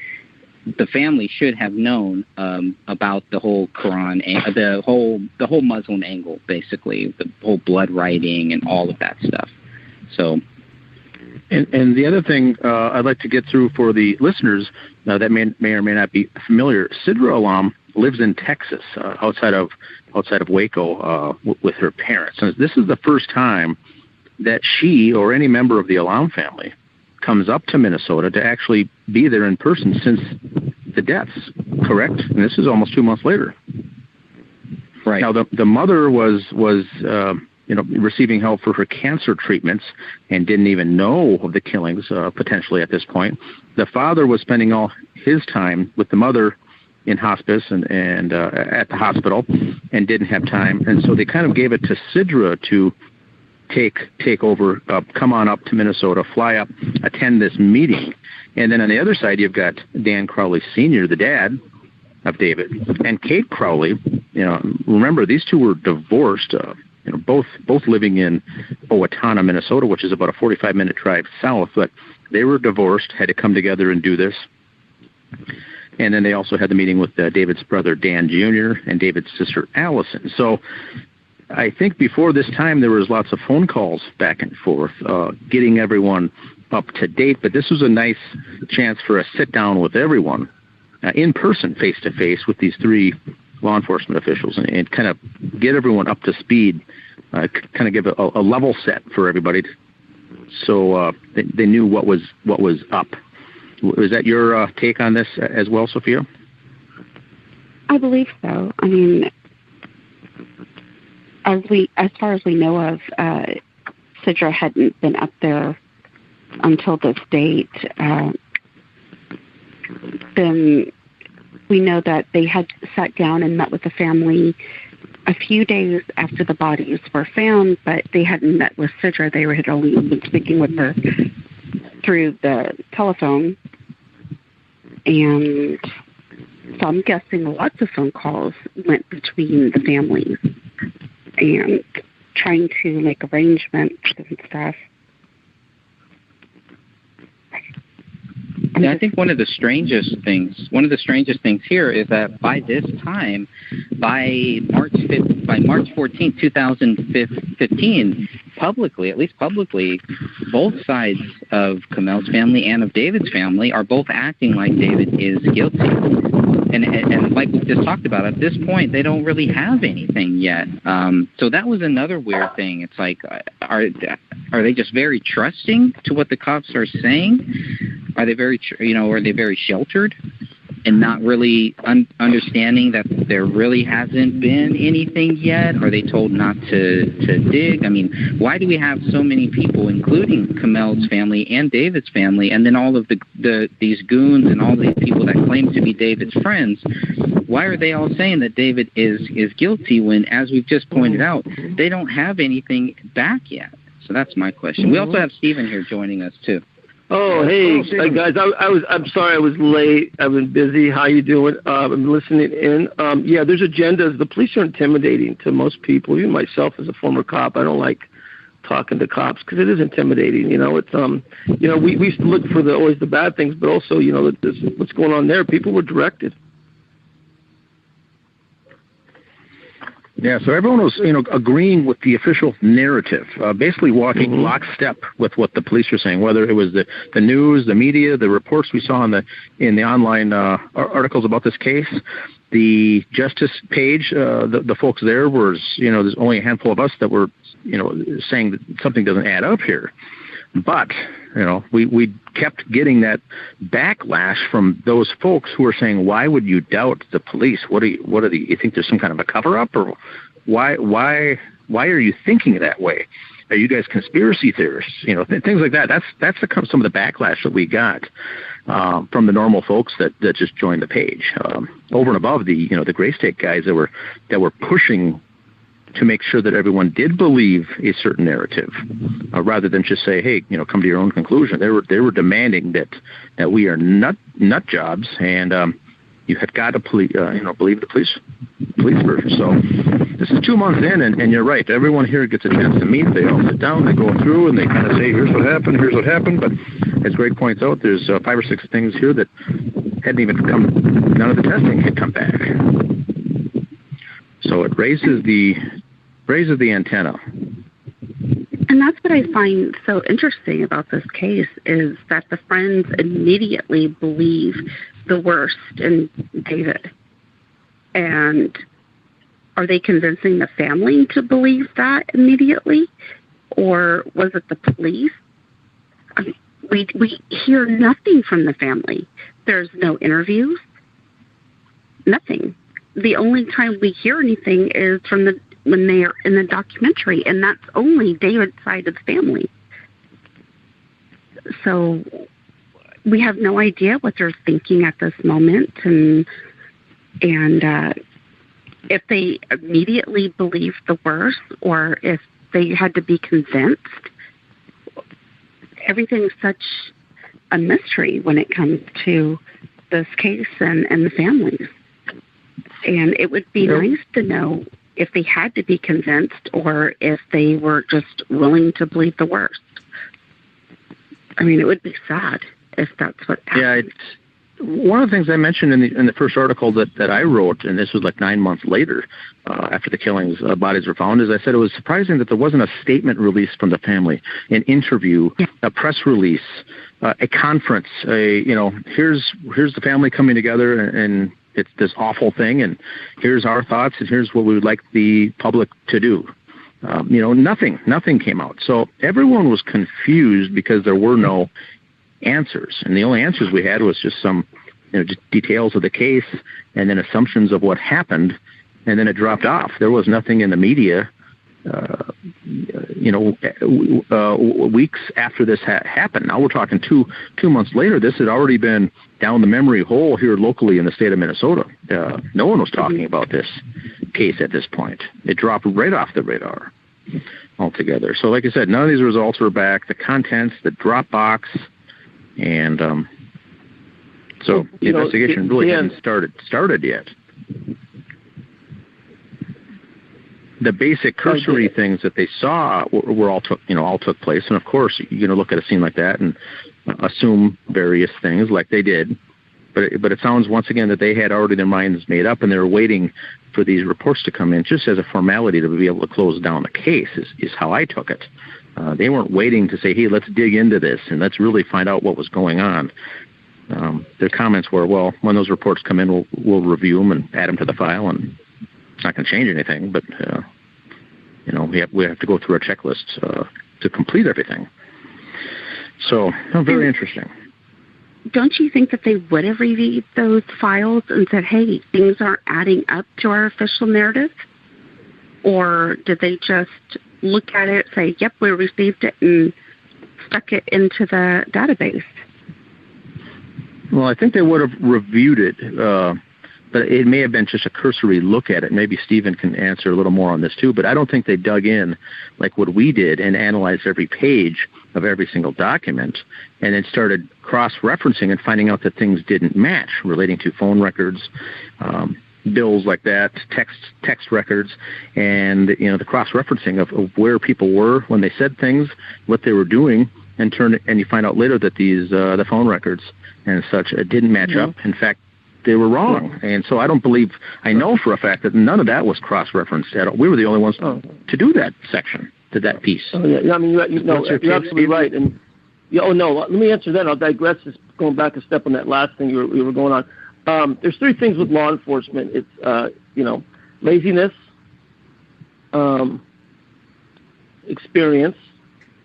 the family should have known about the whole Quran, the whole Muslim angle, basically, the whole blood writing and all of that stuff. So. And the other thing I'd like to get through for the listeners that may or may not be familiar, Sidra Alam lives in Texas, outside of Waco, with her parents. And this is the first time that she or any member of the Alam family comes up to Minnesota to actually be there in person since the deaths. Correct? And this is almost 2 months later. Right. Now the mother was receiving help for her cancer treatments and didn't even know of the killings potentially at this point. The father was spending all his time with the mother in hospice and at the hospital, and didn't have time. And so they kind of gave it to Sidra to take over, come on up to Minnesota, fly up, attend this meeting. And then on the other side, you've got Dan Crowley Sr., the dad of David, and Kate Crowley. Remember, these two were divorced, both living in Owatonna, Minnesota, which is about a 45-minute drive south, but they were divorced, had to come together and do this. And then they also had the meeting with David's brother, Dan Jr., and David's sister, Allison. So I think before this time, there was lots of phone calls back and forth, getting everyone up to date. But this was a nice chance for a sit-down with everyone in person, face-to-face, with these three law enforcement officials, and kind of get everyone up to speed, kind of give a level set for everybody, so they knew what was up. Was that your take on this as well, Sophia? I believe so. I mean, as far as we know of, Sidra hadn't been up there until this date. Then we know that they had sat down and met with the family a few days after the bodies were found, but they hadn't met with Sidra. They had only been speaking with her through the telephone. And so I'm guessing lots of phone calls went between the families and trying to make arrangements and stuff. Yeah, I think one of the strangest things here is that by this time, by March 14th, 2015, at least publicly, both sides of Kamel's family and of David's family are both acting like David is guilty. And like we just talked about, at this point, they don't really have anything yet. So that was another weird thing. It's like, are they just very trusting to what the cops are saying? Are they very sheltered and not really understanding that there really hasn't been anything yet? Are they told not to dig? I mean, why do we have so many people, including Kamel's family and David's family, and then all of these goons and all these people that claim to be David's friends? Why are they all saying that David is guilty when, as we've just pointed out, they don't have anything back yet? So that's my question. We also have Stephen here joining us too. Oh, hey, guys, I'm sorry I was late. I've been busy. How you doing? I'm listening in. Yeah, there's agendas. The police are intimidating to most people, even myself as a former cop. I don't like talking to cops because it is intimidating. It's we used to look for always the bad things, but also, what's going on there. People were directed. Yeah, so everyone was, agreeing with the official narrative, basically walking lockstep with what the police were saying, whether it was the news, the media, the reports we saw in the online articles about this case, the justice page, the folks there was, there's only a handful of us that were, saying that something doesn't add up here. But, we kept getting that backlash from those folks who were saying, why would you doubt the police? You think there's some kind of a cover up, or why are you thinking that way? Are you guys conspiracy theorists? Things like that. That's some of the backlash that we got from the normal folks that just joined the page, over and above the Gray State guys that were pushing to make sure that everyone did believe a certain narrative, rather than just say, "Hey, come to your own conclusion." They were demanding that we are nut jobs, and you have got to believe the police version. So this is 2 months in, and you're right. Everyone here gets a chance to meet. They all sit down, they go through, and they kind of say, "Here's what happened. Here's what happened." But as Greg points out, there's 5 or 6 things here that hadn't even come. None of the testing had come back. So it raises the antenna. And that's what I find so interesting about this case, is that the friends immediately believe the worst in David. And are they convincing the family to believe that immediately? Or was it the police? I mean, we hear nothing from the family. There's no interviews, nothing. The only time we hear anything is from when they are in the documentary, and that's only David's side of the family. So we have no idea what they're thinking at this moment, and if they immediately believed the worst, or if they had to be convinced. Everything's such a mystery when it comes to this case and the families. And it would be nice to know if they had to be convinced or if they were just willing to believe the worst. I mean, it would be sad if that's what happened. Yeah, one of the things I mentioned in the first article that I wrote, and this was like 9 months later after the killings, bodies were found, is I said it was surprising that there wasn't a statement released from the family, an interview, a press release, a conference, here's the family coming together and it's this awful thing, and here's our thoughts, and here's what we would like the public to do. Nothing came out. So everyone was confused because there were no answers, and the only answers we had was just some, just details of the case, and then assumptions of what happened, and then it dropped off. There was nothing in the media. Weeks after this happened. Now we're talking two months later. This had already been down the memory hole here locally in the state of Minnesota. No one was talking about this case at this point. It dropped right off the radar altogether. So like I said, none of these results were back. The contents, the Dropbox, and so the investigation really hadn't started yet. The basic cursory things that they saw were all took place, and of course you're going to look at a scene like that and assume various things like they did, but it sounds once again that they had already their minds made up and they were waiting for these reports to come in just as a formality to be able to close down the case is how I took it. They weren't waiting to say, hey, let's dig into this and let's really find out what was going on. Their comments were, well, when those reports come in, we'll review them and add them to the file, and it's not going to change anything, but we have to go through a checklist to complete everything. So very interesting. Don't you think that they would have reviewed those files and said, hey, things aren't adding up to our official narrative? Or did they just look at it, say, yep, we received it, and stuck it into the database? Well, I think they would have reviewed it, but it may have been just a cursory look at it. Maybe Stephen can answer a little more on this too, but I don't think they dug in like what we did and analyzed every page of every single document and then started cross-referencing and finding out that things didn't match relating to phone records, bills like that, text records, and the cross-referencing of where people were when they said things, what they were doing, and you find out later that these the phone records and such didn't match up. In fact, they were wrong. And so I know for a fact that none of that was cross-referenced at all. We were the only ones to do that section, to that piece. Oh, yeah. I mean, you're absolutely right. And let me answer that. I'll digress, just going back a step on that last thing you were going on. There's three things with law enforcement. It's, laziness, experience,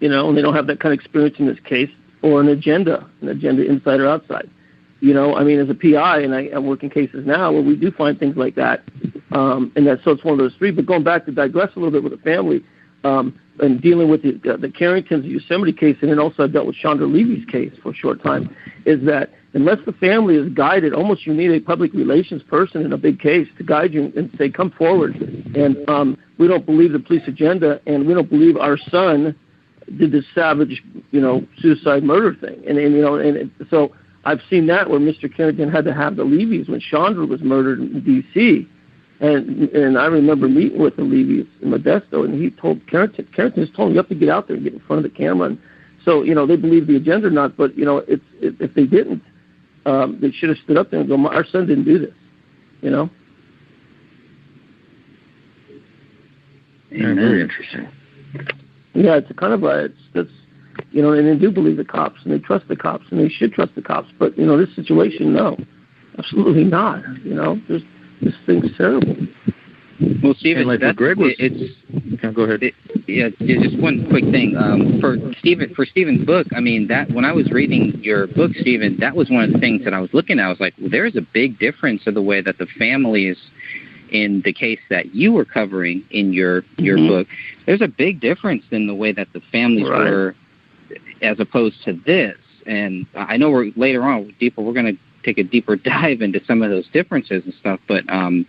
and they don't have that kind of experience in this case, or an agenda inside or outside. I mean, as a PI, and I'm working cases now where we do find things like that, so it's one of those three. But going back to digress a little bit with the family, and dealing with the Carringtons, the Yosemite case, and then also I dealt with Chandra Levy's case for a short time, is that unless the family is guided, almost you need a public relations person in a big case to guide you and say, come forward. And we don't believe the police agenda, and we don't believe our son did this savage, suicide murder thing. And so I've seen that where Mr. Carrington had to have the Levys when Chandra was murdered in D.C., and I remember meeting with the Levys in Modesto, and he told Carrington just told him, you have to get out there and get in front of the camera. And so, they believe the agenda or not, but, if they didn't, they should have stood up there and go, our son didn't do this, Very interesting. Yeah, it's a kind of that's, and they do believe the cops, and they trust the cops, and they should trust the cops. But, this situation, no, absolutely not. This thing's terrible. Well, Stephen, like Greg was, go ahead. Just one quick thing. For Stephen's book, I mean, that when I was reading your book, Stephen, that was one of the things that I was looking at. I was like, well, there's a big difference of the way that the families in the case that you were covering in your book. There's a big difference in the way that the families were as opposed to this. And I know later on, we're going to take a deeper dive into some of those differences and stuff, but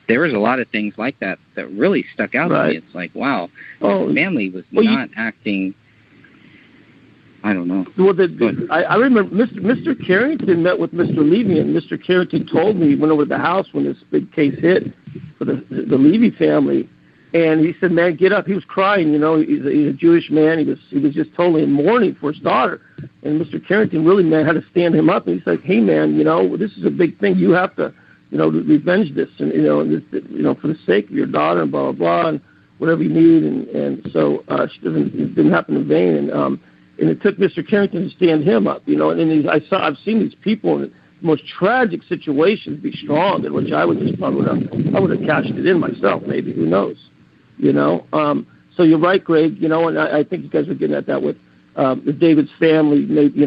there was a lot of things like that really stuck out to me. It's like, wow, the family was not acting, I don't know. Well, I remember Mr. Carrington met with Mr. Levy, and Mr. Carrington told me he went over to the house when this big case hit for the Levy family, and he said, man, get up. He was crying, he's a Jewish man. He was just totally in mourning for his daughter. And Mr. Carrington really, had to stand him up. And he's like, hey, man, this is a big thing. You have to, revenge this, and, for the sake of your daughter, and blah, blah, blah, and whatever you need. And so it didn't happen in vain. And it took Mr. Carrington to stand him up, and I've seen these people in the most tragic situations be strong, in which I would have cashed it in myself, maybe, who knows. So you're right, Greg, and I think you guys were getting at that with David's family. Maybe,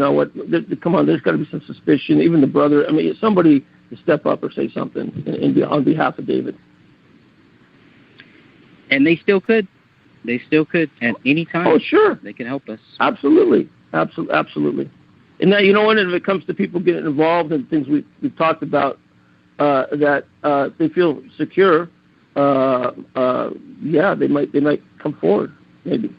come on, there's got to be some suspicion. Even the brother, somebody to step up or say something on behalf of David. And they still could. They still could at any time. Oh, sure. They can help us. Absolutely. Absolutely. And now, if it comes to people getting involved in things we've talked about, that they feel secure, they might come forward, maybe,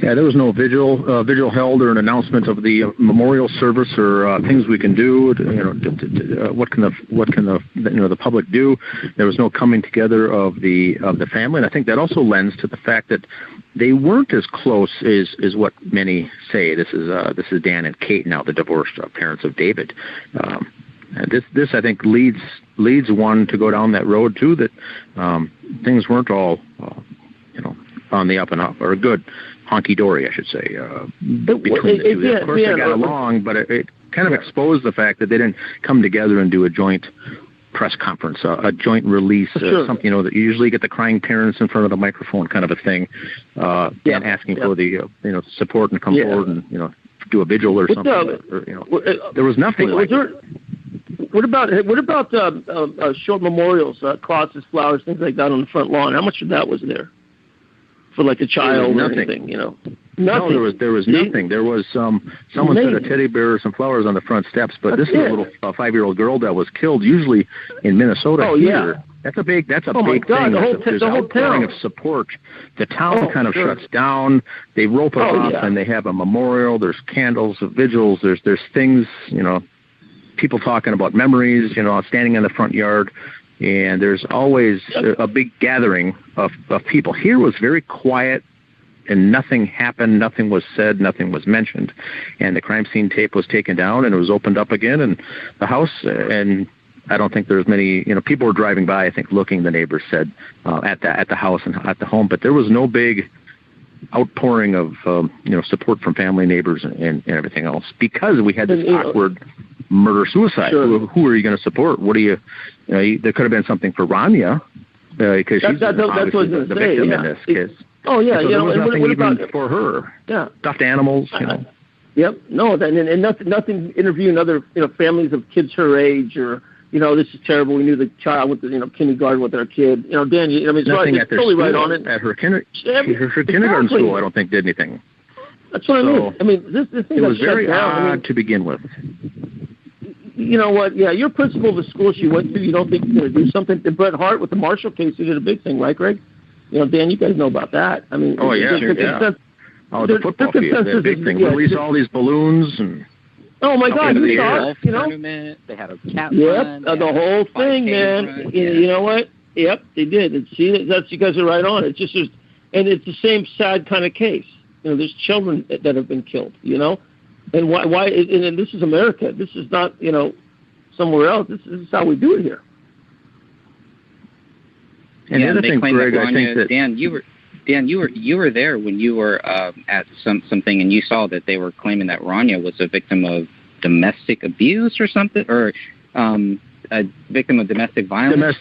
Yeah, there was no vigil held or an announcement of the memorial service or things we can do. What can the public do? There was no coming together of the family, and I think that also lends to the fact that they weren't as close as what many say. This is Dan and Kate now, the divorced parents of David. This I think leads one to go down that road too. That things weren't all on the up and up, or good. Honky-dory, I should say, between the two. Of course, they got along, but it kind of exposed the fact that they didn't come together and do a joint press conference, a joint release, something, that you usually get the crying parents in front of the microphone kind of a thing, and asking for the, support and come forward and, do a vigil or something. There was nothing like that. What about short memorials, crosses, flowers, things like that on the front lawn? How much of that was there? For like a child or anything, Nothing. No, there was nothing. There was someone set a teddy bear or some flowers on the front steps, but this is a little 5-year-old girl that was killed, usually in Minnesota. Oh, here. That's a big thing. There's a outpouring of support. The town kind of shuts down. They rope it off, and they have a memorial. There's candles, vigils. There's things, people talking about memories, standing in the front yard. And there's always a big gathering of people. Here was very quiet, nothing happened, nothing was said, nothing was mentioned. And the crime scene tape was taken down, and it was opened up again, and the house, and I don't think there's many, people were driving by, I think, looking, the neighbors said, at the house and at the home, but there was no big outpouring of, support from family, neighbors, and everything else, because we had this awkward murder-suicide. Sure. Who are you going to support? What do you, there could have been something for Rania, because she's obviously the victim in this case. Oh, yeah, so there was nothing what even about, for her. Yeah. Stuffed animals, Yep. No, and nothing interviewing other, families of kids her age, or, this is terrible. We knew the child went to, kindergarten with our kid. Dan, it's nothing right. at their totally school, right on it. At her kindergarten school, I don't think did anything. That's what I mean. This thing it was got very shut down. odd to begin with. You know what? Yeah, you're principal of the school she went to. You don't think you're going to do something? And Bret Hart with the Marshall case, he did a big thing, right, Greg? Dan, you guys know about that. I mean, the football field, that big thing. Release all these balloons and. Oh my God! You saw it. They had a cat run. The whole thing, man. Run, You know what? Yep, they did. And see, that's you guys are right on. It's just, and it's the same sad kind of case. There's children that have been killed. And why? And this is America. This is not, somewhere else. This is how we do it here. And the other thing, Greg, I think that Dan, you were there when you were at something, and you saw that they were claiming that Rania was a victim of domestic abuse or something, or a victim of domestic violence.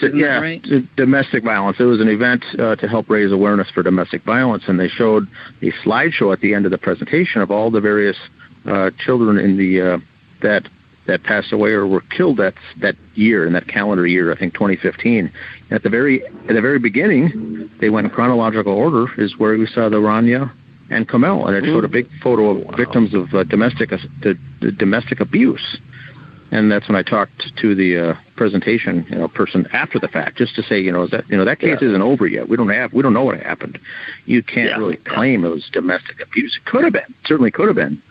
Domestic violence. It was an event to help raise awareness for domestic violence, and they showed a slideshow at the end of the presentation of all the various children in the that passed away or were killed that year, in that calendar year, I think 2015. At the very beginning, they went in chronological order, is where we saw the Rania and Kamel, and it showed a big photo of victims of domestic abuse. And that's when I talked to the presentation, person after the fact, just to say, that case isn't over yet. We don't know what happened. You can't really claim it was domestic abuse. It could have been, certainly could have been,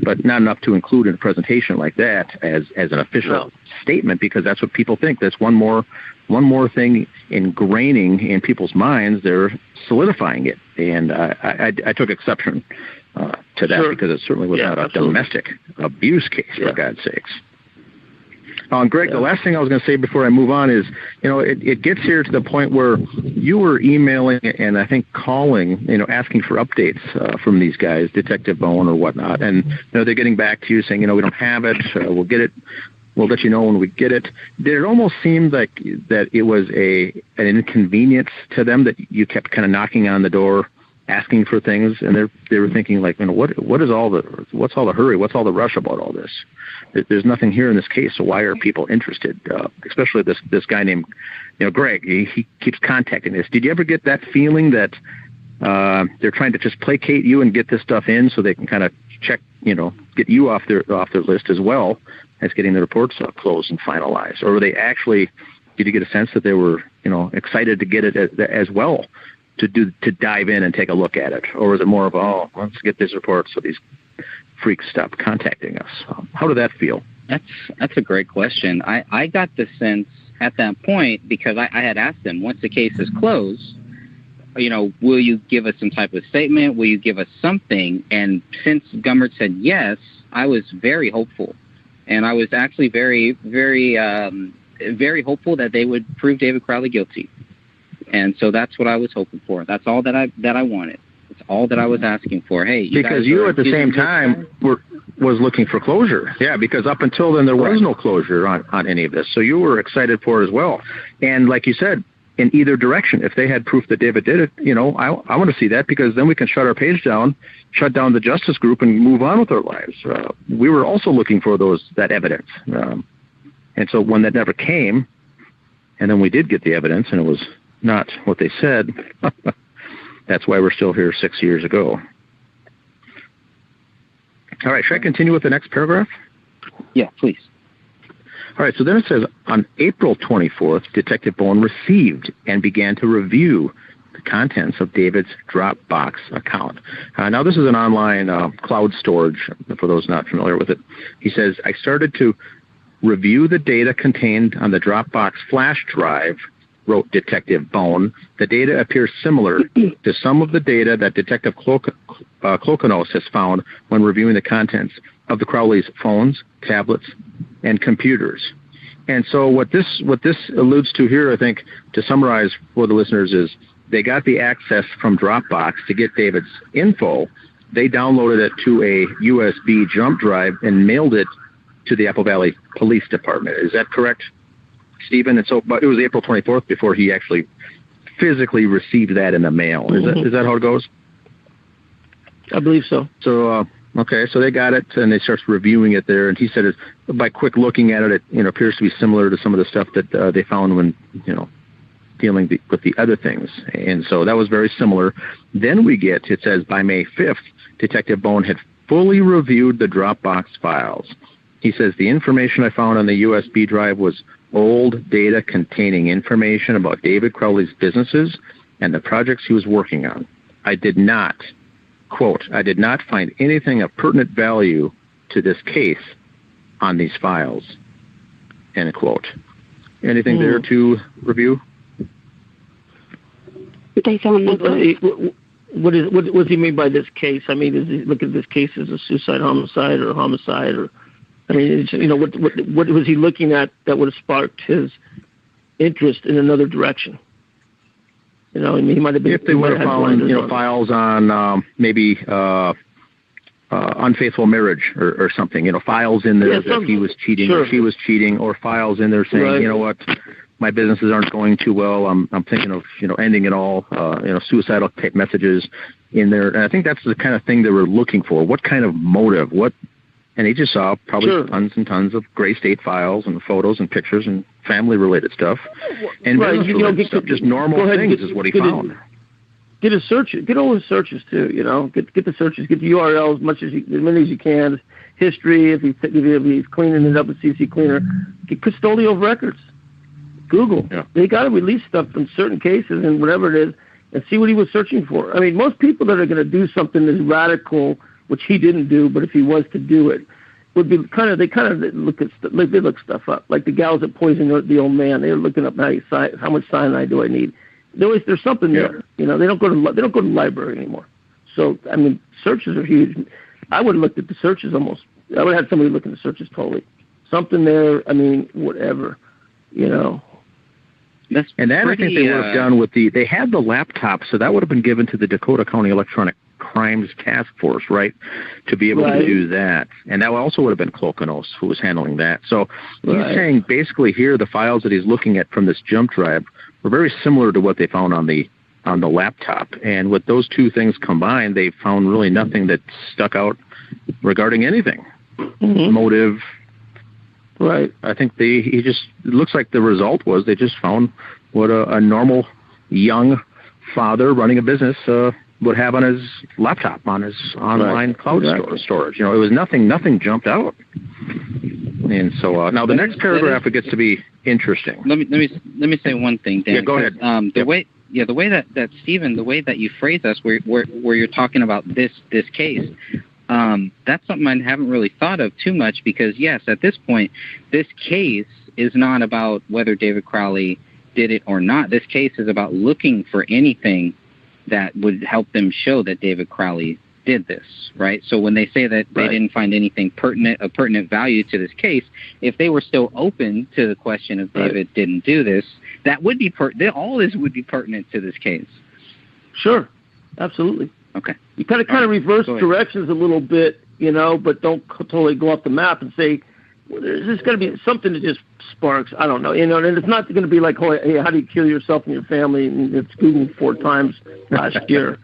but not enough to include in a presentation like that as an official statement, because that's what people think. That's one more thing ingraining in people's minds. They're solidifying it, and I took exception to that because it certainly was not a domestic abuse case, for God's sakes. Greg, the last thing I was going to say before I move on is, it gets here to the point where you were emailing and I think calling, asking for updates from these guys, Detective Bowen or whatnot, and they're getting back to you saying, we don't have it, we'll get it, we'll let you know when we get it. Did it almost seem like that it was an inconvenience to them that you kept kind of knocking on the door, asking for things, and they were thinking like, what's all the hurry? What's all the rush about all this? There's nothing here in this case, so why are people interested? Especially this guy named, Greg. He keeps contacting us. Did you ever get that feeling that they're trying to just placate you and get this stuff in so they can kind of check, get you off their list as well as getting the reports closed and finalized? Or were they actually? Did you get a sense that they were, excited to get it as well? To dive in and take a look at it, or is it more of let's get this report so these freaks stop contacting us? How did that feel? That's a great question. I got the sense at that point, because I had asked them, once the case is closed, will you give us some type of statement? Will you give us something? And since Gummert said yes, I was very hopeful, and I was actually very, very, very hopeful that they would prove David Crowley guilty. And so that's what I was hoping for. That's all that I wanted. It's all that I was asking for. Hey, because you at the same time was looking for closure. Yeah, because up until then there was no closure on any of this. So you were excited for it as well. And like you said, in either direction, if they had proof that David did it, I want to see that, because then we can shut our page down, shut down the justice group, and move on with our lives. We were also looking for that evidence. And so when that never came, and then we did get the evidence, and it was not what they said, that's why we're still here 6 years ago. All right, should I continue with the next paragraph? Yeah, please. All right, so then it says, on April 24th, Detective Bowen received and began to review the contents of David's Dropbox account. Now, this is an online cloud storage, for those not familiar with it. He says, I started to review the data contained on the Dropbox flash drive wrote Detective Bone, the data appears similar to some of the data that Detective Klokanos has found when reviewing the contents of the Crowley's phones, tablets, and computers. And so what this alludes to here, I think, to summarize for the listeners, is they got the access from Dropbox to get David's info. They downloaded it to a USB jump drive and mailed it to the Apple Valley Police Department. Is that correct, Stephen? And so, but it was April 24th before he actually physically received that in the mail. Is that how it goes? I believe so. So, okay, so they got it and they start reviewing it there. And he said, by quick looking at it, it appears to be similar to some of the stuff that they found when dealing with the other things. And so that was very similar. Then we get, it says, by May 5th, Detective Bone had fully reviewed the Dropbox files. He says, the information I found on the USB drive was old data containing information about David Crowley's businesses and the projects he was working on. I did not, quote, I did not find anything of pertinent value to this case on these files, end quote. Anything there to review? They found what does he mean by this case? I mean, does he look at this case as a suicide, homicide, or homicide, or I mean, what was he looking at that would have sparked his interest in another direction? I mean, he might have been. If they would have found, files on maybe unfaithful marriage or something, files in there that he was cheating or she was cheating, or files in there saying, you know what, my businesses aren't going too well. I'm thinking of ending it all. Suicidal type messages in there, and I think that's the kind of thing they were looking for. What kind of motive? And he just saw probably tons and tons of Gray State files and photos and pictures and family-related stuff. And business-related stuff, just normal things is what he found. Get a search. Get all the searches, too, Get the searches. Get the URLs as many as you can. History, if he's cleaning it up with CC Cleaner. Get custodial records. Google. Yeah. They got to release stuff from certain cases and whatever it is and see what he was searching for. I mean, most people that are going to do something as radical, which he didn't do, but if he was to do it, would be they look stuff up. Like the gals that poisoned the old man, they're looking up how much cyanide do I need. There's something there. They don't go to the library anymore. So I mean, searches are huge. I would have looked at the searches almost. I would have had somebody look at the searches totally. Something there. I mean, whatever. That's and that pretty, I think they would have done with they had the laptop, so that would have been given to the Dakota County Electronic Crimes Task Force, right, to be able to do that. And that also would have been Klokanos who was handling that. So he's saying basically here the files that he's looking at from this jump drive were very similar to what they found on the laptop. And with those two things combined, they found really nothing that stuck out regarding anything. Motive. Right. I think it looks like the result was they just found what a normal young father running a business would have on his laptop, on his online cloud storage. It was nothing jumped out. And so now the next paragraph, it gets to be interesting. Let me say one thing, Dan. Yeah, go ahead. The way that Stephen, the way that you phrase us, where you're talking about this case. That's something I haven't really thought of too much because, yes, at this point, this case is not about whether David Crowley did it or not. This case is about looking for anything that would help them show that David Crowley did this, right? So when they say that they didn't find anything of pertinent value to this case, if they were still open to the question of David didn't do this, that would be all this would be pertinent to this case. Sure, absolutely. Okay. You kind of reverse directions a little bit, but don't totally go off the map and say, well, there's going to be something that just sparks. I don't know, and it's not going to be like, hey, how do you kill yourself and your family? And it's Googled 4 times last year.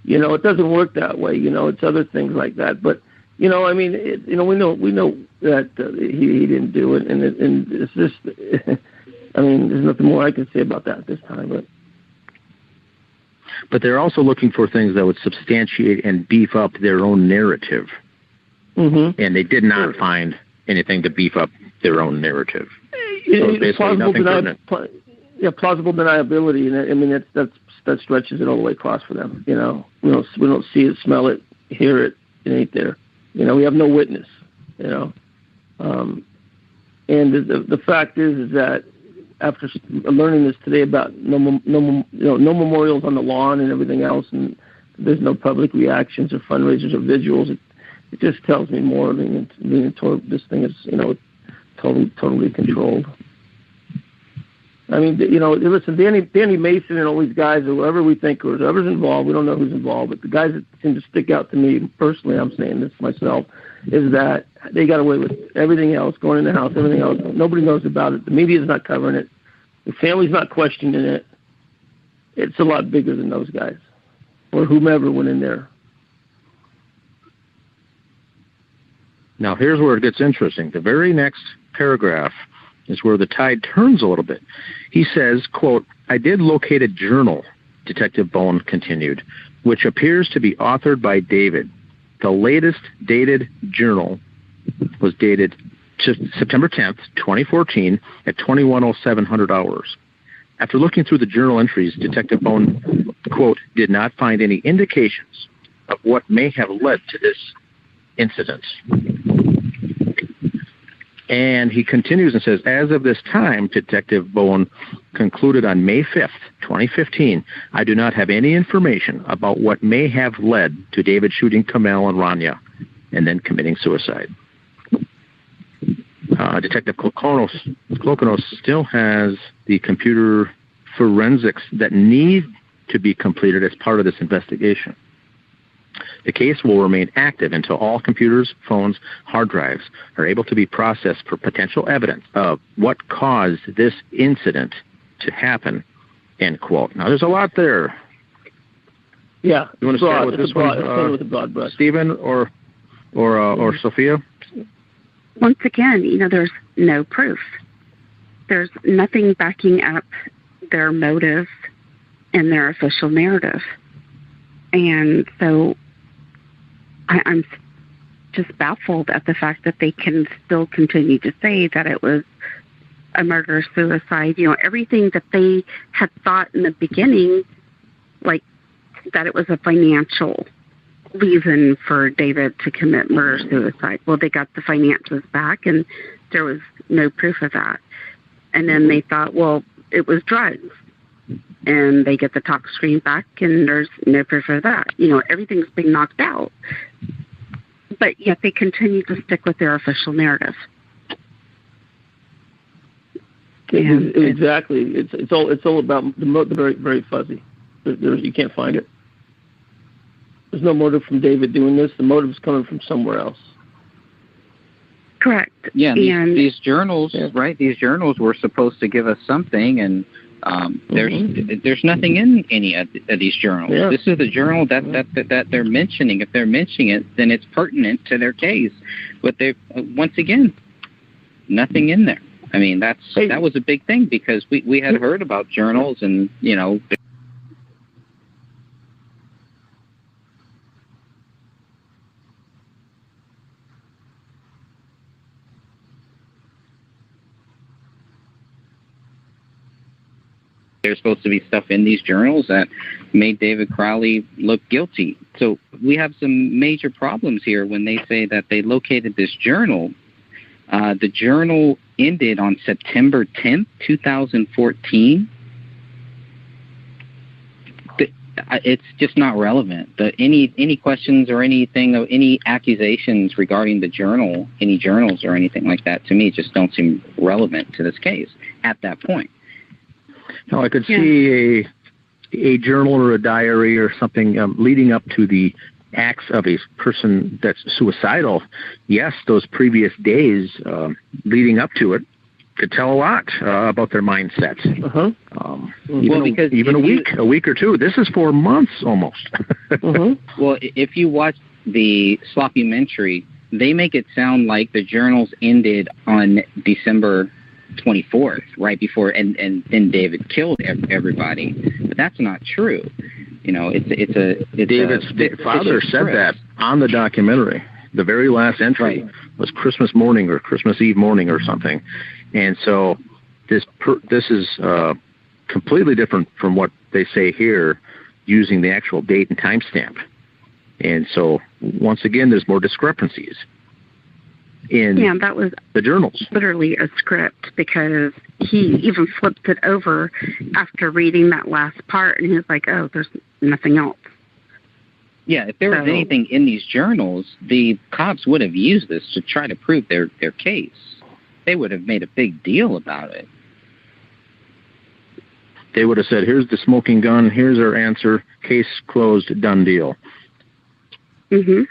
It doesn't work that way. It's other things like that. But, I mean, we know that he didn't do it, and it's just, I mean, there's nothing more I can say about that at this time, But they're also looking for things that would substantiate and beef up their own narrative. Mm-hmm. And they did not find anything to beef up their own narrative. So basically nothing pertinent. Plausible deniability, and I mean that stretches it all the way across for them. We don't see it, smell it, hear it. It ain't there. We have no witness. And the fact is that after learning this today about no memorials on the lawn and everything else, and there's no public reactions or fundraisers or vigils. It just tells me more. This thing is, totally controlled. I mean, listen, Danny Mason and all these guys, or whoever we think, or whoever's involved, we don't know who's involved, but the guys that seem to stick out to me, personally, I'm saying this myself, is that they got away with everything else, going in the house, everything else. Nobody knows about it. The media's not covering it. The family's not questioning it. It's a lot bigger than those guys, or whomever went in there. Now, here's where it gets interesting. The very next paragraph is where the tide turns a little bit. He says, quote, "I did locate a journal," Detective Bone continued, "which appears to be authored by David. The latest dated journal was dated September 10th, 2014 at 21:07 hours. After looking through the journal entries, Detective Bone, quote, "did not find any indications of what may have led to this incident." And he continues and says, "As of this time," Detective Bone concluded on May 5th, 2015, "I do not have any information about what may have led to David shooting Kamel and Rania and then committing suicide." Detective Klokonos still has the computer forensics that need to be completed as part of this investigation. The case will remain active until all computers, phones, hard drives are able to be processed for potential evidence of what caused this incident to happen, end quote. Now, there's a lot there. Yeah. You want to start with this one, with a broad brush. Stephen or Sophia? Once again, there's no proof. There's nothing backing up their motive and their official narrative. And so I'm just baffled at the fact that they can still continue to say that it was a murder-suicide. Everything that they had thought in the beginning, like that it was a financial reason for David to commit murder-suicide. Well, they got the finances back, and there was no proof of that. And then they thought, well, it was drugs. And they get the talk screen back, and there's no proof of that. Everything's been knocked out. But yet they continue to stick with their official narrative. Exactly. It's all about the very, very fuzzy. You can't find it. There's no motive from David doing this. The motive is coming from somewhere else. Correct. Yeah, these journals, right? These journals were supposed to give us something, and there's nothing in any of these journals. Yeah. This is the journal that they're mentioning. If they're mentioning it, then it's pertinent to their case. But they once again, nothing in there. I mean, that was a big thing because we had heard about journals and there's supposed to be stuff in these journals that made David Crowley look guilty. So we have some major problems here when they say that they located this journal. The journal ended on September 10th, 2014. It's just not relevant. Any questions or anything, any accusations regarding the journal, any journals or anything like that, to me just don't seem relevant to this case at that point. No, I could see a journal or a diary or something leading up to the acts of a person that's suicidal. Yes, those previous days leading up to it could tell a lot about their mindset. Even a week or two. This is 4 months almost. Well, if you watch the Sloppymentary, they make it sound like the journals ended on December 24th, right before, and then David killed everybody. But that's not true. David's father said that on the documentary. The very last entry was Christmas morning or Christmas Eve morning or something. And so this is completely different from what they say here, using the actual date and timestamp. And so once again, there's more discrepancies. in Yeah, that was the journals. literally a script because he even flipped it over after reading that last part, and he was like, "Oh, there's nothing else." Yeah, if there was So- anything in these journals, the cops would have used this to try to prove their case. They would have made a big deal about it. They would have said, here's the smoking gun, here's our answer, case closed, done deal. Mm-hmm.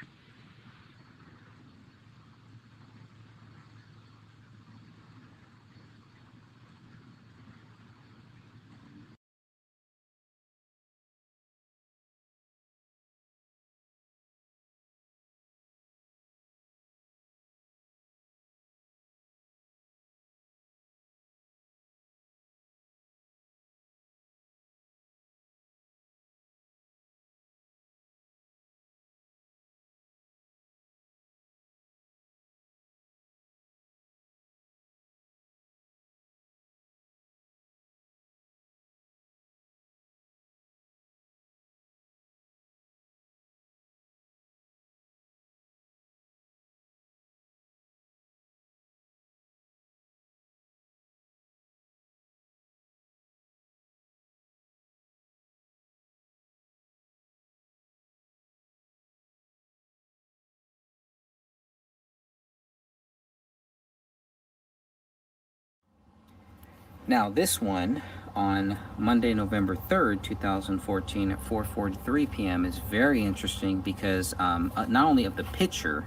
Now, this one on Monday, November 3rd, 2014 at 4:43 p.m. is very interesting because not only of the picture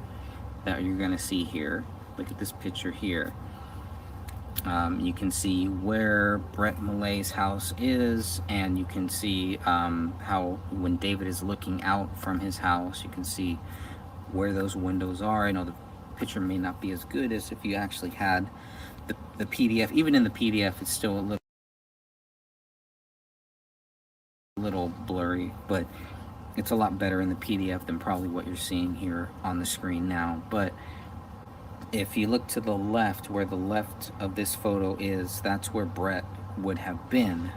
that you're going to see here, look at this picture here. You can see where Brett Malay's house is, and you can see how when David is looking out from his house, you can see where those windows are. I know the picture may not be as good as if you actually had the PDF. Even in the PDF, it's still a little blurry, but it's a lot better in the PDF than probably what you're seeing here on the screen now. But if you look to the left, where the left of this photo is, that's where Brett would have been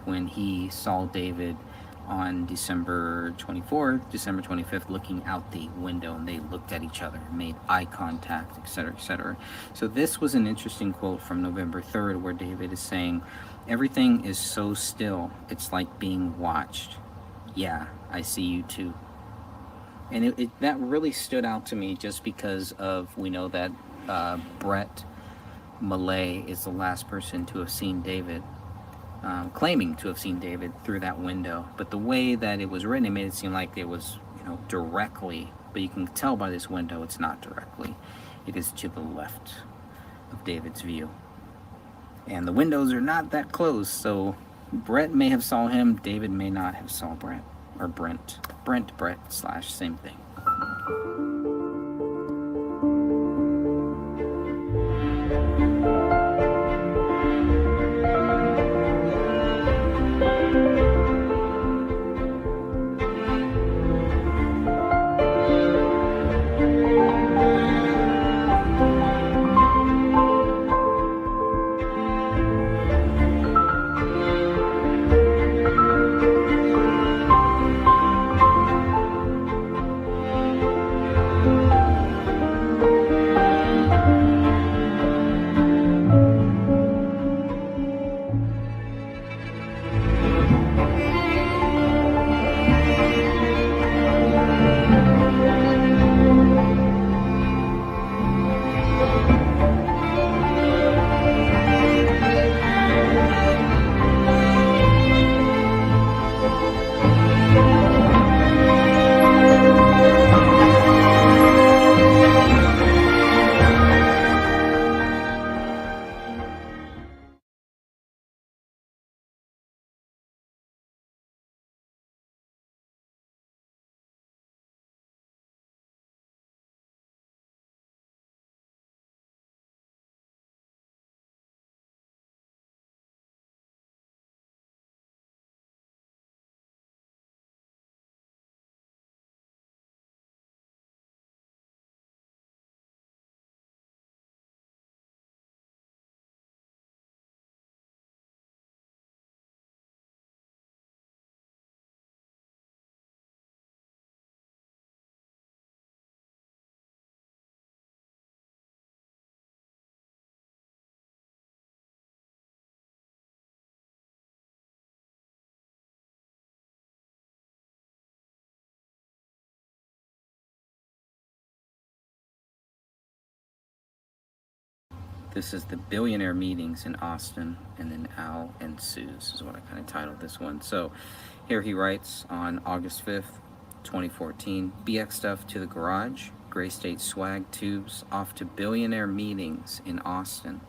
when he saw David on December 24th, December 25th, looking out the window, and they looked at each other, made eye contact, etc., etc. So this was an interesting quote from November 3rd, where David is saying, "Everything is so still, it's like being watched. Yeah, I see you too." And that really stood out to me just because of, we know that Brett Malay is the last person to have seen David, claiming to have seen David through that window. But the way that it was written, it made it seem like it was, directly. But you can tell by this window it's not directly. It is to the left of David's view. And the windows are not that close, so Brett may have saw him, David may not have saw Brett. Or Brent, Brett, / same thing. This is the billionaire meetings in Austin, and then Al and Suze is what I kind of titled this one. So here he writes on August 5th, 2014, BX stuff to the garage, Gray State swag tubes off to billionaire meetings in Austin.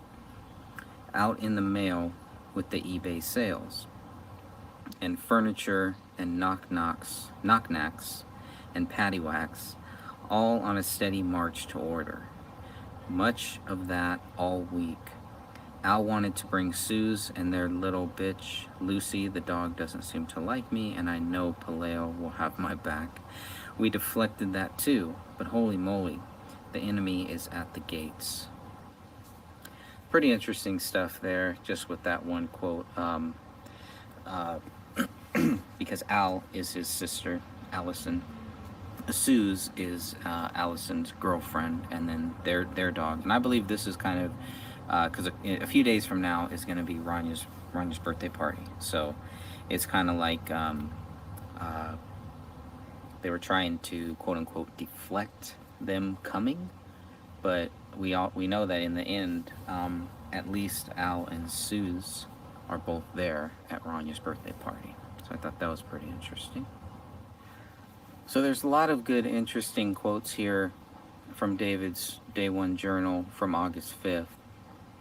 Out in the mail with the eBay sales. And furniture and knock-knacks and paddywhacks, all on a steady march to order. Much of that all week. Al wanted to bring Suze and their little bitch, Lucy. The dog doesn't seem to like me, and I know Paleo will have my back. We deflected that too, but holy moly, the enemy is at the gates. Pretty interesting stuff there, just with that one quote. Because Al is his sister, Allison. Suze is Allison's girlfriend, and then their dog. And I believe this is kind of because a few days from now is going to be Ranya's birthday party. So it's kind of like they were trying to quote unquote deflect them coming, but we know that in the end, at least Al and Suze are both there at Ranya's birthday party. So I thought that was pretty interesting. So there's a lot of good, interesting quotes here from David's Day One Journal from August 5th.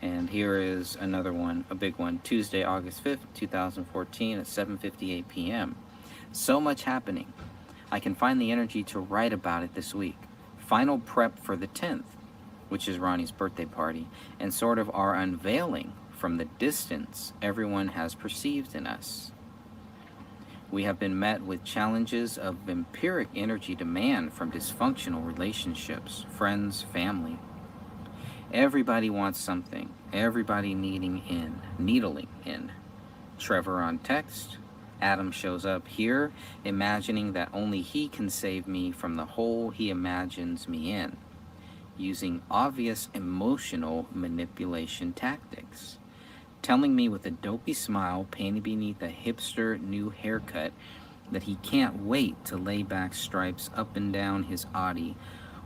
And here is another one, a big one. Tuesday, August 5th, 2014 at 7:58 p.m. So much happening. I can find the energy to write about it this week. Final prep for the 10th, which is Ronnie's birthday party, and sort of our unveiling from the distance everyone has perceived in us. We have been met with challenges of vampiric energy demand from dysfunctional relationships, friends, family. Everybody wants something. Everybody needling in. Trevor on text. Adam shows up here, imagining that only he can save me from the hole he imagines me in, using obvious emotional manipulation tactics. Telling me with a dopey smile painted beneath a hipster new haircut that he can't wait to lay back stripes up and down his Audi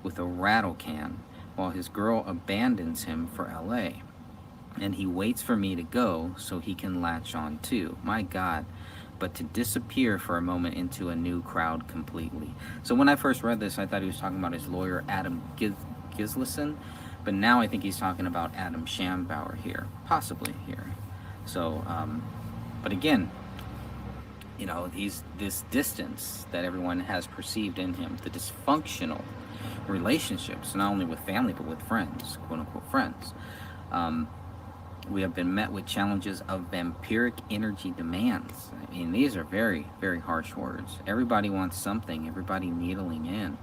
with a rattle can while his girl abandons him for LA. And he waits for me to go so he can latch on too. My God. But to disappear for a moment into a new crowd completely. So when I first read this, I thought he was talking about his lawyer, Adam Gislason. But now I think he's talking about Adam Shambauer here, possibly here. So, but again, you know, this distance that everyone has perceived in him, the dysfunctional relationships, not only with family, but with friends, quote unquote friends. We have been met with challenges of vampiric energy demands. I mean, these are very, very harsh words. Everybody wants something, everybody needling in.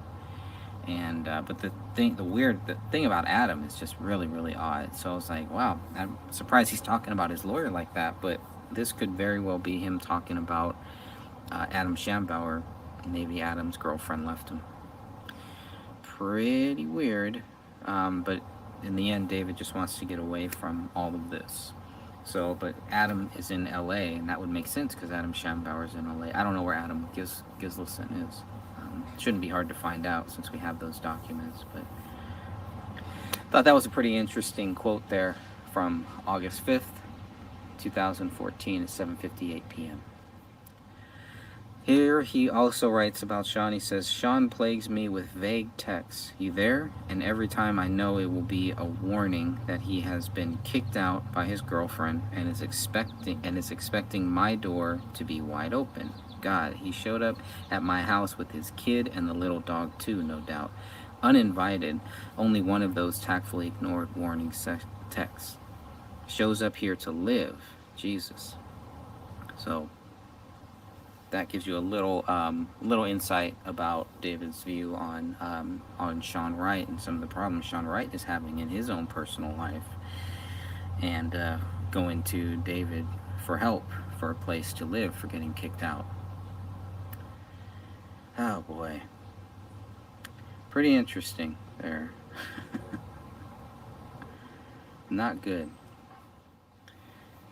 And but the thing about Adam is just really, really odd. So I was like, wow, I'm surprised he's talking about his lawyer like that. But this could very well be him talking about Adam Shambauer. Maybe Adam's girlfriend left him. Pretty weird. But in the end, David just wants to get away from all of this. So, but Adam is in LA, and that would make sense because Adam Shambauer is in LA. I don't know where Adam Gislason is. Shouldn't be hard to find out since we have those documents, but thought that was a pretty interesting quote there from August 5th, 2014 at 7:58 p.m. Here he also writes about Sean. He says, Sean plagues me with vague texts. You there? And every time I know it will be a warning that he has been kicked out by his girlfriend and is expecting my door to be wide open. God, he showed up at my house with his kid and the little dog too, no doubt. Uninvited, only one of those tactfully ignored warning texts. Shows up here to live. Jesus. So that gives you a little insight about David's view on Sean Wright and some of the problems Sean Wright is having in his own personal life, and going to David for help, for a place to live, for getting kicked out. Oh boy, pretty interesting there. Not good.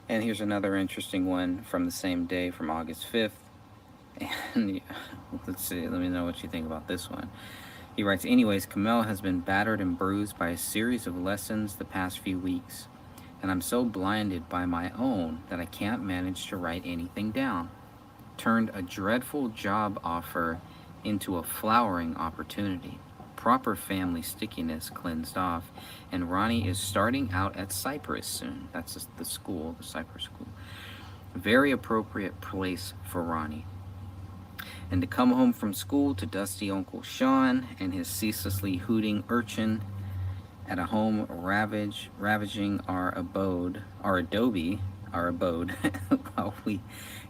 And here's another interesting one from the same day, from August 5th. And let's see, let me know what you think about this one. He writes, anyways, Kamel has been battered and bruised by a series of lessons the past few weeks, and I'm so blinded by my own that I can't manage to write anything down. Turned a dreadful job offer into a flowering opportunity. Proper family stickiness cleansed off, and Ronnie is starting out at Cypress soon. That's the school, the Cypress school. Very appropriate place for Ronnie. And to come home from school to dusty Uncle Sean and his ceaselessly hooting urchin at a home ravaging our abode, while we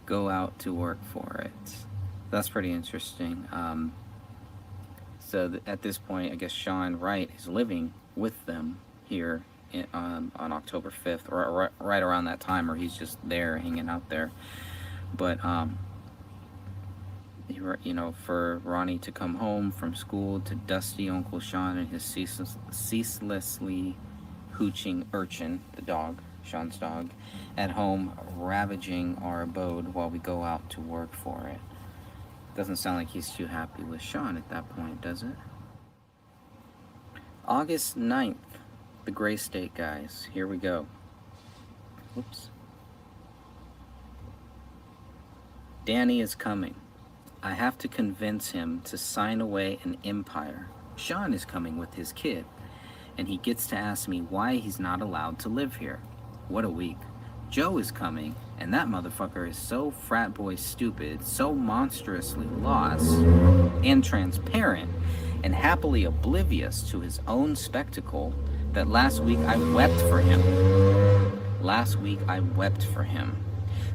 go out to work for it. That's pretty interesting. At this point, I guess Sean Wright is living with them here on October 5th, or right around that time, or he's just there, hanging out there. But, for Ronnie to come home from school to dusty Uncle Sean and his ceaselessly hooching urchin, the dog, Sean's dog, at home ravaging our abode while we go out to work for it. Doesn't sound like he's too happy with Sean at that point, does it? August 9th, the Gray State guys. Here we go. Whoops. Danny is coming. I have to convince him to sign away an empire. Sean is coming with his kid, and he gets to ask me why he's not allowed to live here. What a week. Joe is coming, and that motherfucker is so frat boy stupid, so monstrously lost and transparent, and happily oblivious to his own spectacle that last week I wept for him.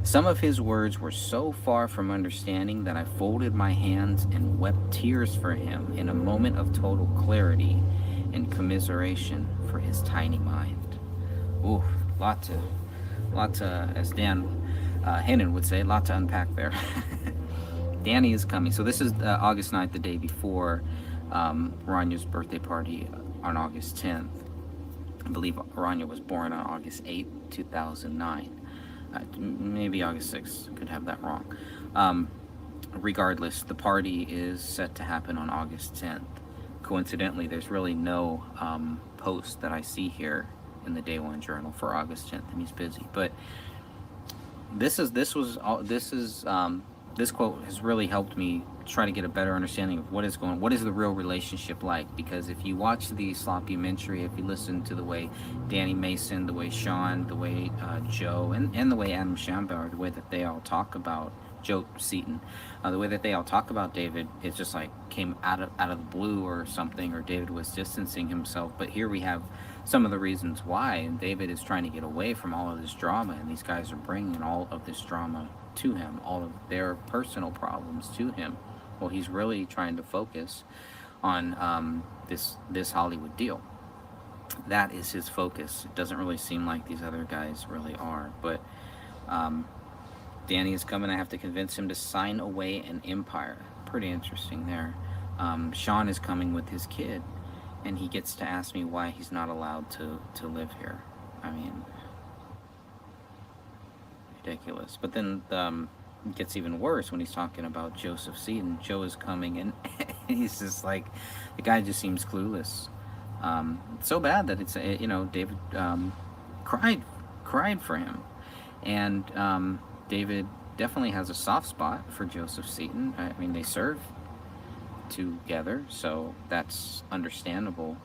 Some of his words were so far from understanding that I folded my hands and wept tears for him in a moment of total clarity and commiseration for his tiny mind. Ooh, lot to, as Dan Hennon would say, lot to unpack there. Danny is coming. So this is August 9th, the day before Ranya's birthday party on August 10th. I believe Rania was born on August 8th, 2009. Maybe August 6th, could have that wrong. Regardless, the party is set to happen on August 10th. Coincidentally, there's really no post that I see here in the Day One Journal for August 10th, and he's busy. But this quote has really helped me try to get a better understanding of what is the real relationship like. Because if you watch the Sloppy-mentary, if you listen to the way Danny Mason, the way Sean, the way Joe, and the way Adam Schambauer, the way that they all talk about Joe Seaton, the way that they all talk about David, it's just like came out of the blue or something, or David was distancing himself. But here we have some of the reasons why, and David is trying to get away from all of this drama, and these guys are bringing all of this drama to him, all of their personal problems to him. Well, he's really trying to focus on this Hollywood deal. That is his focus. It doesn't really seem like these other guys really are. But Danny is coming. I have to convince him to sign away an empire. Pretty interesting there. Sean is coming with his kid, and he gets to ask me why he's not allowed to live here. I mean, ridiculous. But then it gets even worse when he's talking about Joseph Seaton. Joe is coming, and he's just like, the guy just seems clueless. So bad that it's David cried for him, and David definitely has a soft spot for Joseph Seaton. I mean, they serve together, so that's understandable.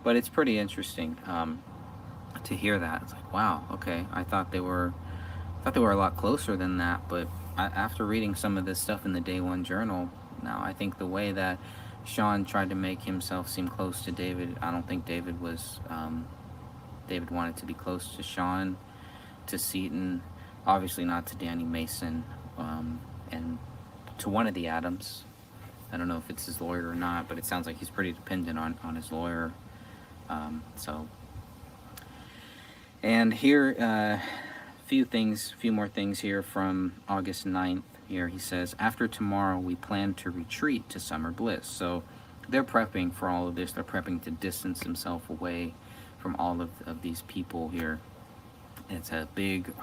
But it's pretty interesting to hear that. It's like, wow, okay, I thought they were a lot closer than that. But after reading some of this stuff in the Day One Journal, now I think the way that Sean tried to make himself seem close to David, I don't think David was. David wanted to be close to Sean, to Seaton, obviously not to Danny Mason, and to one of the Adams. I don't know if it's his lawyer or not, but it sounds like he's pretty dependent on his lawyer. And here, few more things here from August 9th. Here he says, after tomorrow we plan to retreat to summer bliss. So they're prepping for all of this. They're prepping to distance himself away from all of these people here. It's a big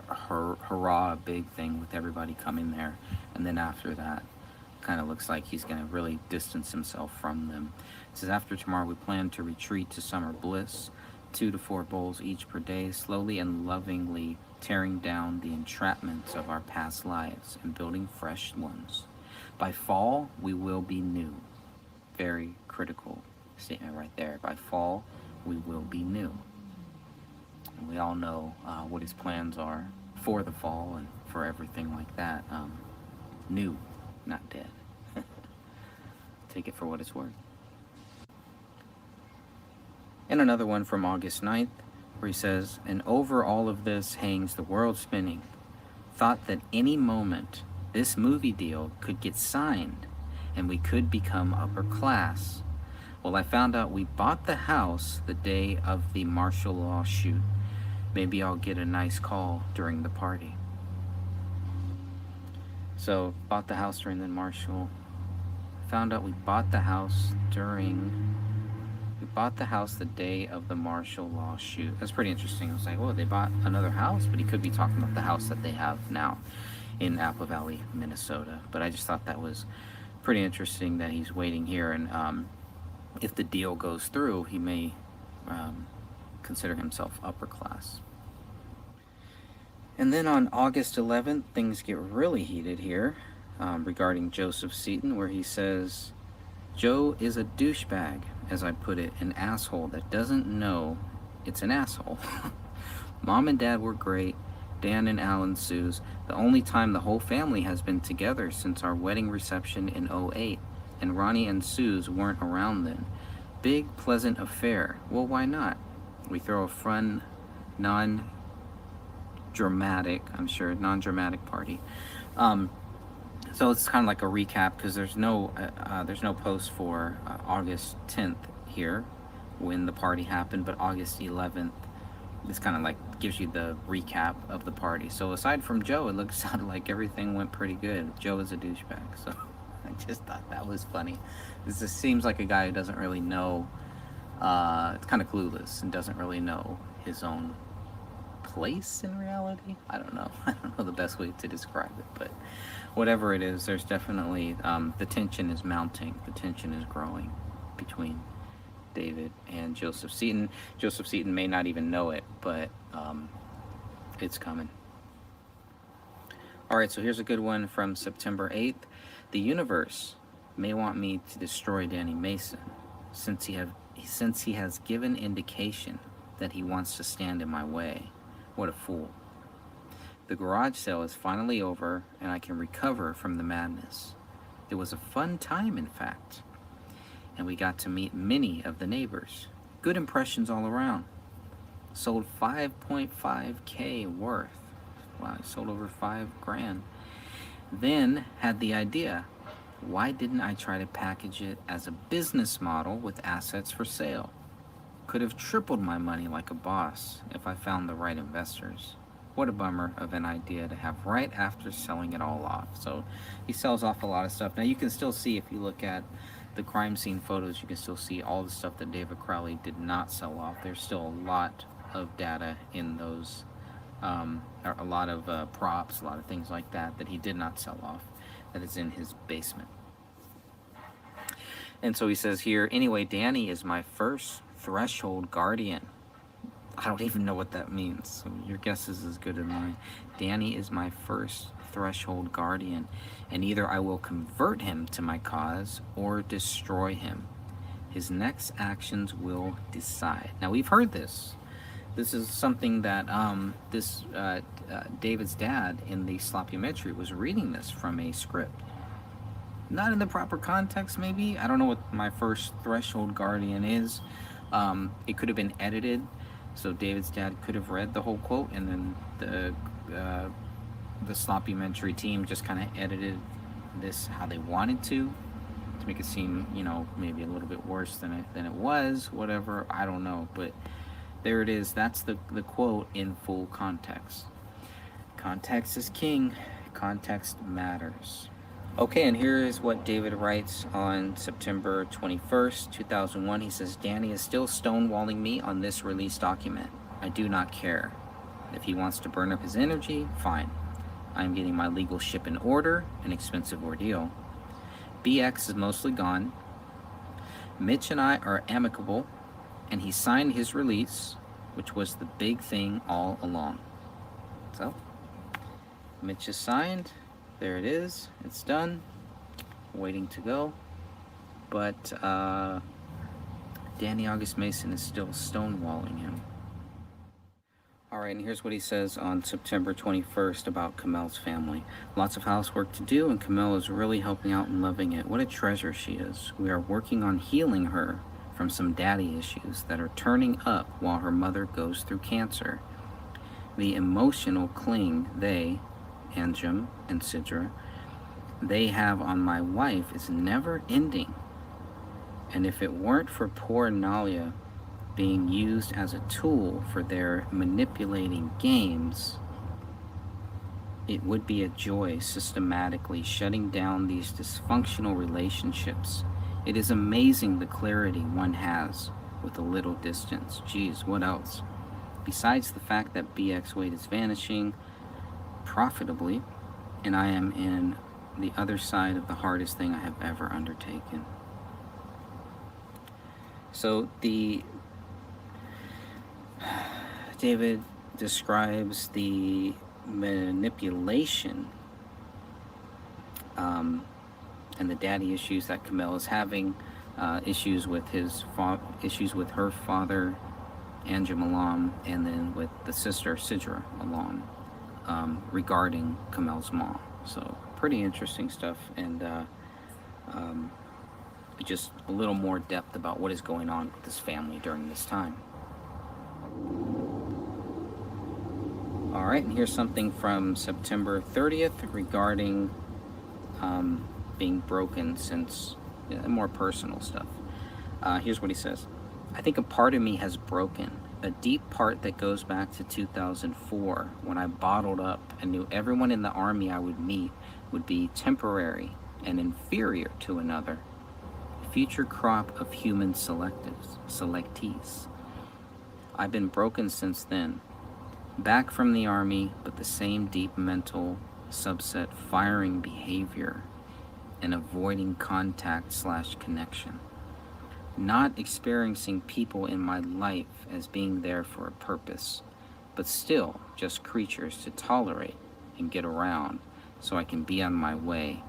hurrah, big thing with everybody coming there. And then after that, kind of looks like he's going to really distance himself from them. It says, after tomorrow, we plan to retreat to summer bliss, 2 to 4 bowls each per day, slowly and lovingly tearing down the entrapments of our past lives and building fresh ones. By fall, we will be new. Very critical statement right there. By fall, we will be new. And we all know what his plans are for the fall and for everything like that. New, not dead. Take it for what it's worth. And another one from August 9th, where he says, and over all of this hangs the world spinning. Thought that any moment this movie deal could get signed and we could become upper class. Well, I found out we bought the house the day of the martial law shoot. Maybe I'll get a nice call during the party. So, bought the house during the martial. Found out we bought the house the day of the martial law shoot. That's pretty interesting. I was like, oh, they bought another house, but he could be talking about the house that they have now in Apple Valley, Minnesota. But I just thought that was pretty interesting that he's waiting here, and if the deal goes through, he may consider himself upper class. And then on August 11th, things get really heated here regarding Joseph Seaton, where he says, Joe is a douchebag, as I put it, an asshole that doesn't know it's an asshole. Mom and Dad were great, Dan and Al and Suze, the only time the whole family has been together since our wedding reception in '08, and Ronnie and Suze weren't around then. Big, pleasant affair. Well, why not? We throw a fun, non-dramatic party. So it's kind of like a recap, because there's no post for August 10th here when the party happened, but August 11th, this kind of like gives you the recap of the party. So aside from Joe, it sounded like everything went pretty good. Joe is a douchebag, so I just thought that was funny. This just seems like a guy who doesn't really know, it's kind of clueless and doesn't really know his own place in reality. I don't know the best way to describe it, but whatever it is, there's definitely the tension is mounting, the tension is growing between David and Joseph Seaton. Joseph Seaton may not even know it, but it's coming. All right, so here's a good one from September 8th. The universe may want me to destroy Danny Mason since he has given indication that he wants to stand in my way. What a fool. The garage sale is finally over, and I can recover from the madness. It was a fun time, in fact, and we got to meet many of the neighbors. Good impressions all around. Sold $5.5K worth. Wow, I sold over $5,000. Then had the idea, why didn't I try to package it as a business model with assets for sale? Could have tripled my money like a boss if I found the right investors. What a bummer of an idea to have right after selling it all off. So he sells off a lot of stuff. Now you can still see, if you look at the crime scene photos, you can still see all the stuff that David Crowley did not sell off. There's still a lot of data in those, a lot of props, a lot of things like that he did not sell off, that is in his basement. And so he says here, anyway, Danny is my first threshold guardian. I don't even know what that means, so your guess is as good as mine. Danny is my first threshold guardian, and either I will convert him to my cause or destroy him. His next actions will decide. Now, we've heard this. This is something that David's dad in the Sloppymetry was reading this from a script. Not in the proper context, maybe. I don't know what my first threshold guardian is. It could have been edited, so David's dad could have read the whole quote, and then the Sloppymetry team just kind of edited this how they wanted to make it seem, maybe a little bit worse than it was. Whatever, I don't know, but there it is. That's the quote in full context. Context is king. Context matters. Okay, and here is what David writes on September 21st, 2001. He says, Danny is still stonewalling me on this release document. I do not care. If he wants to burn up his energy, fine. I am getting my legal ship in order, an expensive ordeal. BX is mostly gone. Mitch and I are amicable, and he signed his release, which was the big thing all along. So, Mitch is signed. There it is. It's done. Waiting to go. But Danny August Mason is still stonewalling him. Alright, and here's what he says on September 21st about Kamel's family. Lots of housework to do, and Kamel is really helping out and loving it. What a treasure she is. We are working on healing her from some daddy issues that are turning up while her mother goes through cancer. The emotional cling they, Anjem and Sidra, they have on my wife is never ending. And if it weren't for poor Nalia being used as a tool for their manipulating games, it would be a joy systematically shutting down these dysfunctional relationships. It is amazing the clarity one has with a little distance. Geez, what else? Besides the fact that BX Wade is vanishing profitably, and I am in the other side of the hardest thing I have ever undertaken. So David describes the manipulation and the daddy issues that Kamel is having, issues with issues with her father, Anjem Alam, and then with the sister Sidra Alam, regarding Kamel's mom. So pretty interesting stuff, and just a little more depth about what is going on with this family during this time. All right, and here's something from September 30th regarding being broken, since more personal stuff. Here's what he says. I think a part of me has broken, a deep part that goes back to 2004 when I bottled up and knew everyone in the army I would meet would be temporary and inferior to another. A future crop of human selectees. I've been broken since then. Back from the army, but the same deep mental subset firing behavior and avoiding contact/connection. Not experiencing people in my life as being there for a purpose, but still just creatures to tolerate and get around so I can be on my way,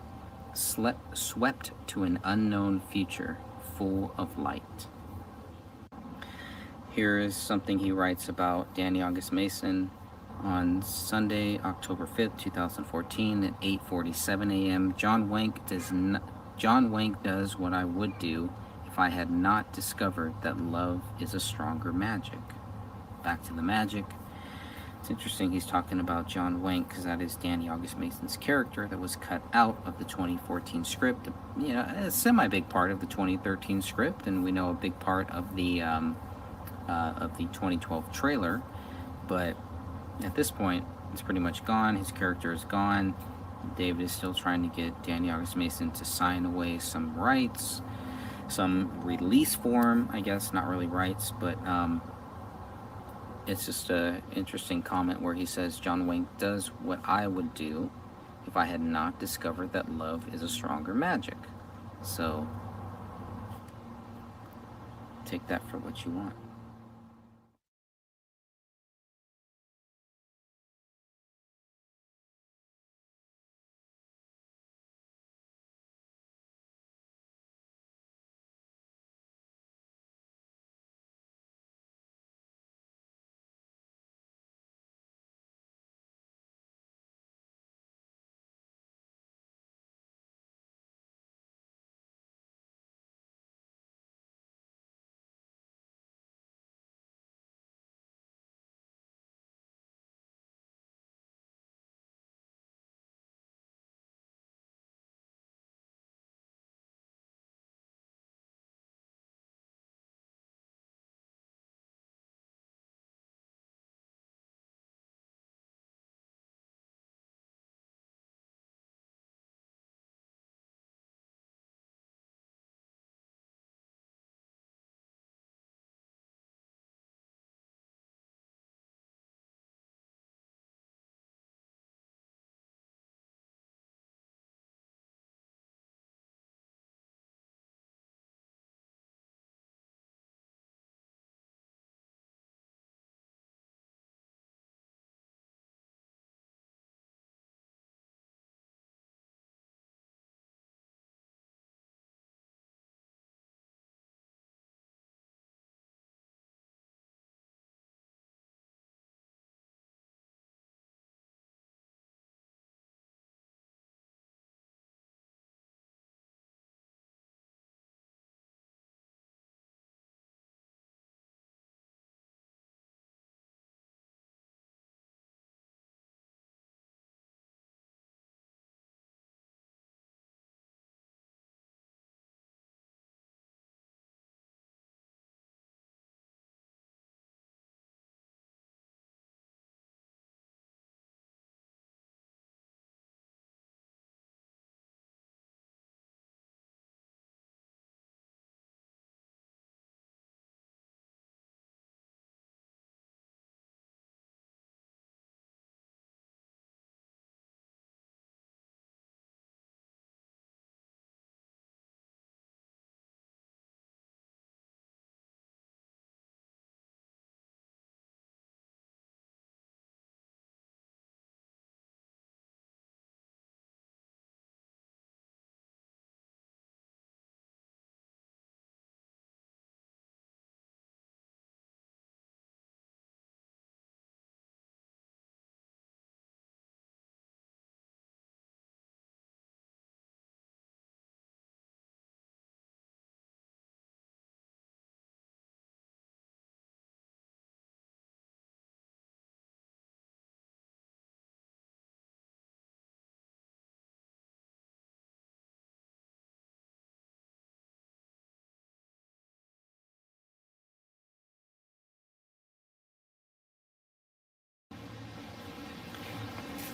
swept to an unknown future full of light. Here is something he writes about Danny August Mason on Sunday, October 5th, 2014 at 8:47 a.m. John Wank does what I would do if I had not discovered that love is a stronger magic. Back to the magic. It's interesting he's talking about John Wank because that is Danny August Mason's character that was cut out of the 2014 script. You know, a semi-big part of the 2013 script, and we know a big part of the 2012 trailer. But at this point, it's pretty much gone. His character is gone. David is still trying to get Danny August Mason to sign away some rights, some release form, I guess, not really rights, but it's just a interesting comment where he says John Wank does what I would do if I had not discovered that love is a stronger magic. So take that for what you want.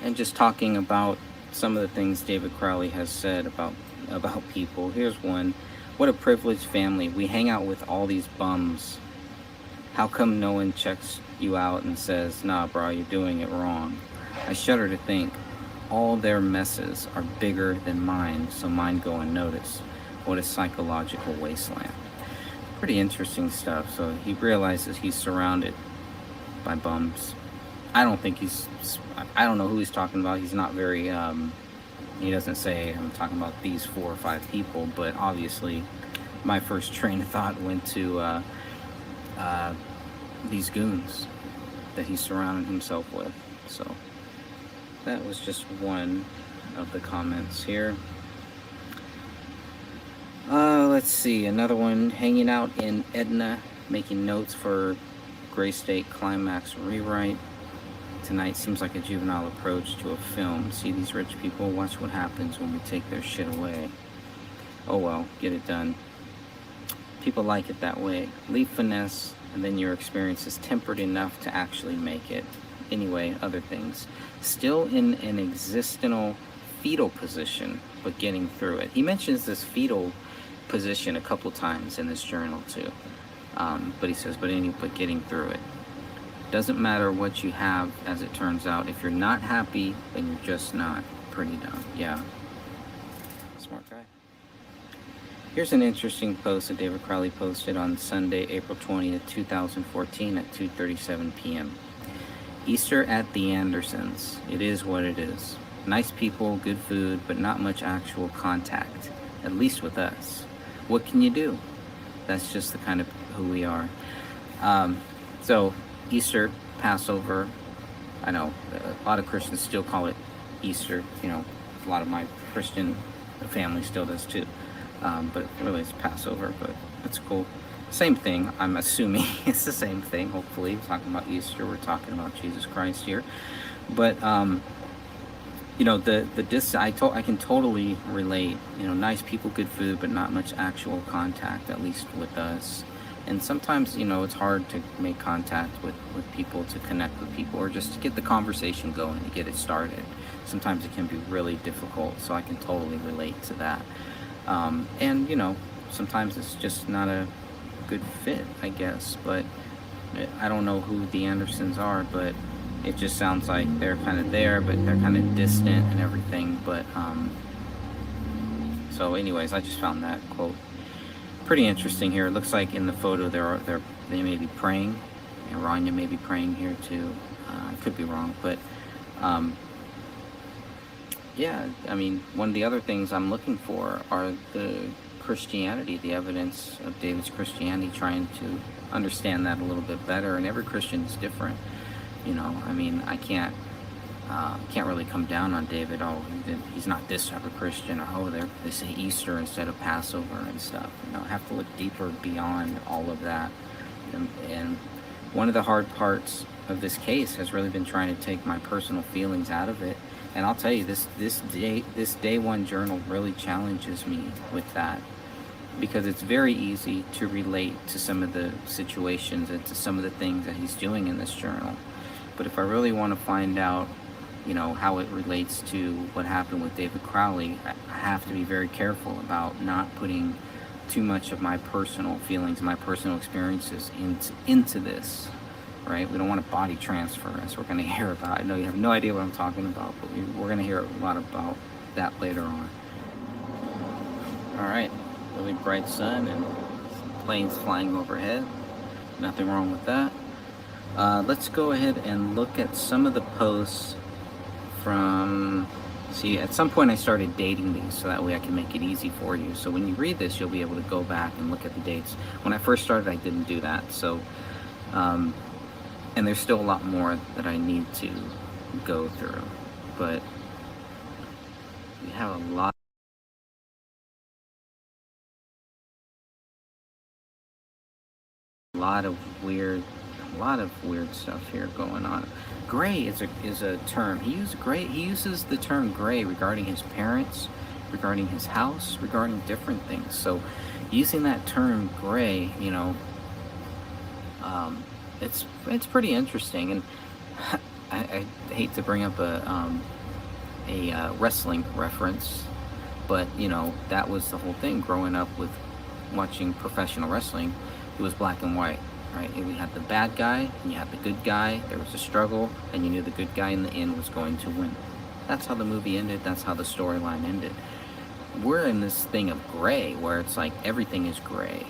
and just talking about some of the things David Crowley has said about people. Here's one. What a privileged family. We hang out with all these bums. How come no one checks you out and says, nah, bro, you're doing it wrong? I shudder to think all their messes are bigger than mine, so mine go unnoticed. What a psychological wasteland. Pretty interesting stuff. So he realizes he's surrounded by bums. I don't know who he's talking about. He's not very, he doesn't say I'm talking about these 4 or 5 people, but obviously my first train of thought went to these goons that he surrounded himself with. So that was just one of the comments here. Let's see, another one. Hanging out in Edna, making notes for Gray State Climax rewrite. Tonight seems like a juvenile approach to a film. See these rich people, watch what happens when we take their shit away. Oh well, get it done. People like it that way. Leave finesse, and then your experience is tempered enough to actually make it. Anyway, other things. Still in an existential fetal position, but getting through it. He mentions this fetal position a couple times in this journal too. But he says, but getting through it. Doesn't matter what you have, as it turns out. If you're not happy, then you're just not. Pretty dumb. Yeah. Smart guy. Here's an interesting post that David Crowley posted on Sunday, April 20th, 2014 at 2:37 p.m. Easter at the Andersons. It is what it is. Nice people, good food, but not much actual contact. At least with us. What can you do? That's just the kind of who we are. So Easter, Passover, I know a lot of Christians still call it Easter. You know, a lot of my Christian family still does too. But really it's Passover, but that's cool. Same thing, I'm assuming it's the same thing. Hopefully, we're talking about Easter, we're talking about Jesus Christ here. But you know, I can totally relate. You know, nice people, good food, but not much actual contact, at least with us. And sometimes, you know, it's hard to make contact with people, to connect with people, or just to get the conversation going, to get it started. Sometimes it can be really difficult, so I can totally relate to that. And, you know, sometimes it's just not a good fit, I guess. But I don't know who the Andersons are, but it just sounds like they're kind of there, but they're kind of distant and everything. But, so anyways, I just found that quote pretty interesting here. It looks like in the photo they may be praying, and Rania may be praying here too. I could be wrong, but yeah, I mean, one of the other things I'm looking for are the Christianity, the evidence of David's Christianity, trying to understand that a little bit better. And every Christian is different, you know. I mean, I can't really come down on David. Oh, he's not this type of Christian, or oh, they say Easter instead of Passover and stuff. You know, I have to look deeper beyond all of that. And one of the hard parts of this case has really been trying to take my personal feelings out of it. And I'll tell you, this day one journal really challenges me with that, because it's very easy to relate to some of the situations and to some of the things that he's doing in this journal. But if I really want to find out, you know, how it relates to what happened with David Crowley, I have to be very careful about not putting too much of my personal feelings, my personal experiences into this, right? We don't want to body transfer, as we're going to hear about. I know you have no idea what I'm talking about, but we're going to hear a lot about that later on. All right, really bright sun and planes flying overhead. Nothing wrong with that. Let's go ahead and look at some of the posts from, see, at some point I started dating these so that way I can make it easy for you. So when you read this, you'll be able to go back and look at the dates. When I first started, I didn't do that. So, and there's still a lot more that I need to go through, but we have a lot of weird stuff here going on. Gray is a term. He uses the term gray regarding his parents, regarding his house, regarding different things. So using that term gray, you know, it's pretty interesting. And I hate to bring up a wrestling reference, but you know that was the whole thing. Growing up with watching professional wrestling, it was black and white, right? And we had the bad guy and you had the good guy. There was a struggle, and you knew the good guy in the end was going to win. That's how the movie ended. That's how the storyline ended. We're in this thing of gray, where it's like everything is gray.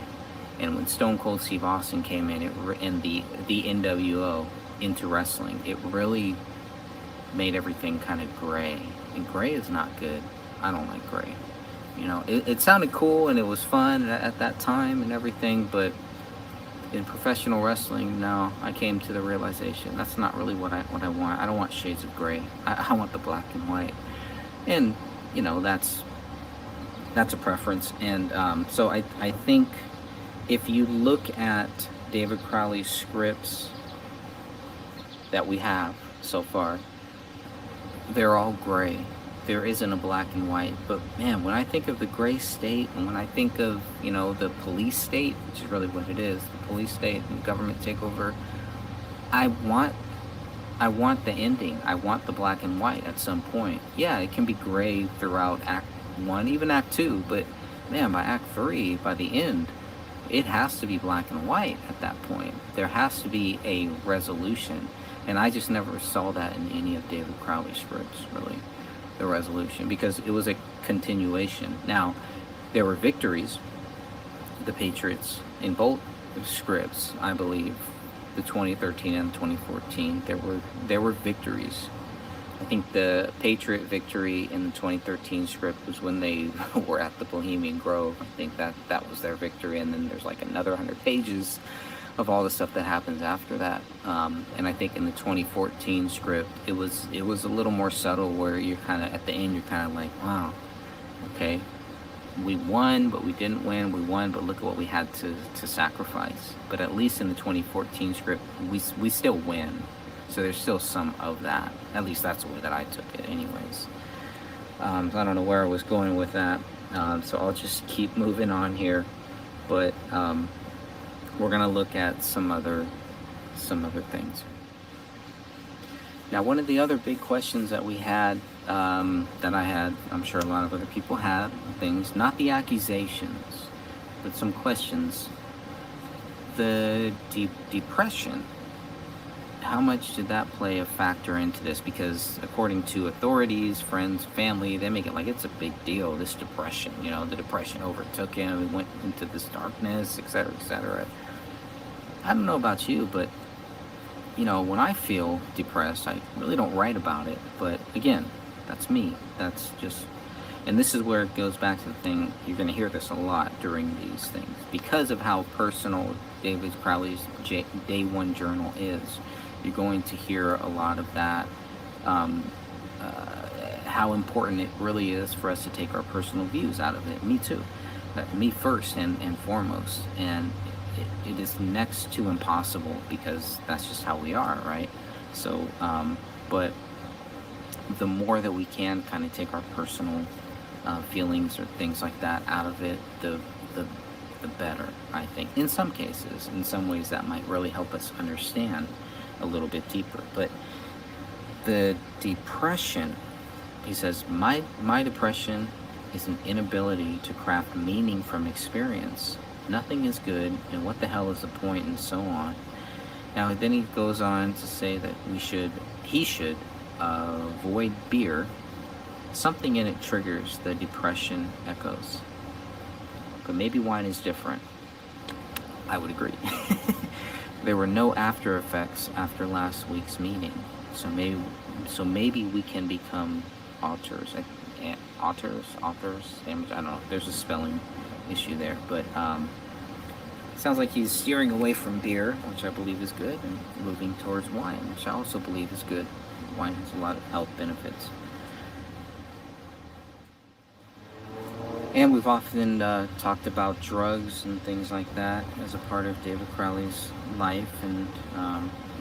And when Stone Cold Steve Austin came in, and the NWO into wrestling, it really made everything kind of gray. And gray is not good. I don't like gray. You know, it sounded cool and it was fun at that time and everything, but in professional wrestling, no, I came to the realization that's not really what I want. I don't want shades of gray. I want the black and white. And you know, that's a preference. And so I think if you look at David Crowley's scripts that we have so far, they're all gray. There isn't a black and white. But man, when I think of the gray state, and when I think of, you know, the police state, which is really what it is, the police state and government takeover, I want the ending. I want the black and white at some point. Yeah, it can be gray throughout Act 1, even Act 2, but man, by Act 3, by the end, it has to be black and white at that point. There has to be a resolution. And I just never saw that in any of David Crowley's scripts, really, the resolution, because it was a continuation. Now, there were victories, the Patriots, in both scripts, I believe, the 2013 and 2014. There were victories. I think the Patriot victory in the 2013 script was when they were at the Bohemian Grove. I think that was their victory, and then there's like another 100 pages of all the stuff that happens after that. And I think in the 2014 script, it was a little more subtle, where you're kind of, at the end, you're kind of like, wow, okay, we won, but we didn't win. We won, but look at what we had to sacrifice. But at least in the 2014 script, we still win. So there's still some of that. At least that's the way that I took it anyways. I don't know where I was going with that. So I'll just keep moving on here. But we're going to look at some other things. Now, one of the other big questions that we had, that I had, I'm sure a lot of other people had, things, not the accusations, but some questions. The depression. How much did that play a factor into this? Because according to authorities, friends, family, they make it like it's a big deal, this depression. You know, the depression overtook him, he went into this darkness, etc., etc. I don't know about you, but, you know, when I feel depressed, I really don't write about it. But again, that's me. That's just, and this is where it goes back to the thing, you're going to hear this a lot during these things. Because of how personal David Crowley's Day One Journal is, you're going to hear a lot of that, how important it really is for us to take our personal views out of it. Me too. Me first and foremost. And it is next to impossible, because that's just how we are, right? So, but the more that we can kind of take our personal feelings or things like that out of it, the better, I think. In some cases, in some ways, that might really help us understand a little bit deeper. But the depression, he says, my depression is an inability to craft meaning from experience. Nothing is good, and what the hell is the point, and so on. Now, then he goes on to say that he should avoid beer. Something in it triggers the depression echoes. But maybe wine is different. I would agree. There were no after effects after last week's meeting, so maybe we can become authors. I don't know. There's a spelling issue there, but it sounds like he's steering away from beer, which I believe is good, and moving towards wine, which I also believe is good. Wine has a lot of health benefits. And we've often talked about drugs and things like that as a part of David Crowley's life. And,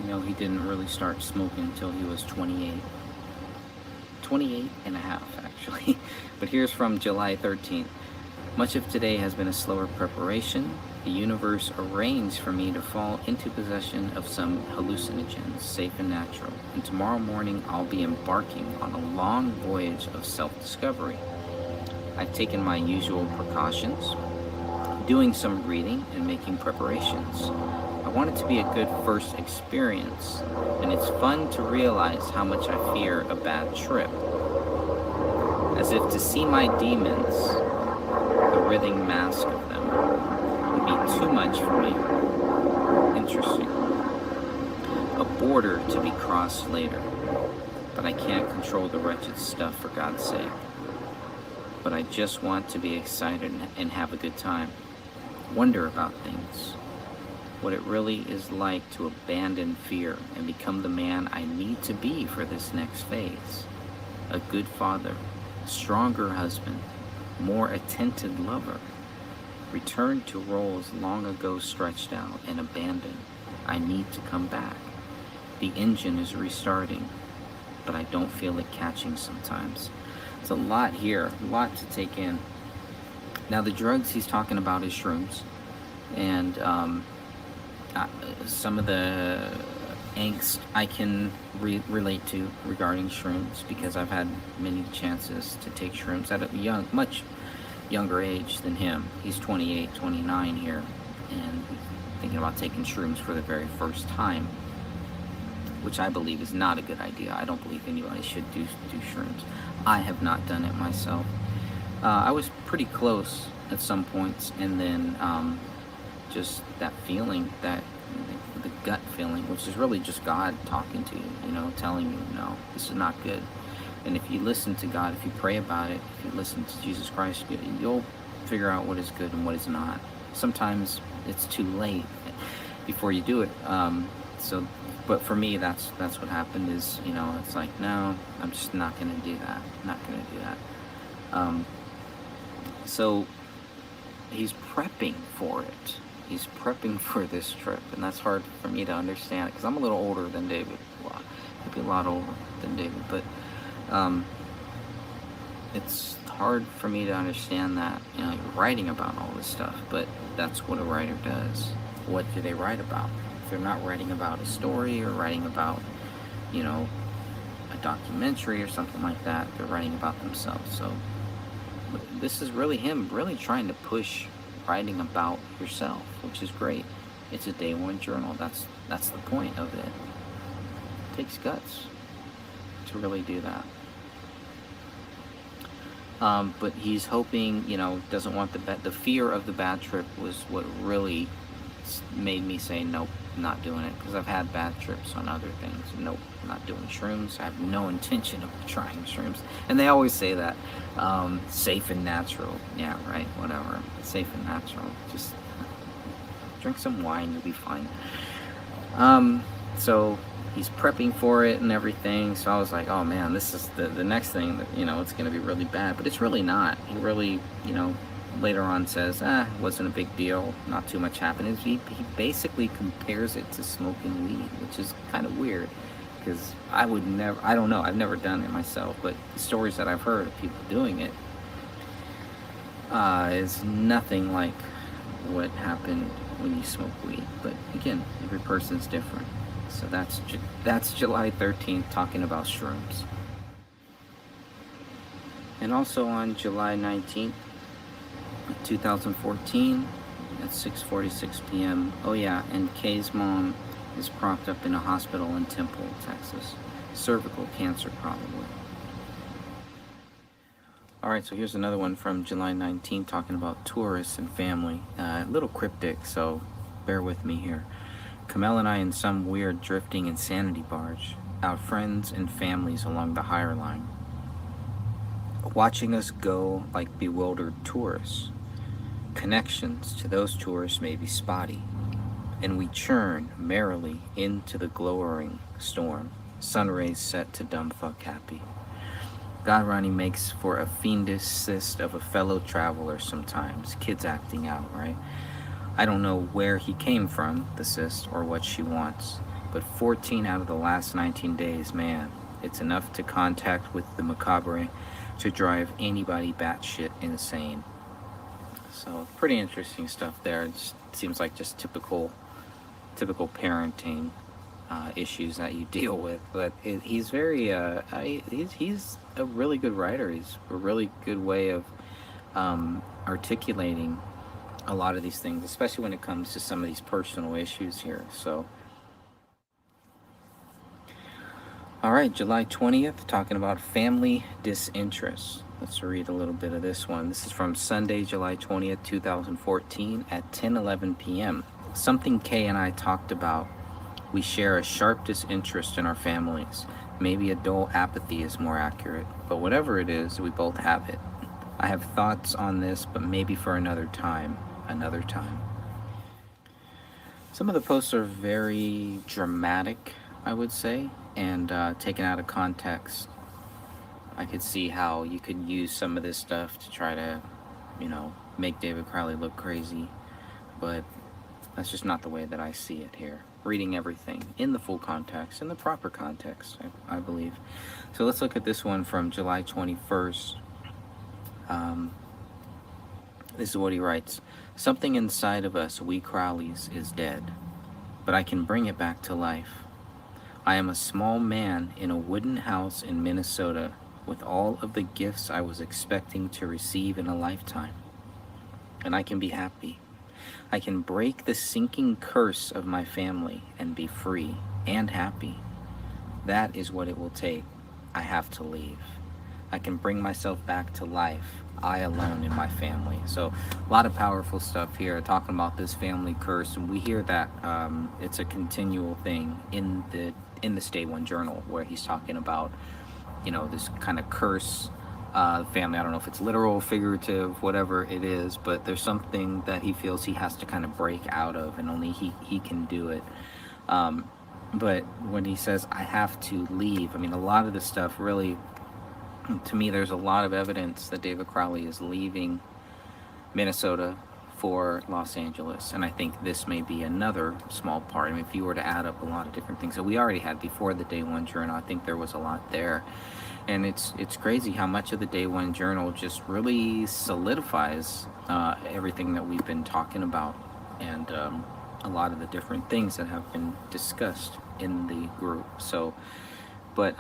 you know, he didn't really start smoking until he was 28. 28 and a half, actually. But here's from July 13th. Much of today has been a slower preparation. The universe arranged for me to fall into possession of some hallucinogens, safe and natural, and tomorrow morning I'll be embarking on a long voyage of self-discovery. I've taken my usual precautions, doing some reading and making preparations. I want it to be a good first experience, and it's fun to realize how much I fear a bad trip. As if to see my demons, the writhing mask of them, would be too much for me. Interesting. A border to be crossed later, but I can't control the wretched stuff for God's sake. But I just want to be excited and have a good time. Wonder about things. What it really is like to abandon fear and become the man I need to be for this next phase. A good father, stronger husband, more attentive lover. Return to roles long ago stretched out and abandoned. I need to come back. The engine is restarting, but I don't feel it catching sometimes. It's a lot here, a lot to take in. Now the drugs he's talking about is shrooms, and some of the angst I can relate to regarding shrooms, because I've had many chances to take shrooms at a much younger age than him. He's 28, 29 here, and thinking about taking shrooms for the very first time, which I believe is not a good idea. I don't believe anybody should do shrooms. I have not done it myself. I was pretty close at some points, and then just that feeling, that the gut feeling, which is really just God talking to you, telling you, no, this is not good. And if you listen to God, if you pray about it, if you listen to Jesus Christ, you'll figure out what is good and what is not. Sometimes it's too late before you do it. But for me, that's what happened. Is it's like, no, I'm just not gonna do that. Not gonna do that. So he's prepping for it. He's prepping for this trip, and that's hard for me to understand, because I'm a little older than David. Well, maybe a lot older than David, but it's hard for me to understand that. You're writing about all this stuff, but that's what a writer does. What do they write about? If they're not writing about a story or writing about, a documentary or something like that, they're writing about themselves. So this is really him really trying to push writing about yourself, which is great. It's a day one journal. That's the point of it. It takes guts to really do that. But he's hoping, doesn't want the fear of the bad trip was what really made me say nope, not doing it, because I've had bad trips on other things. Nope, not doing shrooms. I have no intention of trying shrooms. And they always say that, safe and natural. Yeah, right, whatever. Safe and natural. Just drink some wine, you'll be fine. So he's prepping for it and everything. So I was like, oh man, this is the next thing that, it's going to be really bad. But it's really not. He really, later on says, it wasn't a big deal, not too much happened. He basically compares it to smoking weed, which is kind of weird, because I don't know, I've never done it myself, but the stories that I've heard of people doing it is nothing like what happened when you smoke weed. But again, every person's different. So that's July 13th, talking about shrooms. And also on July 19th, 2014 at 6:46 p.m. Oh yeah, and Kay's mom is propped up in a hospital in Temple, Texas. Cervical cancer, probably. Alright, so here's another one from July 19th, talking about tourists and family. A little cryptic, so bear with me here. Kamel and I in some weird drifting insanity barge. Our friends and families along the higher line, watching us go like bewildered tourists. Connections to those tourists may be spotty, and we churn merrily into the glowering storm, sun rays set to dumb fuck happy. God Ronnie makes for a fiendish cyst of a fellow traveler sometimes, kids acting out, right? I don't know where he came from, the cyst, or what she wants, but 14 out of the last 19 days, man, it's enough to contact with the macabre to drive anybody batshit insane. So pretty interesting stuff there. It just seems like just typical parenting issues that you deal with. But he's very he's a really good writer. He's a really good way of articulating a lot of these things, especially when it comes to some of these personal issues here. So, all right, July 20th, talking about family disinterest. Let's read a little bit of this one. This is from Sunday, July 20th, 2014 at 10:11 p.m. Something Kay and I talked about. We share a sharp disinterest in our families. Maybe a dull apathy is more accurate, but whatever it is, we both have it. I have thoughts on this, but maybe for another time. Some of the posts are very dramatic, I would say, and taken out of context. I could see how you could use some of this stuff to try to, make David Crowley look crazy, but that's just not the way that I see it here. Reading everything in the full context, in the proper context, I believe. So let's look at this one from July 21st. This is what he writes. Something inside of us, we Crowleys, is dead, but I can bring it back to life. I am a small man in a wooden house in Minnesota with all of the gifts I was expecting to receive in a lifetime. And I can be happy. I can break the sinking curse of my family and be free and happy. That is what it will take. I have to leave. I can bring myself back to life. I alone in my family. So a lot of powerful stuff here talking about this family curse, and we hear that it's a continual thing in this Day One journal where he's talking about this kind of curse family. I don't know if it's literal, figurative, whatever it is, but there's something that he feels he has to kind of break out of, and only he can do it. But when he says I have to leave, I mean, a lot of this stuff really, to me, there's a lot of evidence that David Crowley is leaving Minnesota for Los Angeles, and I think this may be another small part. I mean, if you were to add up a lot of different things that we already had before the Day One journal, I think there was a lot there, and it's crazy how much of the Day One journal just really solidifies everything that we've been talking about, and a lot of the different things that have been discussed in the group. So, but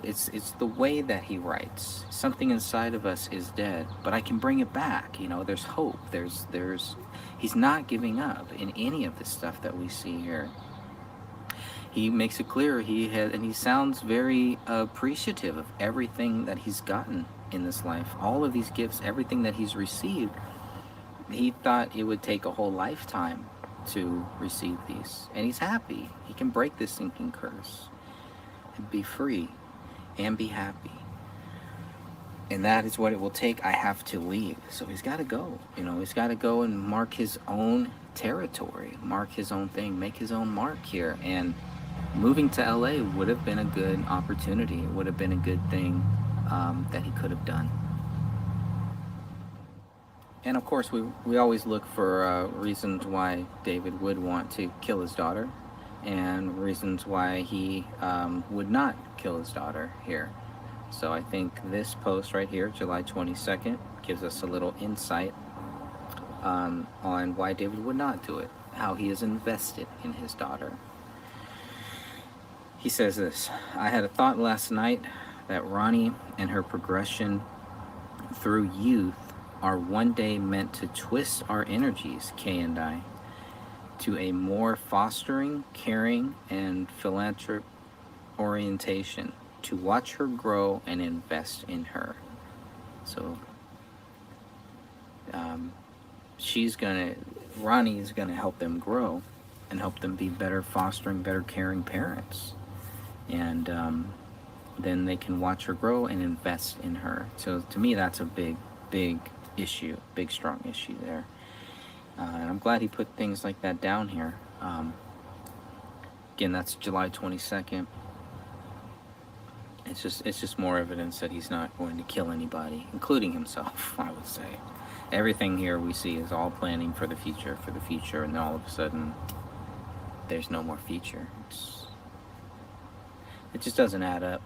it's the way that he writes. Something inside of us is dead, but I can bring it back. There's hope. He's not giving up in any of the stuff that we see here. He makes it clear and he sounds very appreciative of everything that he's gotten in this life. All of these gifts, everything that he's received, he thought it would take a whole lifetime to receive these. And he's happy. He can break this sinking curse and be free and be happy. And that is what it will take. I have to leave. So he's got to go. He's got to go and mark his own territory, mark his own thing, make his own mark here. And moving to LA would have been a good opportunity. It would have been a good thing that he could have done. And of course, we always look for reasons why David would want to kill his daughter, and reasons why he would not kill his daughter here. So I think this post right here, July 22nd, gives us a little insight on why David would not do it, how he is invested in his daughter. He says this: I had a thought last night that Ronnie and her progression through youth are one day meant to twist our energies, Kay and I, to a more fostering, caring, and philanthropic orientation, to watch her grow and invest in her. So Ronnie is gonna help them grow and help them be better fostering, better caring parents. And then they can watch her grow and invest in her. So to me, that's a big issue, big strong issue there. And I'm glad he put things like that down here. Again, that's July 22nd. It's just more evidence that he's not going to kill anybody, including himself, I would say. Everything here we see is all planning for the future, and then all of a sudden, there's no more future. It just doesn't add up.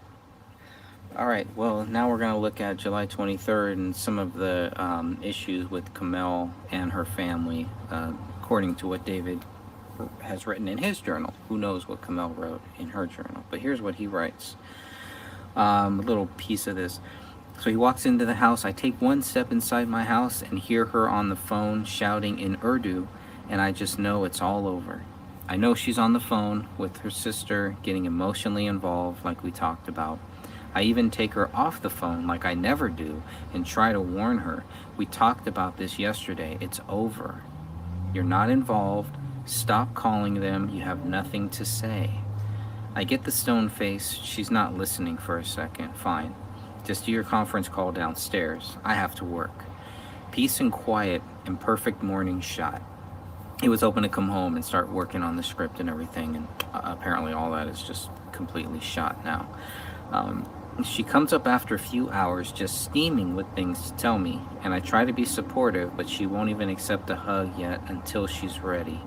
All right. Well, now we're going to look at July 23rd and some of the issues with Kamel and her family, according to what David has written in his journal. Who knows what Kamel wrote in her journal? But here's what he writes. A little piece of this. So he walks into the house. I take one step inside my house and hear her on the phone shouting in Urdu, and I just know it's all over. I know she's on the phone with her sister, getting emotionally involved like we talked about. I even take her off the phone like I never do and try to warn her. We talked about this yesterday. It's over. You're not involved. Stop calling them. You have nothing to say. I get the stone face. She's not listening for a second. Fine. Just do your conference call downstairs. I have to work. Peace and quiet and perfect morning shot. He was hoping to come home and start working on the script and everything, and apparently all that is just completely shot now. She comes up after a few hours just steaming with things to tell me, and I try to be supportive, but she won't even accept a hug yet until she's ready.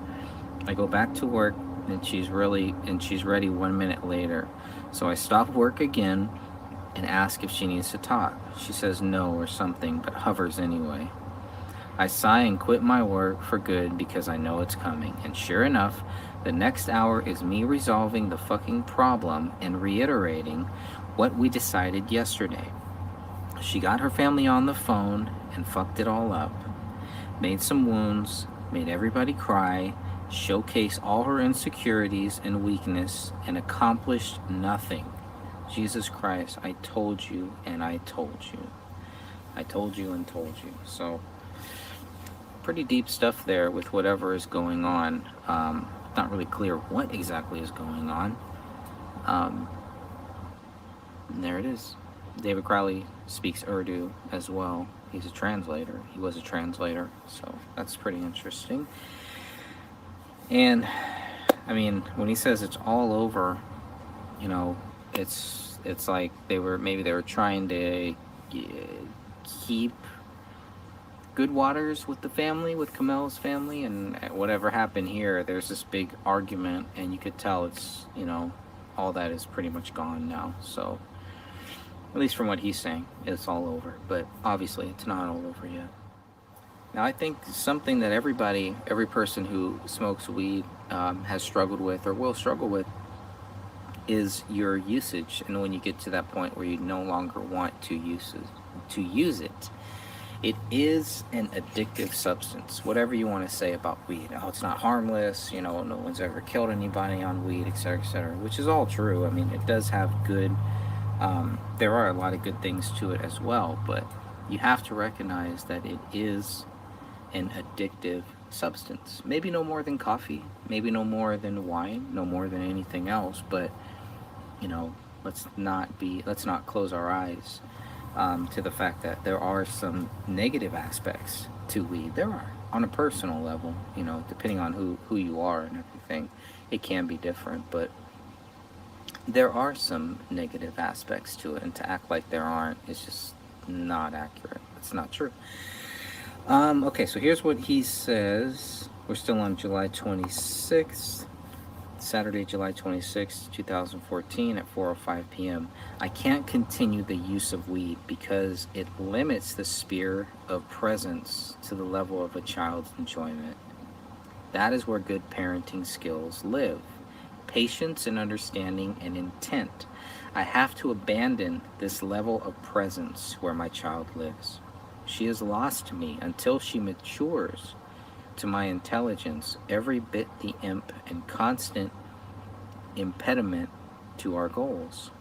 I go back to work and she's ready 1 minute later. So I stop work again and ask if she needs to talk. She says no or something, but hovers anyway. I sigh and quit my work for good because I know it's coming. And sure enough, the next hour is me resolving the fucking problem and reiterating what we decided yesterday. She got her family on the phone and fucked it all up. Made some wounds, made everybody cry, showcased all her insecurities and weakness, and accomplished nothing. Jesus Christ, I told you and I told you. I told you and told you. So, pretty deep stuff there with whatever is going on. Not really clear what exactly is going on. And there it is. David Crowley speaks Urdu as well. He's a translator. He was a translator. So that's pretty interesting. And, I mean, when he says it's all over, you know, it's like they were trying to keep good waters with the family, with Kamel's family, and whatever happened here, there's this big argument, and you could tell it's, you know, all that is pretty much gone now. So, at least from what he's saying, it's all over. But obviously, it's not all over yet. Now, I think something that every person who smokes weed has struggled with or will struggle with is your usage. And when you get to that point where you no longer want to use it, it is an addictive substance. Whatever you want to say about weed. Oh, it's not harmless. You know, no one's ever killed anybody on weed, etc., which is all true. I mean, it does have good, there are a lot of good things to it as well, but you have to recognize that it is an addictive substance. Maybe no more than coffee, maybe no more than wine, no more than anything else, but, you know, let's not close our eyes to the fact that there are some negative aspects to weed. There are, on a personal level, you know, depending on who you are and everything, it can be different, but there are some negative aspects to it, and to act like there aren't is just not accurate. It's not true. Okay, so here's what he says. We're still on July 26th, Saturday, July 26th, 2014 at 4:05 p.m. I can't continue the use of weed because it limits the sphere of presence to the level of a child's enjoyment. That is where good parenting skills live. Patience and understanding and intent. I have to abandon this level of presence where my child lives. She is lost to me until she matures to my intelligence, every bit the imp and constant impediment to our goals.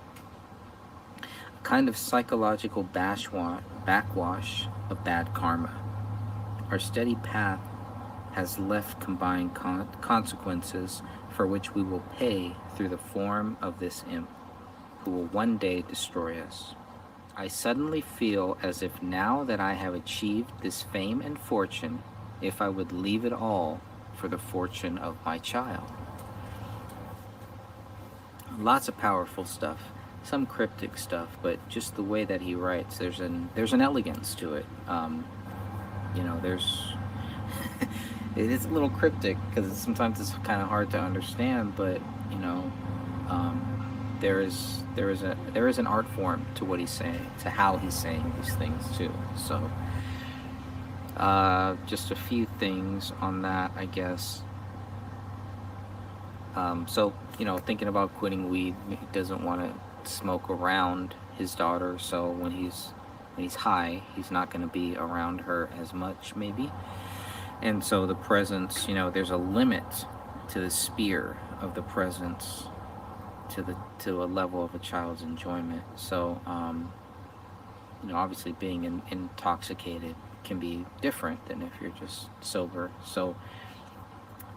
A kind of psychological backwash of bad karma. Our steady path has left combined consequences for which we will pay through the form of this imp, who will one day destroy us. I suddenly feel as if now that I have achieved this fame and fortune, if I would leave it all for the fortune of my child. Lots of powerful stuff, some cryptic stuff, but just the way that he writes, there's an elegance to it. You know, it is a little cryptic because sometimes it's kind of hard to understand, but you know, there is an art form to what he's saying, to how he's saying these things too. So just a few things on that, I guess. So thinking about quitting weed, he doesn't want to smoke around his daughter. So when he's high, he's not going to be around her as much, maybe. And so the presence, there's a limit to the sphere of the presence to a level of a child's enjoyment. So obviously being intoxicated can be different than if you're just sober. So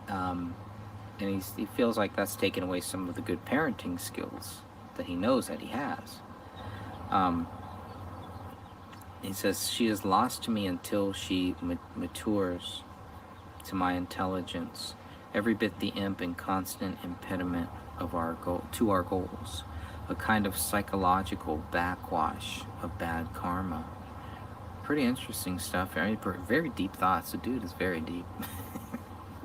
and he feels like that's taken away some of the good parenting skills that he knows that he has. He says, she is lost to me until she matures to my intelligence, every bit the imp and constant impediment of to our goals, a kind of psychological backwash of bad karma. Pretty interesting stuff. Very deep thoughts. The dude is very deep.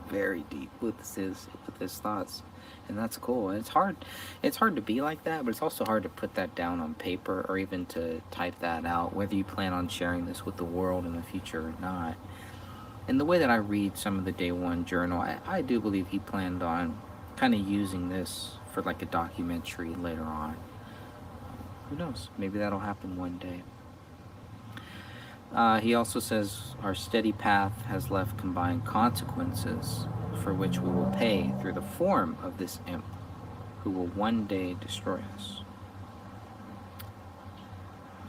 Very deep with his thoughts, and that's cool. And it's hard to be like that, but it's also hard to put that down on paper or even to type that out, whether you plan on sharing this with the world in the future or not. And the way that I read some of the Day One journal, I do believe he planned on kind of using this for like a documentary later on. Who knows? Maybe that'll happen one day. He also says, our steady path has left combined consequences for which we will pay through the form of this imp who will one day destroy us.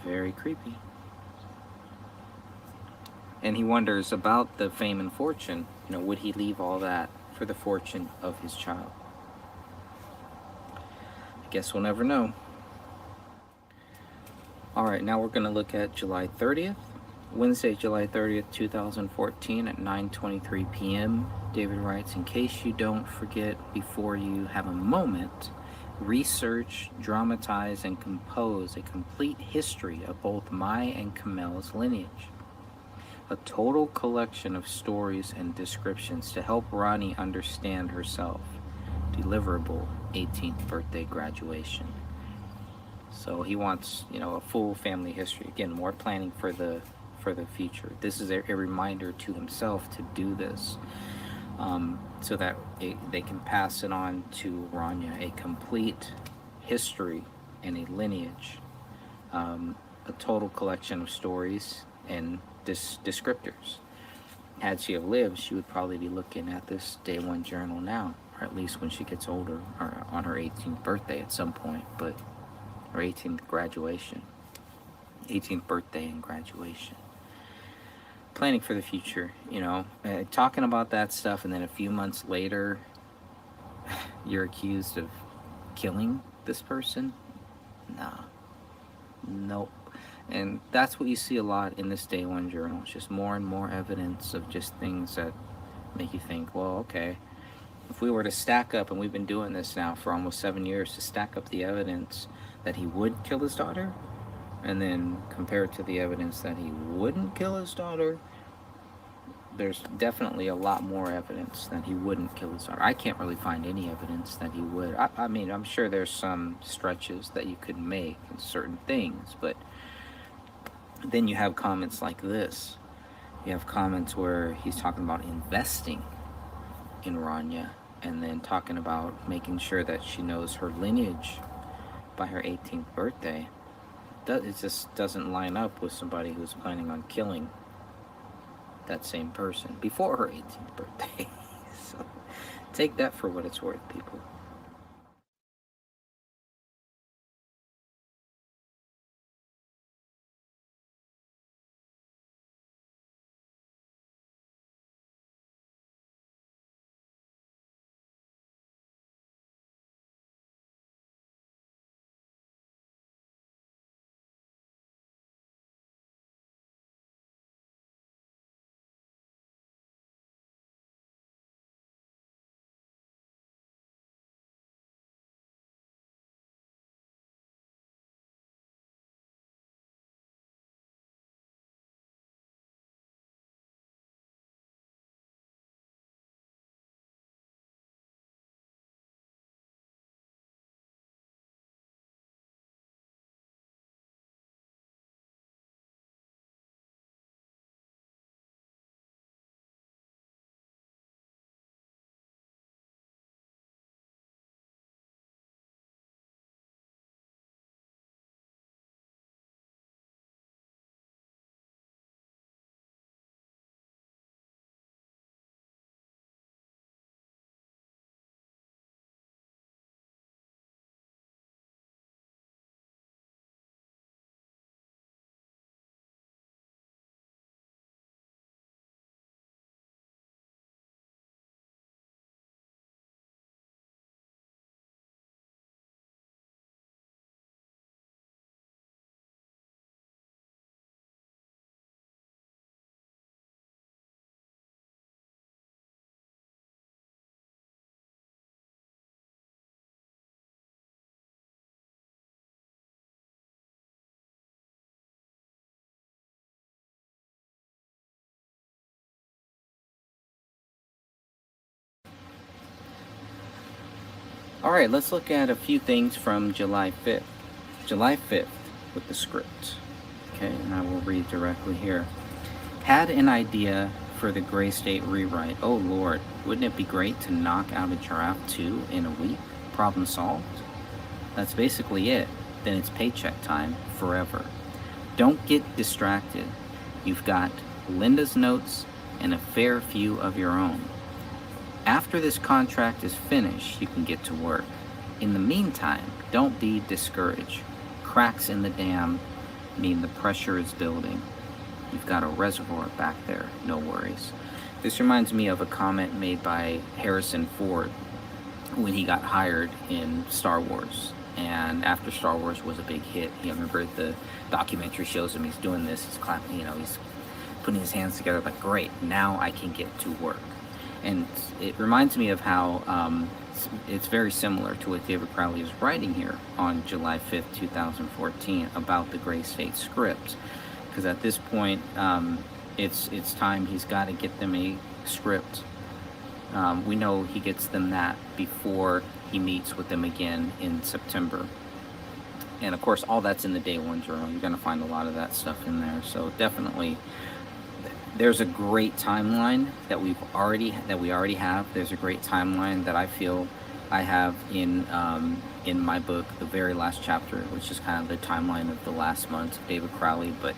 Very creepy. And he wonders about the fame and fortune. Would he leave all that for the fortune of his child? I guess we'll never know. Alright, now we're going to look at July 30th. Wednesday, July 30th, 2014 at 9:23 p.m. David writes, in case you don't forget before you have a moment, research, dramatize, and compose a complete history of both my and Kamel's lineage. A total collection of stories and descriptions to help Ronnie understand herself. Deliverable 18th birthday graduation. So he wants, a full family history. Again, more planning for the future. This is a reminder to himself to do this, so that they can pass it on to Rania, a complete history and a lineage, a total collection of stories and descriptors. Had she have lived, she would probably be looking at this Day One journal now, or at least when she gets older, or on her 18th birthday at some point, but her 18th graduation, 18th birthday and graduation. Planning for the future, talking about that stuff, and then a few months later, you're accused of killing this person? Nah. Nope. And that's what you see a lot in this Day One journal. It's just more and more evidence of just things that make you think, well, okay, if we were to stack up, and we've been doing this now for almost 7 years, to stack up the evidence that he would kill his daughter, and then compared to the evidence that he wouldn't kill his daughter, there's definitely a lot more evidence that he wouldn't kill his daughter. I can't really find any evidence that he would. I mean, I'm sure there's some stretches that you could make in certain things, but then you have comments like this. You have comments where he's talking about investing in Rania, and then talking about making sure that she knows her lineage by her 18th birthday. It just doesn't line up with somebody who's planning on killing that same person before her 18th birthday. So take that for what it's worth, people. All right, let's look at a few things from July 5th. July 5th with the script. Okay, and I will read directly here. Had an idea for the Gray State rewrite. Oh Lord, wouldn't it be great to knock out a Giraffe 2 in a week? Problem solved? That's basically it. Then it's paycheck time forever. Don't get distracted. You've got Linda's notes and a fair few of your own. After this contract is finished, you can get to work. In the meantime, don't be discouraged. Cracks in the dam mean the pressure is building. You've got a reservoir back there, no worries. This reminds me of a comment made by Harrison Ford when he got hired in Star Wars. And after Star Wars was a big hit, you remember the documentary shows him, he's doing this, he's clapping, he's putting his hands together like, great, now I can get to work. And it reminds me of how it's very similar to what David Crowley is writing here on July 5th, 2014 about the Gray State script. Because at this point, it's time he's got to get them a script. We know he gets them that before he meets with them again in September. And of course, all that's in the Day One Journal. You're going to find a lot of that stuff in there. So definitely, there's a great timeline that we already have. There's a great timeline that I feel I have in my book, the very last chapter, which is kind of the timeline of the last month of David Crowley. But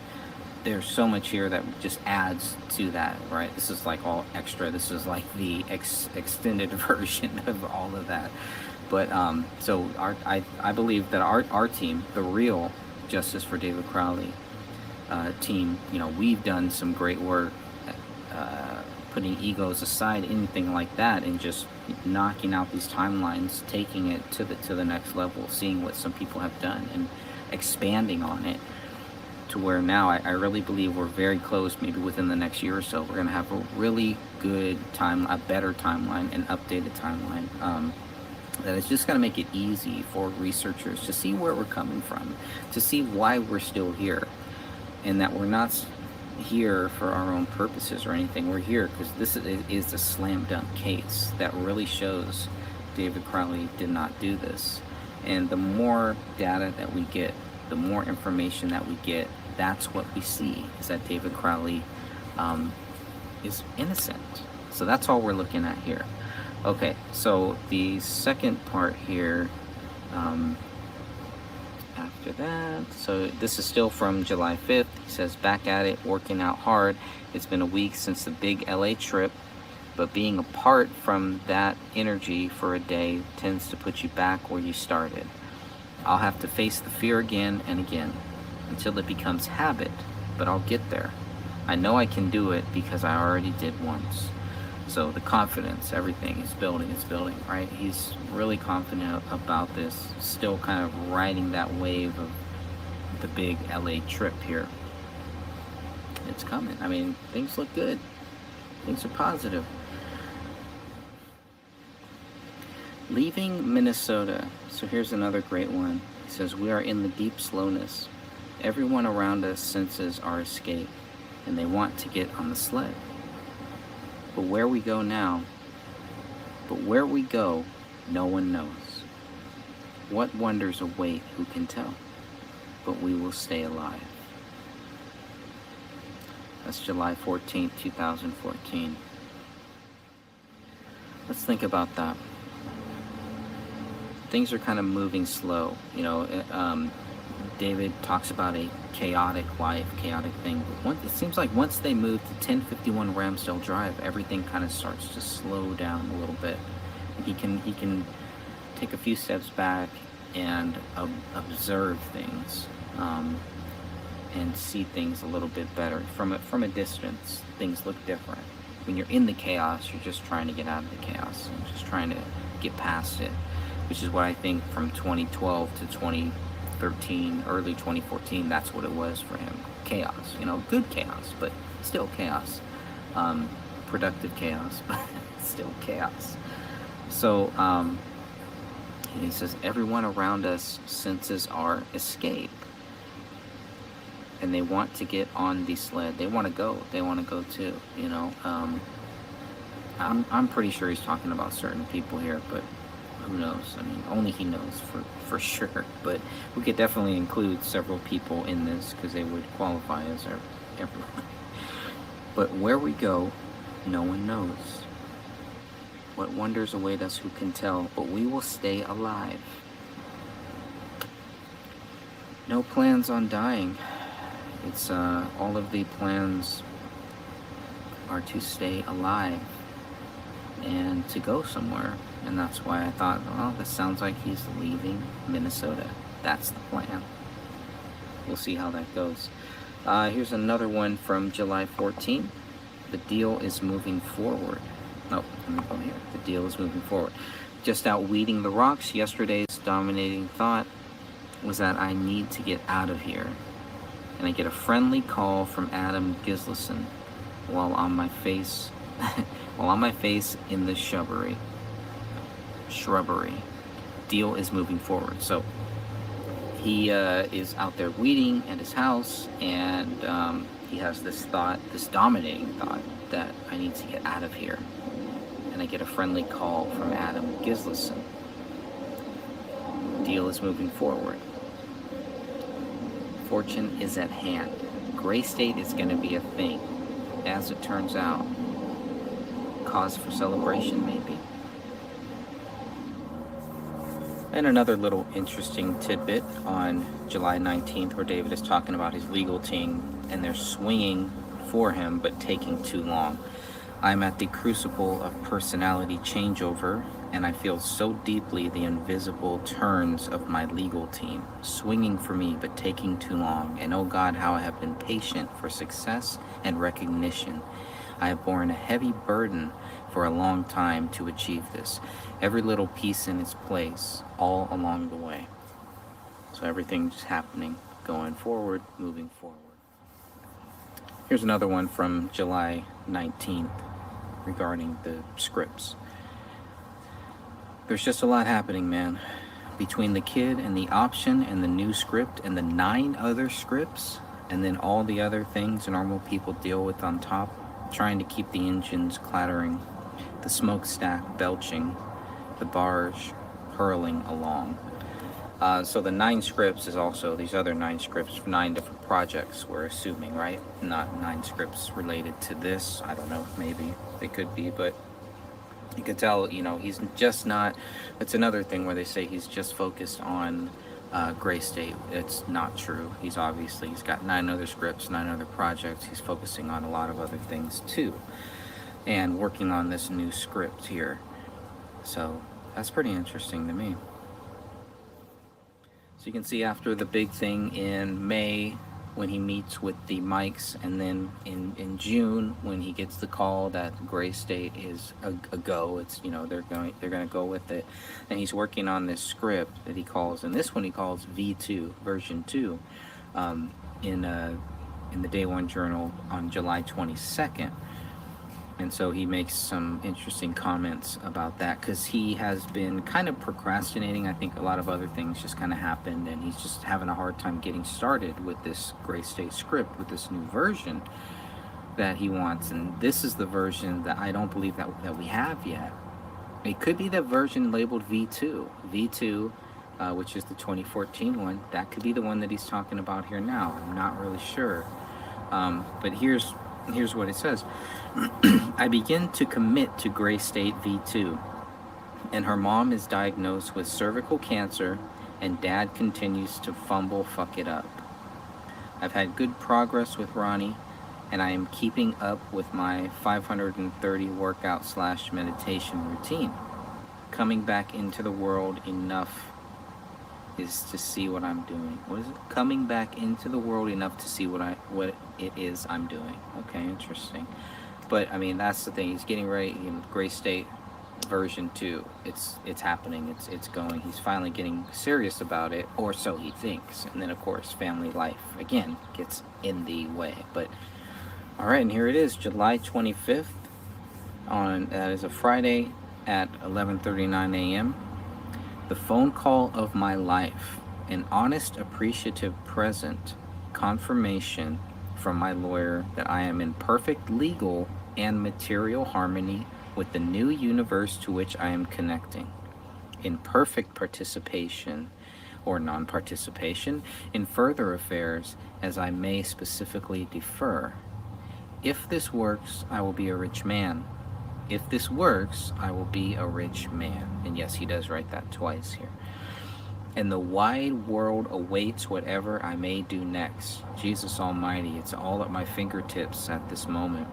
there's so much here that just adds to that, right? This is like all extra. This is like the extended version of all of that. But so I believe that our team, the real Justice for David Crowley team, we've done some great work putting egos aside, anything like that, and just knocking out these timelines, taking it to the next level, seeing what some people have done and expanding on it to where now I really believe we're very close. Maybe within the next year or so, we're going to have a really good a better timeline, an updated timeline. That is just going to make it easy for researchers to see where we're coming from, to see why we're still here, and that we're not here for our own purposes or anything. We're here because this is a slam dunk case that really shows David Crowley did not do this. And the more data that we get, the more information that we get, that's what we see, is that David Crowley is innocent. So that's all we're looking at here. Okay, so the second part here, after that, so this is still from July 5th. He says, back at it, working out hard. It's been a week since the big LA trip, but being apart from that energy for a day tends to put you back where you started. I'll have to face the fear again and again until it becomes habit, but I'll get there. I know I can do it because I already did once. So the confidence, everything is building, right? He's really confident about this, still kind of riding that wave of the big LA trip here. It's coming. I mean, things look good. Things are positive. Leaving Minnesota. So here's another great one. He says, we are in the deep slowness. Everyone around us senses our escape, and they want to get on the sled. But where we go, no one knows. What wonders await, who can tell? But we will stay alive. That's July 14th, 2014. Let's think about that. Things are kind of moving slow. David talks about a chaotic life, chaotic thing. But it seems like once they move to 1051 Ramsdale Drive, everything kind of starts to slow down a little bit. He can take a few steps back and observe things and see things a little bit better from a distance. Things look different. When you're in the chaos, you're just trying to get out of the chaos and just trying to get past it, which is what I think from 2012 to 2013, early 2014, that's what it was for him. Chaos, good chaos, but still chaos. Productive chaos, but still chaos. So he says, everyone around us senses our escape, and they want to get on the sled. They want to go too, I'm pretty sure he's talking about certain people here, but who knows? I mean, only he knows for sure. But we could definitely include several people in this because they would qualify as everyone. But where we go, no one knows. What wonders await us, who can tell? But we will stay alive. No plans on dying. It's all of the plans are to stay alive and to go somewhere. And that's why I thought, well, this sounds like he's leaving Minnesota. That's the plan. We'll see how that goes. Here's another one from July 14th. The deal is moving forward. Oh, let me go here. The deal is moving forward. Just out weeding the rocks, yesterday's dominating thought was that I need to get out of here. And I get a friendly call from Adam Gislason while on my face in the shrubbery. Deal is moving forward. So he is out there weeding at his house, and he has this dominating thought that I need to get out of here. And I get a friendly call from Adam Gislason. Deal is moving forward. Fortune is at hand. Gray State is going to be a thing. As it turns out, cause for celebration maybe. And another little interesting tidbit on July 19th where David is talking about his legal team and they're swinging for him but taking too long. I'm at the crucible of personality changeover, and I feel so deeply the invisible turns of my legal team, swinging for me but taking too long. And oh God, how I have been patient for success and recognition. I have borne a heavy burden for a long time to achieve this. Every little piece in its place, all along the way. So everything's happening, going forward, moving forward. Here's another one from July 19th regarding the scripts. There's just a lot happening, man. Between the kid and the option and the new script and the 9 other scripts, and then all the other things normal people deal with on top, trying to keep the engines clattering, the smokestack belching, the barge hurling along. So the 9 scripts is also these other 9 scripts for 9 different projects, we're assuming, right? Not 9 scripts related to this. I don't know, maybe they could be, but you could tell, he's just not, it's another thing where they say he's just focused on Gray State. It's not true. He's got 9 other scripts, 9 other projects. He's focusing on a lot of other things too, and working on this new script here. So that's pretty interesting to me. So you can see after the big thing in May when he meets with the Mikes, and then in June when he gets the call that Gray State is a go, it's they're going to go with it, and he's working on this script that he calls, and this one he calls V2 version 2 in the Day One Journal on July 22nd. And so he makes some interesting comments about that because he has been kind of procrastinating. I think a lot of other things just kind of happened, and he's just having a hard time getting started with this Gray State script, with this new version that he wants. And this is the version that I don't believe that we have yet. It could be the version labeled V2. V2, which is the 2014 one. That could be the one that he's talking about here now. I'm not really sure. But here's what it says. I begin to commit to Gray State V2, and her mom is diagnosed with cervical cancer, and dad continues to fuck it up. I've had good progress with Ronnie, and I am keeping up with my 530 workout / meditation routine. Coming back into the world enough is to see what I'm doing. What is it? Coming back into the world enough to see what it is I'm doing. Okay, interesting. But I mean, that's the thing. He's getting ready. Gray State version 2. It's happening. It's going. He's finally getting serious about it, or so he thinks. And then of course, family life again gets in the way. But all right, and here it is, July 25th. That is a Friday at 11:39 a.m. The phone call of my life, an honest, appreciative present, confirmation from my lawyer that I am in perfect legal and material harmony with the new universe to which I am connecting. in perfect participation or non-participation in further affairs as I may specifically defer. If this works, I will be a rich man. If this works, I will be a rich man. And yes, he does write that twice here. And the wide world awaits whatever I may do next. Jesus Almighty, it's all at my fingertips at this moment.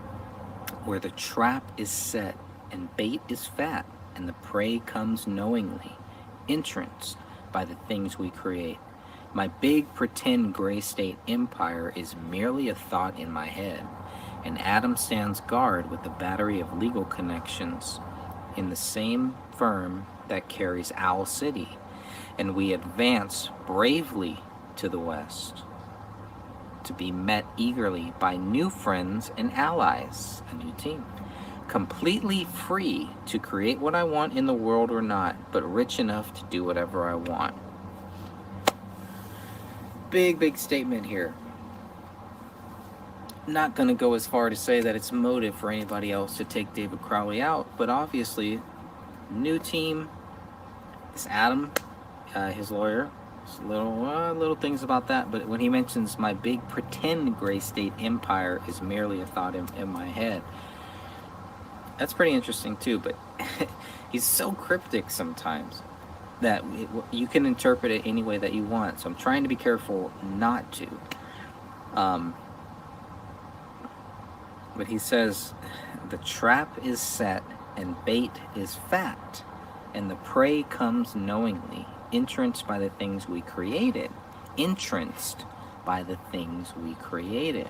Where the trap is set and bait is fat and the prey comes knowingly, entranced by the things we create. My big pretend gray state empire is merely a thought in my head, and Adam stands guard with a battery of legal connections in the same firm that carries Owl City, and we advance bravely to the west, to be met eagerly by new friends and allies, a new team, completely free to create what I want in the world or not, but rich enough to do whatever I want. Big statement here. Not going to go as far to say that it's motive for anybody else to take David Crowley out, but obviously, new team, this Adam, his lawyer, little things about that, but when he mentions my big pretend gray state empire is merely a thought in my head, that's pretty interesting too, but he's so cryptic sometimes that you can interpret it any way that you want, so I'm trying to be careful not to. But he says, the trap is set and bait is fat, and the prey comes knowingly, entranced by the things we created. Entranced by the things we created.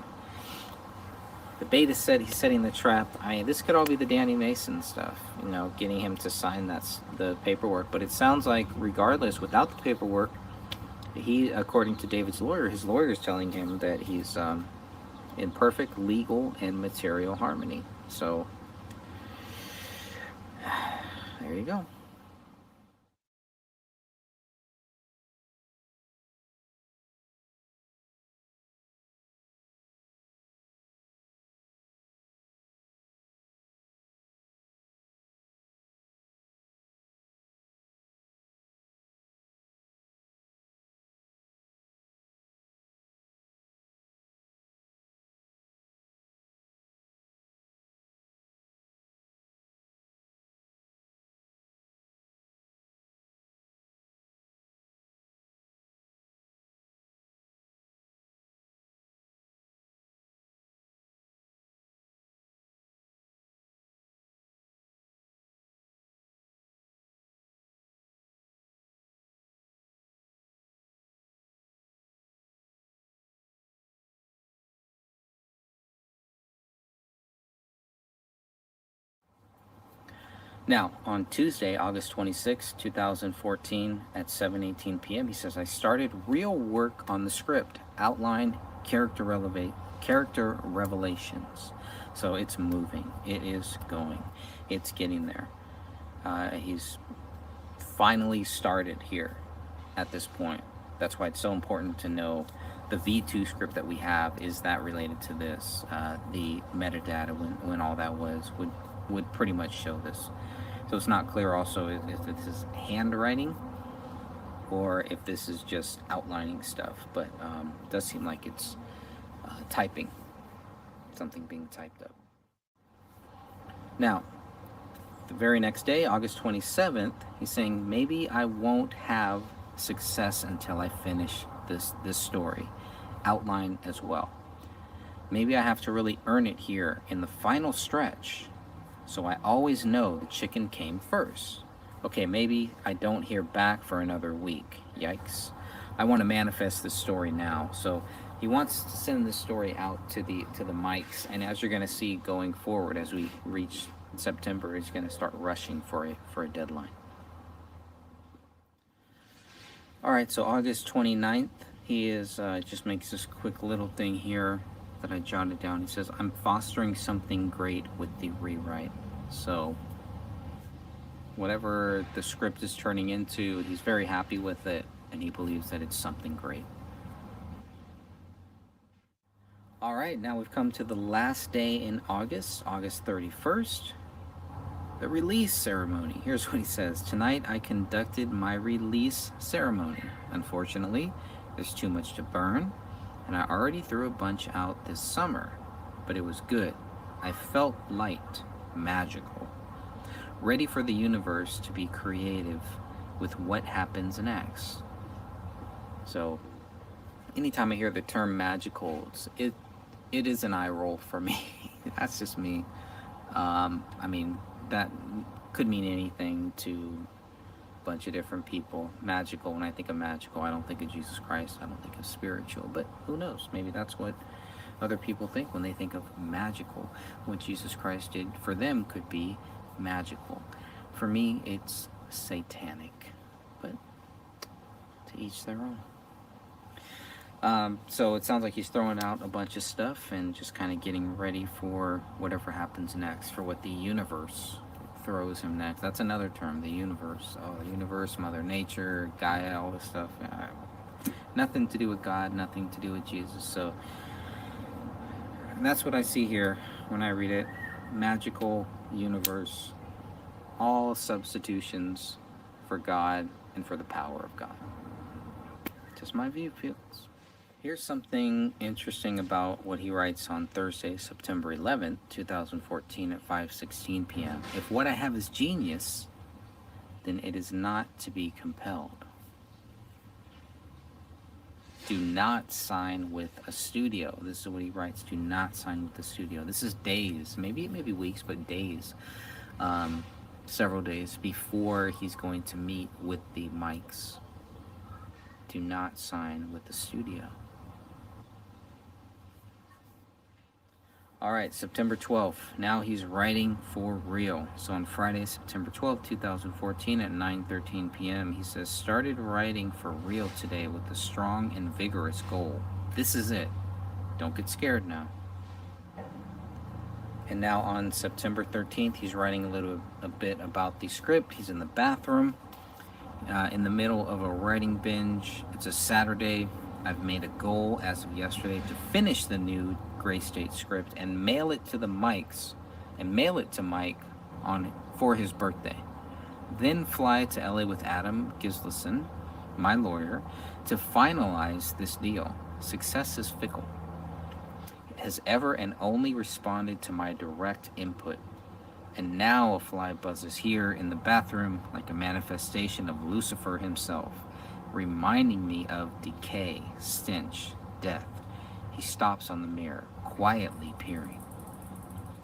The bait is set, he's setting the trap. This could all be the Danny Mason stuff, getting him to sign the paperwork. But it sounds like, regardless, without the paperwork, he, according to David's lawyer, his lawyer is telling him that he's in perfect legal and material harmony. So, there you go. Now, on Tuesday, August 26, 2014, at 7:18 p.m., he says, I started real work on the script, outline, character revelations. So it's moving. It is going. It's getting there. He's finally started here at this point. That's why it's so important to know the V2 script that we have. Is that related to this? The metadata, when all that was, would pretty much show this. So it's not clear also if this is handwriting or if this is just outlining stuff, but it does seem like it's typing, something being typed up. Now, the very next day, August 27th, he's saying, maybe I won't have success until I finish this story, outline as well. Maybe I have to really earn it here in the final stretch, so I always know the chicken came first. Okay, maybe I don't hear back for another week. Yikes. I want to manifest this story now. So he wants to send this story out to the mics, and as you're going to see going forward, as we reach September, he's going to start rushing for a deadline. All right, so August 29th, he is just makes this quick little thing here that I jotted down. He says, I'm fostering something great with the rewrite. So whatever the script is turning into, he's very happy with it, and he believes that it's something great. All right, now we've come to the last day in August, August 31st. The release ceremony. Here's what he says. Tonight I conducted my release ceremony. Unfortunately, there's too much to burn, and I already threw a bunch out this summer, but it was good. I felt light, magical, ready for the universe to be creative with what happens next. So, anytime I hear the term magical, it is an eye roll for me. That's just me. I mean, that could mean anything to a bunch of different people. Magical, when I think of magical, I don't think of Jesus Christ. I don't think of spiritual, but who knows? Maybe that's what other people think when they think of magical. What Jesus Christ did for them could be magical. For me, it's satanic, but to each their own. So it sounds like he's throwing out a bunch of stuff and just kind of getting ready for whatever happens next, for what the universe throws him next. That's another term, the universe. Oh, the universe, Mother Nature, Gaia, all this stuff. Nothing to do with God, nothing to do with Jesus. So that's what I see here when I read it. Magical universe, all substitutions for God and for the power of God. Just my view, folks. Here's something interesting about what he writes on Thursday, September 11th, 2014 at 5:16 p.m. If what I have is genius, then it is not to be compelled. Do not sign with a studio. This is what he writes. Do not sign with the studio. This is days, maybe weeks, but days, several days before he's going to meet with the mics. Do not sign with the studio. All right, September 12th. Now he's writing for real. So on Friday, September 12th, 2014 at 9:13 p.m., he says, started writing for real today with a strong and vigorous goal. This is it. Don't get scared now. And now on September 13th, he's writing a bit about the script. He's in the bathroom, in the middle of a writing binge. It's a Saturday. I've made a goal as of yesterday to finish the new Gray State script and mail it to the mics, and mail it to Mike for his birthday. Then fly to LA with Adam Gislason, my lawyer, to finalize this deal. Success is fickle. It has ever and only responded to my direct input. And now a fly buzzes here in the bathroom like a manifestation of Lucifer himself, reminding me of decay, stench, death. He stops on the mirror, quietly peering.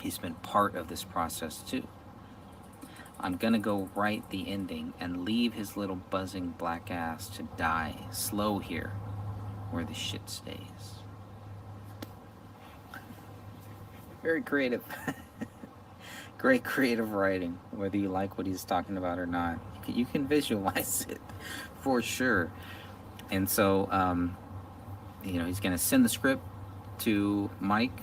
He's been part of this process too. I'm gonna go write the ending and leave his little buzzing black ass to die slow here, where the shit stays. Very creative. Great creative writing, whether you like what he's talking about or not. You can visualize it for sure. And so, he's going to send the script to Mike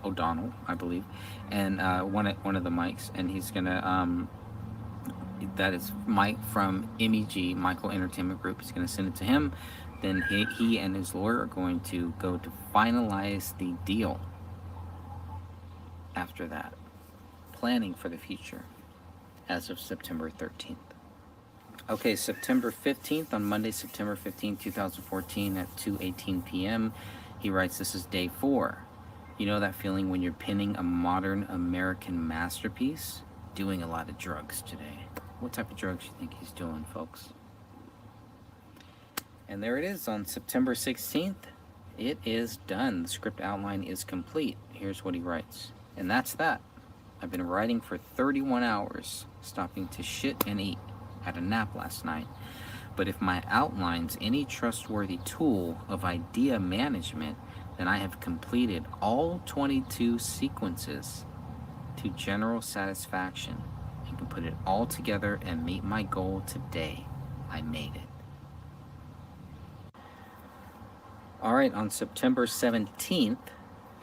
O'Donnell, I believe, and one of the mics, and he's going to, that is Mike from MEG, Michael Entertainment Group. He's going to send it to him. Then he and his lawyer are going to go to finalize the deal after that. Planning for the future as of September 13th. Okay, September 15th, on Monday, September 15th, 2014 at 2:18 p.m., he writes, this is day 4. You know that feeling when you're pinning a modern American masterpiece? Doing a lot of drugs today. What type of drugs do you think he's doing, folks? And there it is on September 16th. It is done. The script outline is complete. Here's what he writes. And that's that. I've been writing for 31 hours, stopping to shit and eat. Had a nap last night. But if my outline's any trustworthy tool of idea management, then I have completed all 22 sequences to general satisfaction. I can put it all together and meet my goal today. I made it. All right, on September 17th,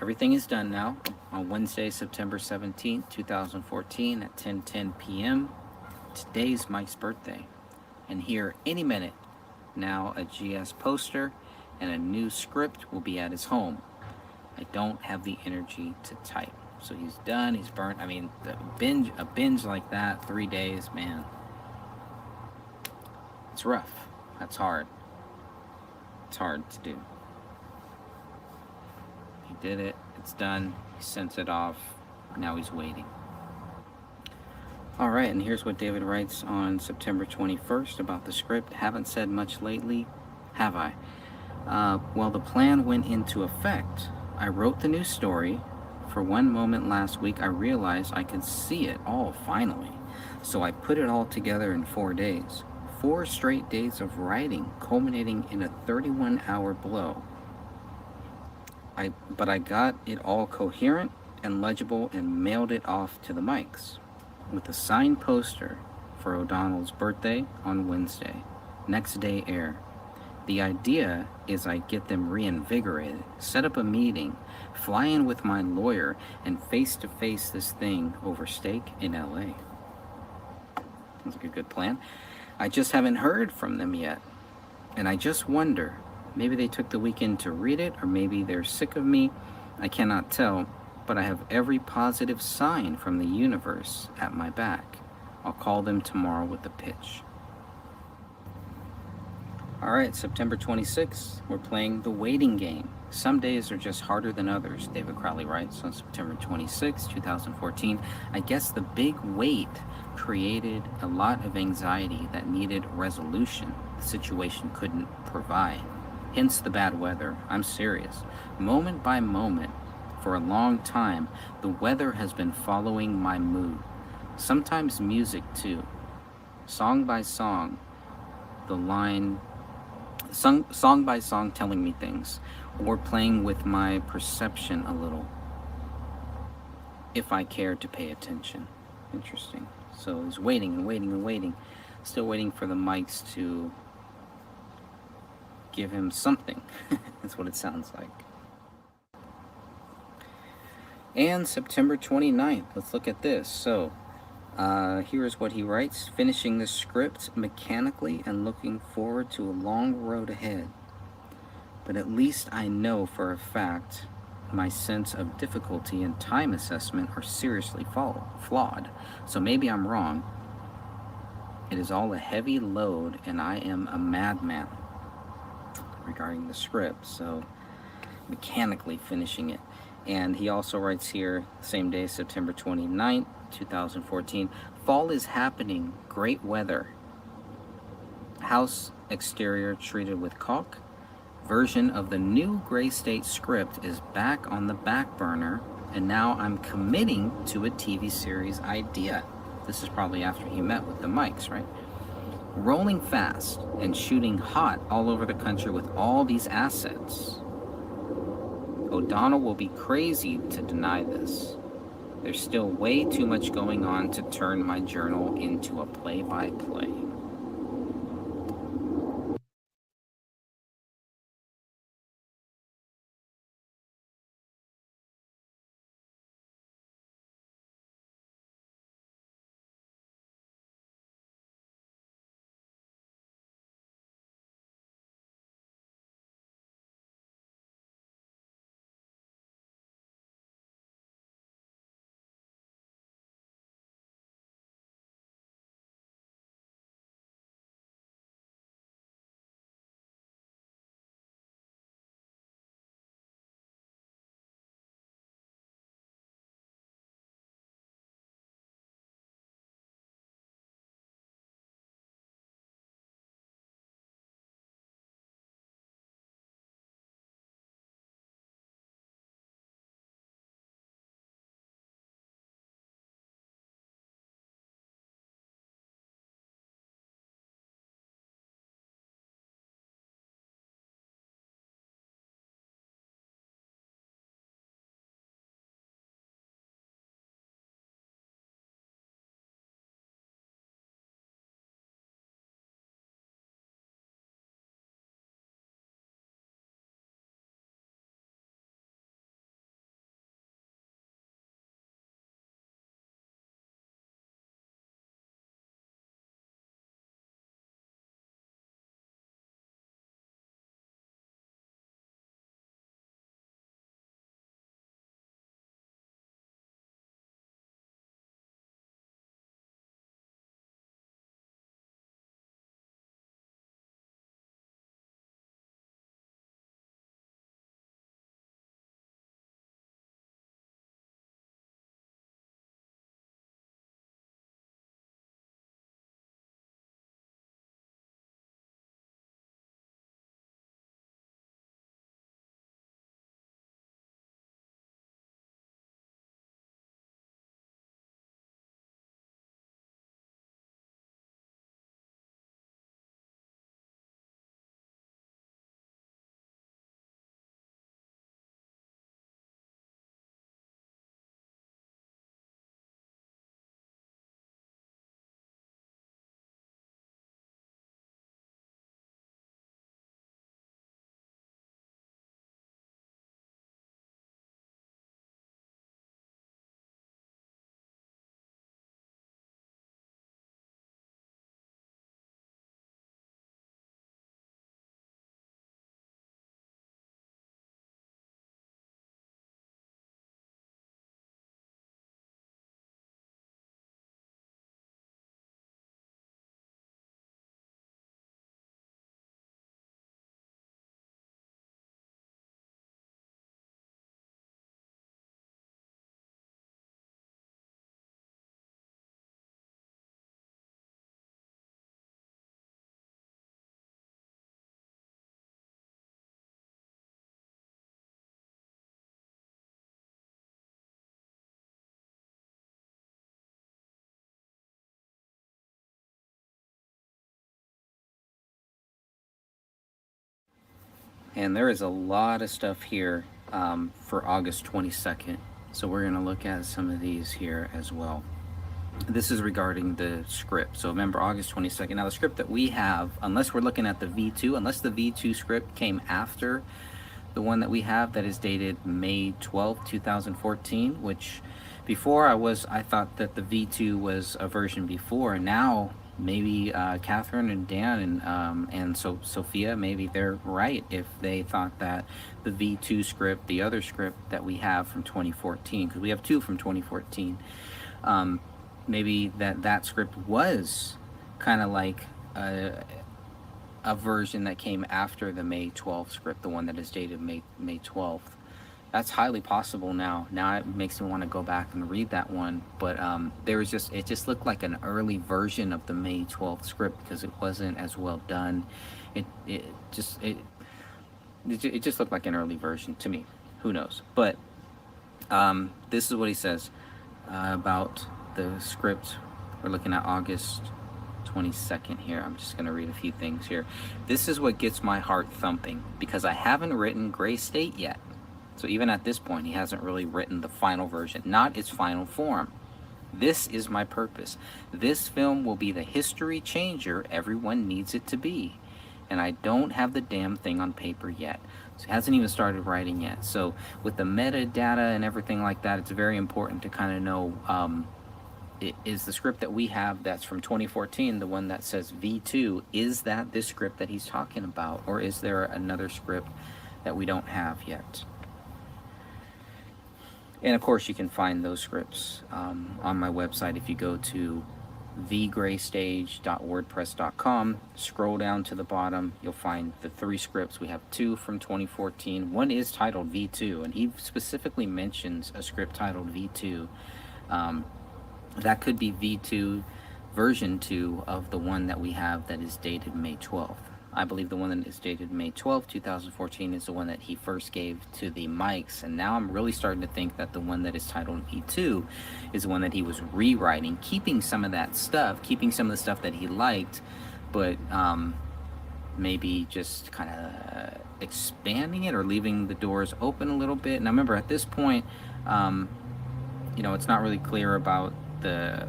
everything is done now. On Wednesday, September 17th, 2014 at 10:10 p.m. Today's Mike's birthday. And here any minute now a GS poster and a new script will be at his home. I don't have the energy to type. So he's done. He's burnt. I mean, a binge like that, 3 days, man. It's rough. That's hard. It's hard to do. He did it. It's done. He sent it off. Now he's waiting. All right, and here's what David writes on September 21st about the script. Haven't said much lately, have I? Well, the plan went into effect. I wrote the new story. For one moment last week, I realized I could see it all finally. So I put it all together in 4 days. 4 straight days of writing, culminating in a 31-hour blow. But I got it all coherent and legible and mailed it off to the mics with a signed poster for O'Donnell's birthday on Wednesday. Next day air. The idea is I get them reinvigorated, set up a meeting, fly in with my lawyer, and face-to-face this thing over steak in LA. Sounds like a good plan. I just haven't heard from them yet. And I just wonder, maybe they took the weekend to read it, or maybe they're sick of me. I cannot tell, but I have every positive sign from the universe at my back. I'll call them tomorrow with the pitch. All right, September 26th, we're playing The Waiting Game. Some days are just harder than others, David Crowley writes on September 26, 2014. I guess the big wait created a lot of anxiety that needed resolution the situation couldn't provide. Hence the bad weather. I'm serious. Moment by moment, for a long time, the weather has been following my mood. Sometimes music too. Song by song, the line, song by song telling me things, or playing with my perception a little, if I care to pay attention. Interesting. So he's waiting and waiting and waiting, still waiting for the mics to give him something. That's what it sounds like. And September 29th, let's look at this. So here's what he writes. Finishing the script mechanically and looking forward to a long road ahead. But at least I know for a fact my sense of difficulty and time assessment are seriously flawed. So maybe I'm wrong. It is all a heavy load and I am a madman regarding the script. So mechanically finishing it. And he also writes here, same day, September 29th, 2014, fall is happening, great weather. House exterior treated with caulk. Version of the new Gray State script is back on the back burner, and now I'm committing to a TV series idea. This is probably after he met with the mics, right? Rolling fast and shooting hot all over the country with all these assets. O'Donnell will be crazy to deny this. There's still way too much going on to turn my journal into a play-by-play. And there is a lot of stuff here for August 22nd. So we're going to look at some of these here as well. This is regarding the script. So remember, August 22nd. Now, the script that we have, unless we're looking at the V2, unless the V2 script came after the one that we have that is dated May 12, 2014, which before I thought that the V2 was a version before. Now, maybe Catherine and Dan and Sophia, maybe they're right if they thought that the V2 script, the other script that we have from 2014, because we have two from 2014, maybe that script was kind of like a version that came after the May 12th script, the one that is dated May 12th. That's highly possible now. Now it makes me want to go back and read that one. But it just looked like an early version of the May 12th script because it wasn't as well done. It just looked like an early version to me. Who knows? But this is what he says about the script. We're looking at August 22nd here. I'm just going to read a few things here. This is what gets my heart thumping because I haven't written Gray State yet. So even at this point, he hasn't really written the final version, not its final form. This is my purpose. This film will be the history changer everyone needs it to be. And I don't have the damn thing on paper yet. So he hasn't even started writing yet. So with the metadata and everything like that, it's very important to kind of know, is the script that we have that's from 2014, the one that says V2, is that this script that he's talking about? Or is there another script that we don't have yet? And of course, you can find those scripts on my website. If you go to thegraystage.wordpress.com, scroll down to the bottom, you'll find the three scripts. We have two from 2014. One is titled V2, and he specifically mentions a script titled V2. That could be V2 version 2 of the one that we have that is dated May 12th. I believe the one that is dated May 12th, 2014 is the one that he first gave to the mics. And now I'm really starting to think that the one that is titled V2 is the one that he was rewriting, keeping some of that stuff, keeping some of the stuff that he liked, but maybe just kind of expanding it or leaving the doors open a little bit. And I remember at this point, it's not really clear about the...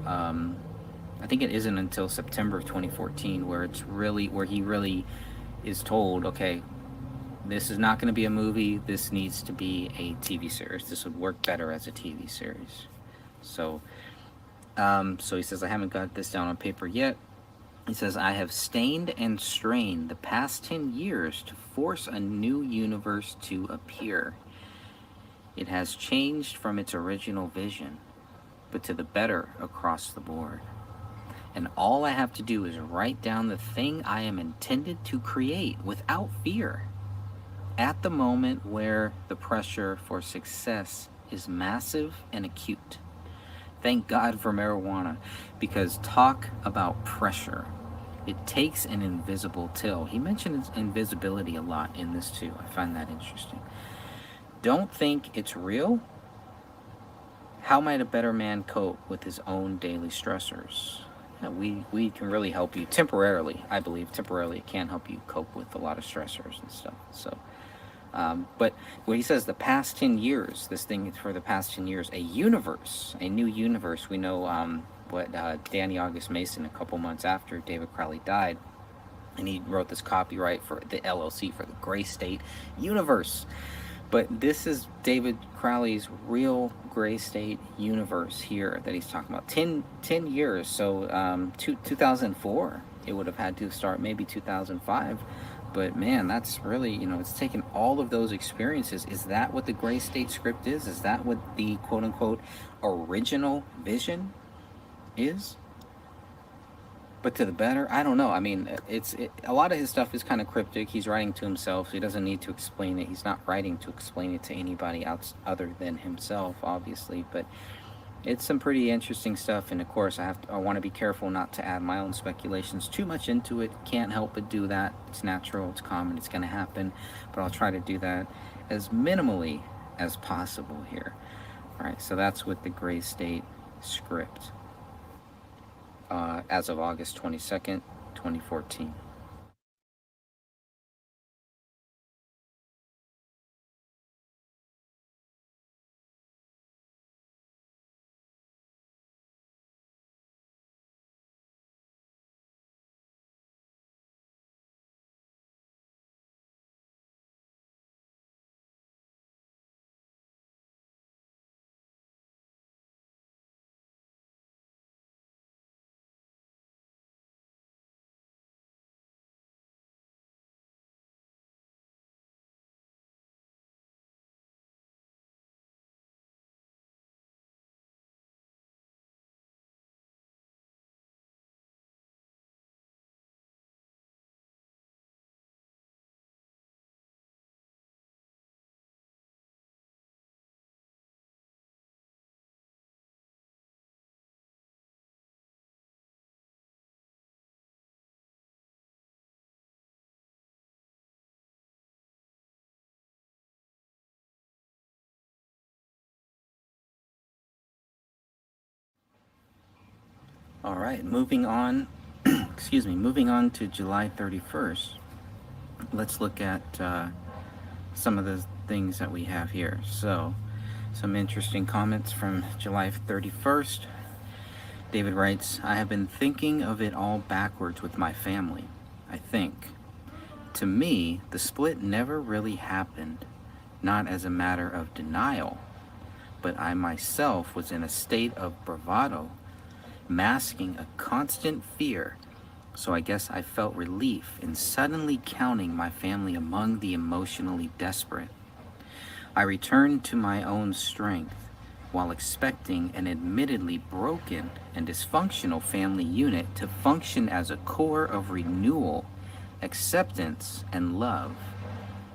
I think it isn't until September of 2014 where he really is told, okay, this is not going to be a movie. This needs to be a TV series. This would work better as a TV series. So he says, I haven't got this down on paper yet. He says, I have stained and strained the past 10 years to force a new universe to appear. It has changed from its original vision, but to the better across the board. And all I have to do is write down the thing I am intended to create without fear. At the moment where the pressure for success is massive and acute. Thank God for marijuana, because talk about pressure. It takes an invisible till. He mentions invisibility a lot in this too. I find that interesting. Don't think it's real? How might a better man cope with his own daily stressors? We can really help you temporarily. I believe temporarily it can help you cope with a lot of stressors and stuff. So, but when he says the past 10 years, this thing for the past 10 years, a new universe. We know what Danny August Mason, a couple months after David Crowley died, and he wrote this copyright for the LLC for the Gray State universe. But this is David Crowley's real Gray State universe here that he's talking about. 10 years, so 2004, it would have had to start maybe 2005. But man, that's really, it's taken all of those experiences. Is that what the Gray State script is? Is that what the quote-unquote original vision is? But to the better? I don't know. I mean, a lot of his stuff is kind of cryptic. He's writing to himself, so he doesn't need to explain it. He's not writing to explain it to anybody else other than himself, obviously. But it's some pretty interesting stuff. And of course, I want to be careful not to add my own speculations too much into it. Can't help but do that. It's natural. It's common. It's going to happen. But I'll try to do that as minimally as possible here. All right. So that's with the Gray State script. As of August 22nd, 2014. All right, moving on. Excuse me. Moving on to July 31st. Let's look at some of the things that we have here. So, some interesting comments from July 31st. David writes, I have been thinking of it all backwards with my family. I think. To me, the split never really happened, not as a matter of denial, but I myself was in a state of bravado, masking a constant fear. So I guess I felt relief in suddenly counting my family among the emotionally desperate. I returned to my own strength while expecting an admittedly broken and dysfunctional family unit to function as a core of renewal, acceptance, and love.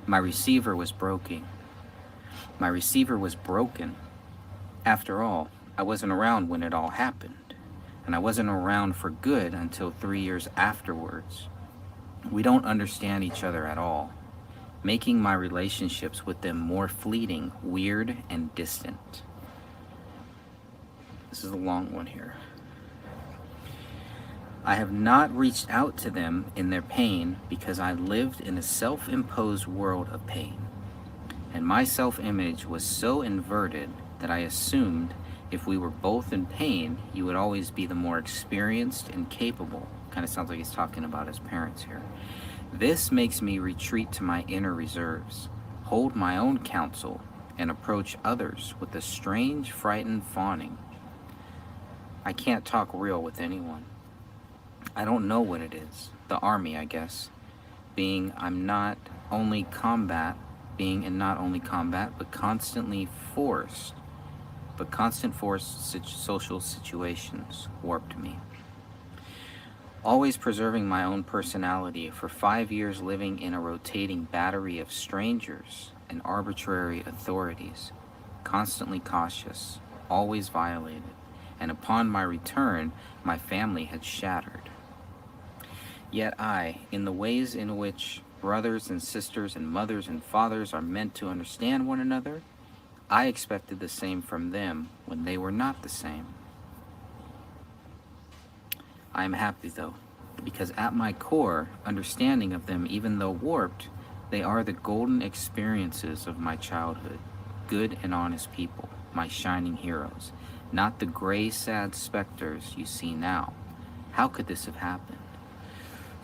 My receiver was broken. My receiver was broken. After all, I wasn't around when it all happened, and I wasn't around for good until 3 years afterwards. We don't understand each other at all, making my relationships with them more fleeting, weird, and distant. This is a long one here. I have not reached out to them in their pain because I lived in a self-imposed world of pain. And my self-image was so inverted that I assumed if we were both in pain, you would always be the more experienced and capable. Kind of sounds like he's talking about his parents here. This makes me retreat to my inner reserves, hold my own counsel, and approach others with a strange, frightened fawning. I can't talk real with anyone. I don't know what it is. The army, I guess. Being in not only combat, but constantly forced. But constant forced social situations warped me. Always preserving my own personality for 5 years living in a rotating battery of strangers and arbitrary authorities. Constantly cautious, always violated. And upon my return, my family had shattered. Yet I, in the ways in which brothers and sisters and mothers and fathers are meant to understand one another, I expected the same from them when they were not the same. I am happy though, because at my core, understanding of them, even though warped, they are the golden experiences of my childhood, good and honest people, my shining heroes, not the gray, sad specters you see now. How could this have happened?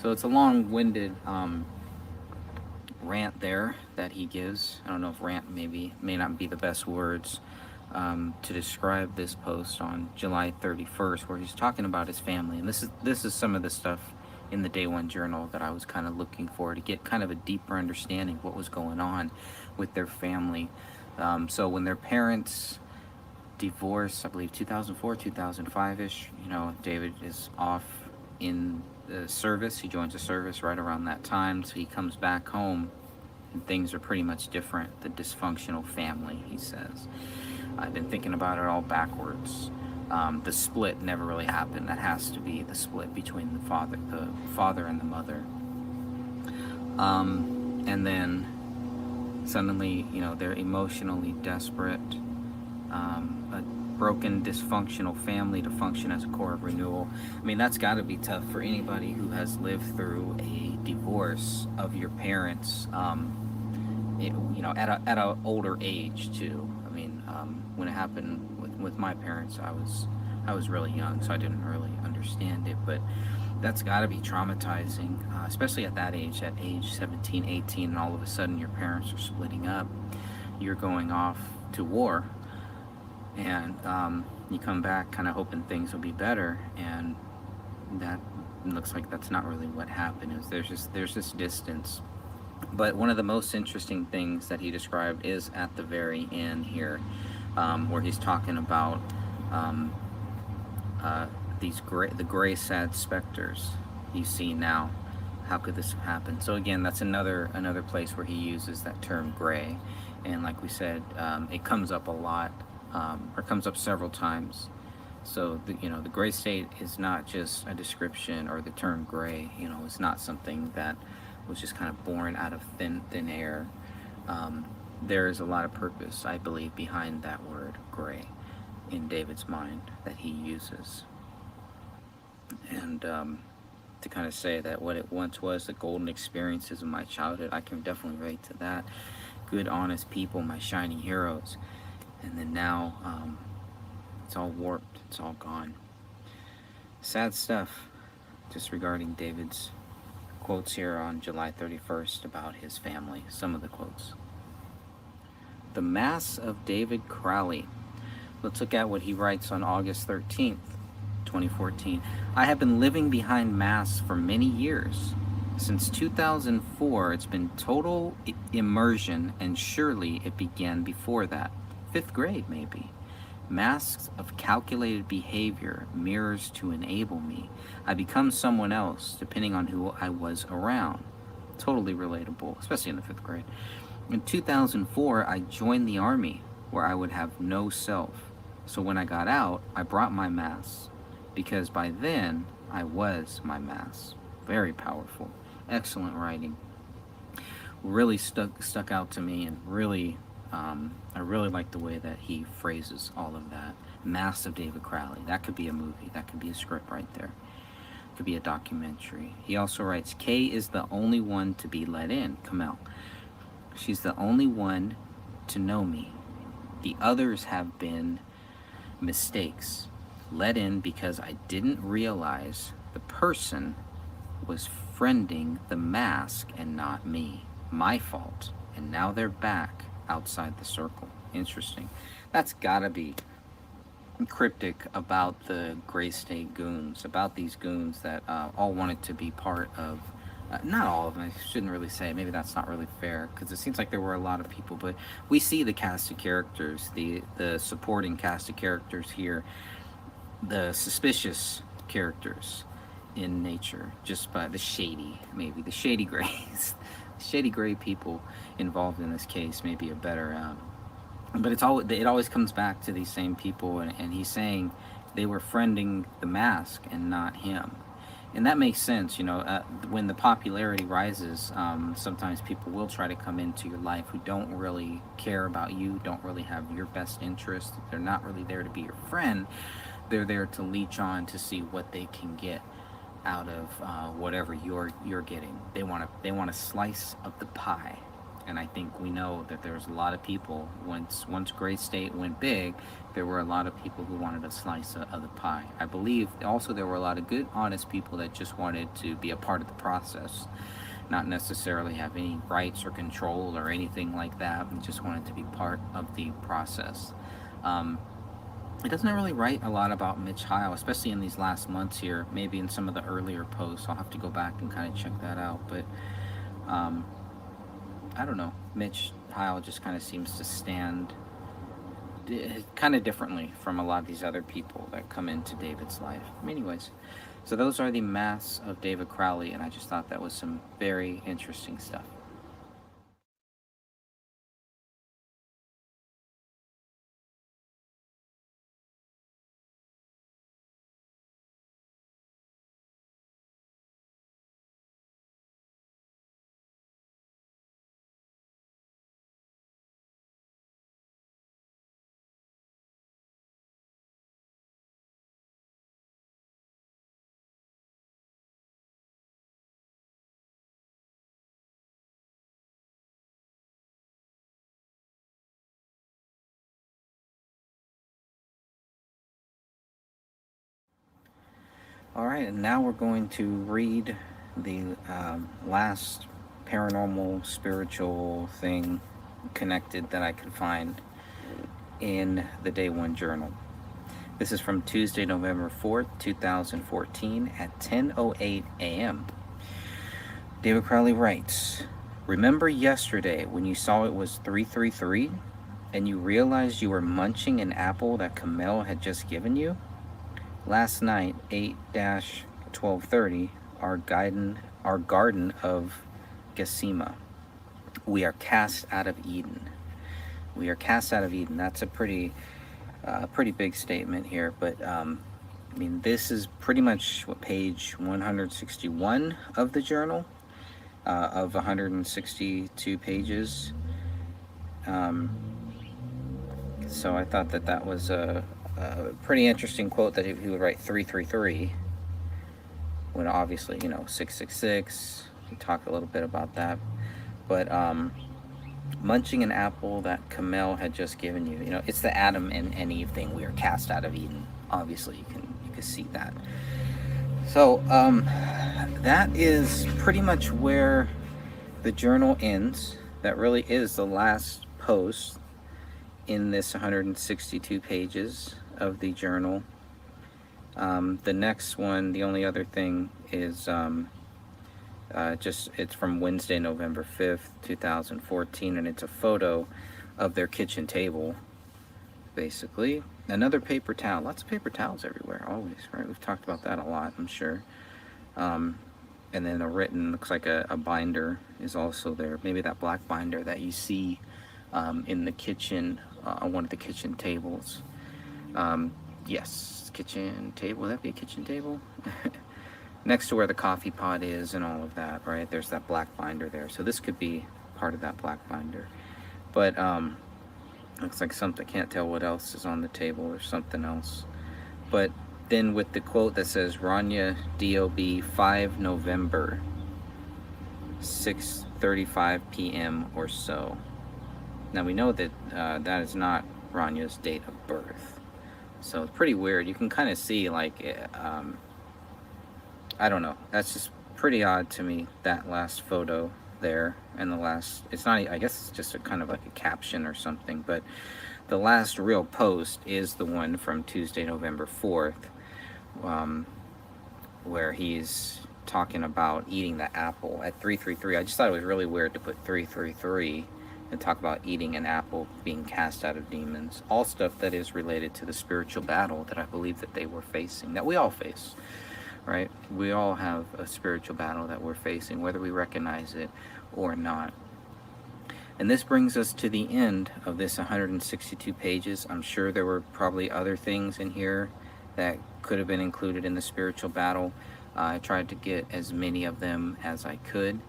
So it's a long-winded rant there that he gives. I don't know if rant may not be the best words to describe this post on July 31st, where he's talking about his family. And this is some of the stuff in the Day One Journal that I was kind of looking for to get kind of a deeper understanding of what was going on with their family. So when their parents divorced, I believe 2004, 2005-ish, David is off in the service. He joins the service right around that time. So he comes back home and things are pretty much different. The dysfunctional family, he says. I've been thinking about it all backwards. The split never really happened. That has to be the split between the father and the mother. And then suddenly, they're emotionally desperate. A broken, dysfunctional family to function as a core of renewal. I mean, that's got to be tough for anybody who has lived through a divorce of your parents. At a older age too. I mean, when it happened with my parents, I was really young, so I didn't really understand it. But that's got to be traumatizing, especially at that age, at age 17, 18, and all of a sudden your parents are splitting up. You're going off to war, and you come back kind of hoping things will be better, and that looks like that's not really what happened. There's this distance. But one of the most interesting things that he described is at the very end here, where he's talking about the gray, sad specters you see now. How could this have happened? So again, that's another place where he uses that term gray, and like we said, it comes up a lot, or comes up several times. So the gray state is not just a description, or the term gray. It's not something that was just kind of born out of thin air. There is a lot of purpose, I believe, behind that word gray in David's mind that he uses. And to kind of say that what it once was, the golden experiences of my childhood, I can definitely relate to that. Good, honest people, my shining heroes. And then now, it's all warped, it's all gone. Sad stuff, just regarding David's quotes here on July 31st about his family. Some of the quotes. The Mass of David Crowley. Let's look at what he writes on August 13th, 2014. I have been living behind masks for many years. Since 2004, it's been total immersion, and surely it began before that. 5th grade, maybe. Masks of calculated behavior, mirrors to enable me. I become someone else, depending on who I was around. Totally relatable, especially in the 5th grade. In 2004, I joined the Army, where I would have no self. So when I got out, I brought my mask, because by then, I was my mask. Very powerful. Excellent writing. Really stuck out to me, and really, I really like the way that he phrases all of that. Mass of David Crowley. That could be a movie. That could be a script right there. Could be a documentary. He also writes, Kay is the only one to be let in. Kamel. She's the only one to know me. The others have been mistakes. Let in because I didn't realize the person was friending the mask and not me. My fault. And now they're back outside the circle. Interesting. That's gotta be cryptic about the Gray State goons, about these goons that all wanted to be part of, not all of them, I shouldn't really say, maybe that's not really fair, because it seems like there were a lot of people, but we see the cast of characters, the supporting cast of characters here, the suspicious characters in nature, just by the shady grays. Shady gray people involved in this case may be a better, but it always comes back to these same people, and he's saying they were friending the mask and not him. And that makes sense, you know, when the popularity rises, sometimes people will try to come into your life who don't really care about you, don't really have your best interest. They're not really there to be your friend. They're there to leech on to see what they can get out of whatever you're getting. They want a slice of the pie. And I think we know that there's a lot of people, once Gray State went big, there were a lot of people who wanted a slice of the pie. I believe also there were a lot of good, honest people that just wanted to be a part of the process, not necessarily have any rights or control or anything like that, and just wanted to be part of the process. It doesn't really write a lot about Mitch Heil, especially in these last months here, maybe in some of the earlier posts. I'll have to go back and kind of check that out, but I don't know. Mitch Heil just kind of seems to stand kind of differently from a lot of these other people that come into David's life. Anyways, so those are the Mass of David Crowley, and I just thought that was some very interesting stuff. All right, and now we're going to read the last paranormal, spiritual thing connected that I could find in the Day One Journal. This is from Tuesday, November 4th, 2014 at 10:08 a.m. David Crowley writes, remember yesterday when you saw it was 333 and you realized you were munching an apple that Kamel had just given you? Last night, 8-1230, our garden of Gesima. We are cast out of Eden. We are cast out of Eden. That's a pretty big statement here, but I mean, this is pretty much what page 161 of the journal, of 162 pages. So I thought that was a pretty interesting quote that he would write 333 when obviously, 666, we talked a little bit about that. But munching an apple that Kamel had just given you, it's the Adam and Eve thing. We are cast out of Eden. Obviously, you can see that. So that is pretty much where the journal ends. That really is the last post in this 162 pages of the journal. The next one, the only other thing is it's from Wednesday, November 5th, 2014, and it's a photo of their kitchen table, basically. Another paper towel. Lots of paper towels everywhere, always, right? We've talked about that a lot, I'm sure. And then a written, looks like a binder is also there. Maybe that black binder that you see in the kitchen, on one of the kitchen tables. Yes, kitchen table. Would that be a kitchen table? Next to where the coffee pot is and all of that, right? There's that black binder there. So this could be part of that black binder. But looks like something, can't tell what else is on the table or something else. But then with the quote that says Rania DOB 5 November 6:35 p.m. or so. Now we know that that is not Rania's date of birth. So it's pretty weird. You can kind of see like, I don't know. That's just pretty odd to me, that last photo there. And the last, it's not, I guess it's just a kind of like a caption or something. But the last real post is the one from Tuesday, November 4th. Where he's talking about eating the apple at 333. I just thought it was really weird to put 333 and talk about eating an apple, being cast out of demons. All stuff that is related to the spiritual battle that I believe that they were facing, that we all face, right? We all have a spiritual battle that we're facing, whether we recognize it or not. And this brings us to the end of this 162 pages. I'm sure there were probably other things in here that could have been included in the spiritual battle. I tried to get as many of them as I could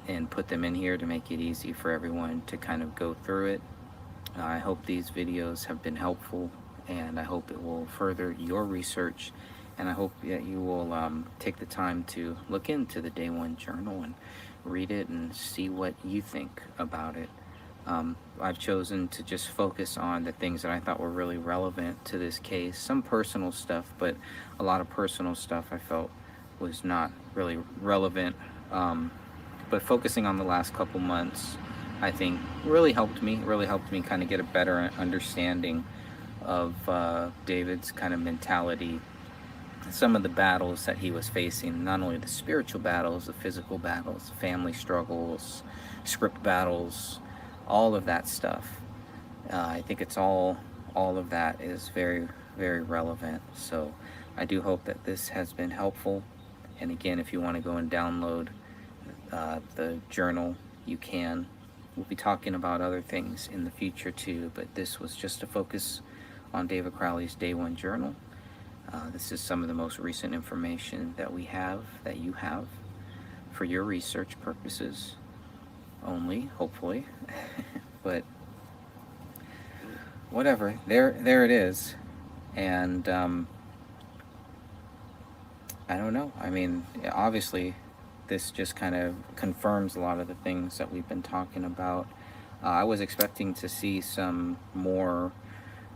and put them in here to make it easy for everyone to kind of go through it. I hope these videos have been helpful, and I hope it will further your research, and I hope that you will take the time to look into the Day One Journal and read it and see what you think about it. I've chosen to just focus on the things that I thought were really relevant to this case. Some personal stuff, but a lot of personal stuff I felt was not really relevant. But focusing on the last couple months, I think really helped me kind of get a better understanding of David's kind of mentality, some of the battles that he was facing, not only the spiritual battles, the physical battles, family struggles, script battles, all of that stuff. I think it's all of that is very, very relevant. So I do hope that this has been helpful. And again, if you want to go and download the journal, you can. We'll be talking about other things in the future too, but this was just a focus on David Crowley's Day One Journal. This is some of the most recent information that we have, that you have, for your research purposes only, hopefully. But whatever, there it is. And I don't know. I mean, obviously this just kind of confirms a lot of the things that we've been talking about. I was expecting to see some more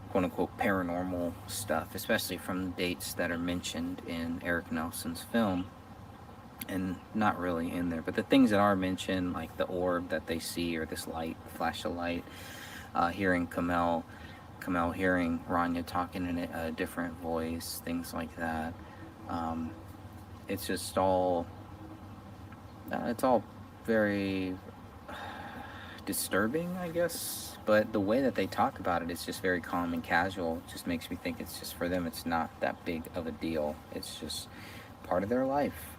quote-unquote paranormal stuff, especially from the dates that are mentioned in Eric Nelson's film, and not really in there. But the things that are mentioned, like the orb that they see, or this light, flash of light, hearing Kamel hearing Rania talking in a different voice, things like that. It's just all, it's all very disturbing, I guess. But the way that they talk about it is just very calm and casual. It just makes me think it's just, for them, it's not that big of a deal. It's just part of their life,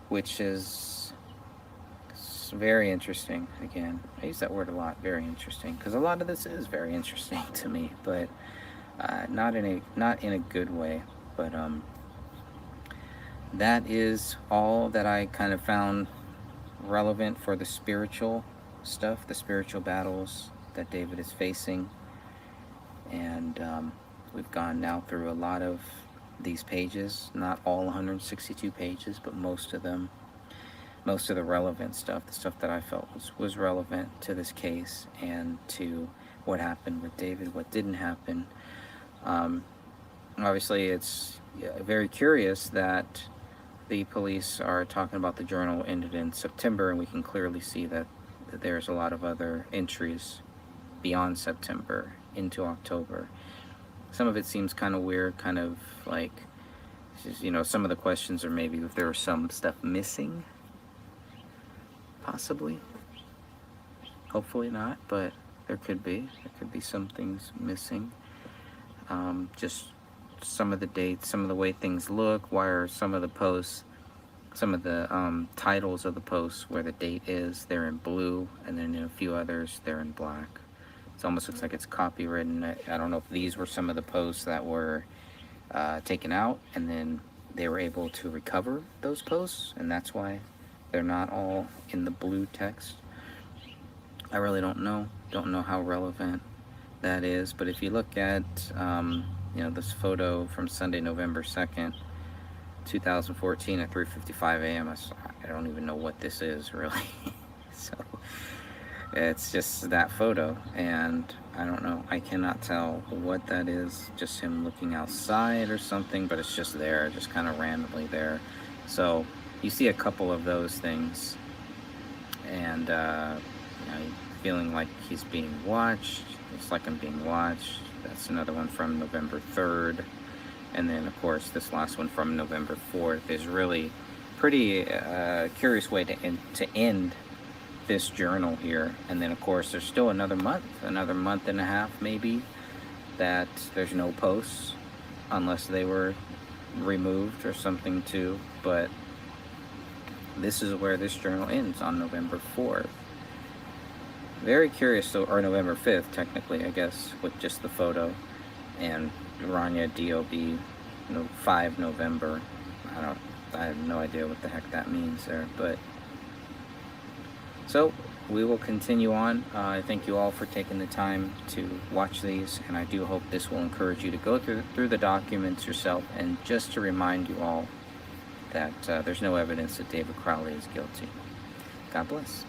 which is very interesting. Again, I use that word a lot, very interesting, because a lot of this is very interesting to me, but not in a good way. But that is all that I kind of found relevant for the spiritual stuff, the spiritual battles that David is facing. And we've gone now through a lot of these pages, not all 162 pages, but most of them, most of the relevant stuff, the stuff that I felt was relevant to this case and to what happened with David, what didn't happen. Obviously, it's very curious that the police are talking about the journal ended in September, and we can clearly see that there's a lot of other entries beyond September into October. Some of it seems kind of weird, kind of like, you know, some of the questions are maybe if there was some stuff missing, possibly. Hopefully not, but there could be some things missing. Just some of the dates, some of the way things look, why are some of the posts, some of the titles of the posts where the date is, they're in blue, and then in a few others, they're in black. It almost looks like it's copywritten. I don't know if these were some of the posts that were taken out, and then they were able to recover those posts, and that's why they're not all in the blue text. I really don't know how relevant that is, but if you look at you know, this photo from Sunday, November 2nd, 2014 at 3:55 a.m. I don't even know what this is, really. So it's just that photo, and I don't know. I cannot tell what that is. Just him looking outside or something, but it's just there, just kind of randomly there. So you see a couple of those things, and you know, feeling like he's being watched. It's like I'm being watched. That's another one from November 3rd. And then, of course, this last one from November 4th is really pretty curious way to end this journal here. And then, of course, there's still another month and a half maybe that there's no posts unless they were removed or something too. But this is where this journal ends, on November 4th. Very curious, or November 5th, technically, I guess, with just the photo. And Rania DOB, 5 November. I have no idea what the heck that means there, but. So, we will continue on. I thank you all for taking the time to watch these, and I do hope this will encourage you to go through the documents yourself, and just to remind you all that there's no evidence that David Crowley is guilty. God bless.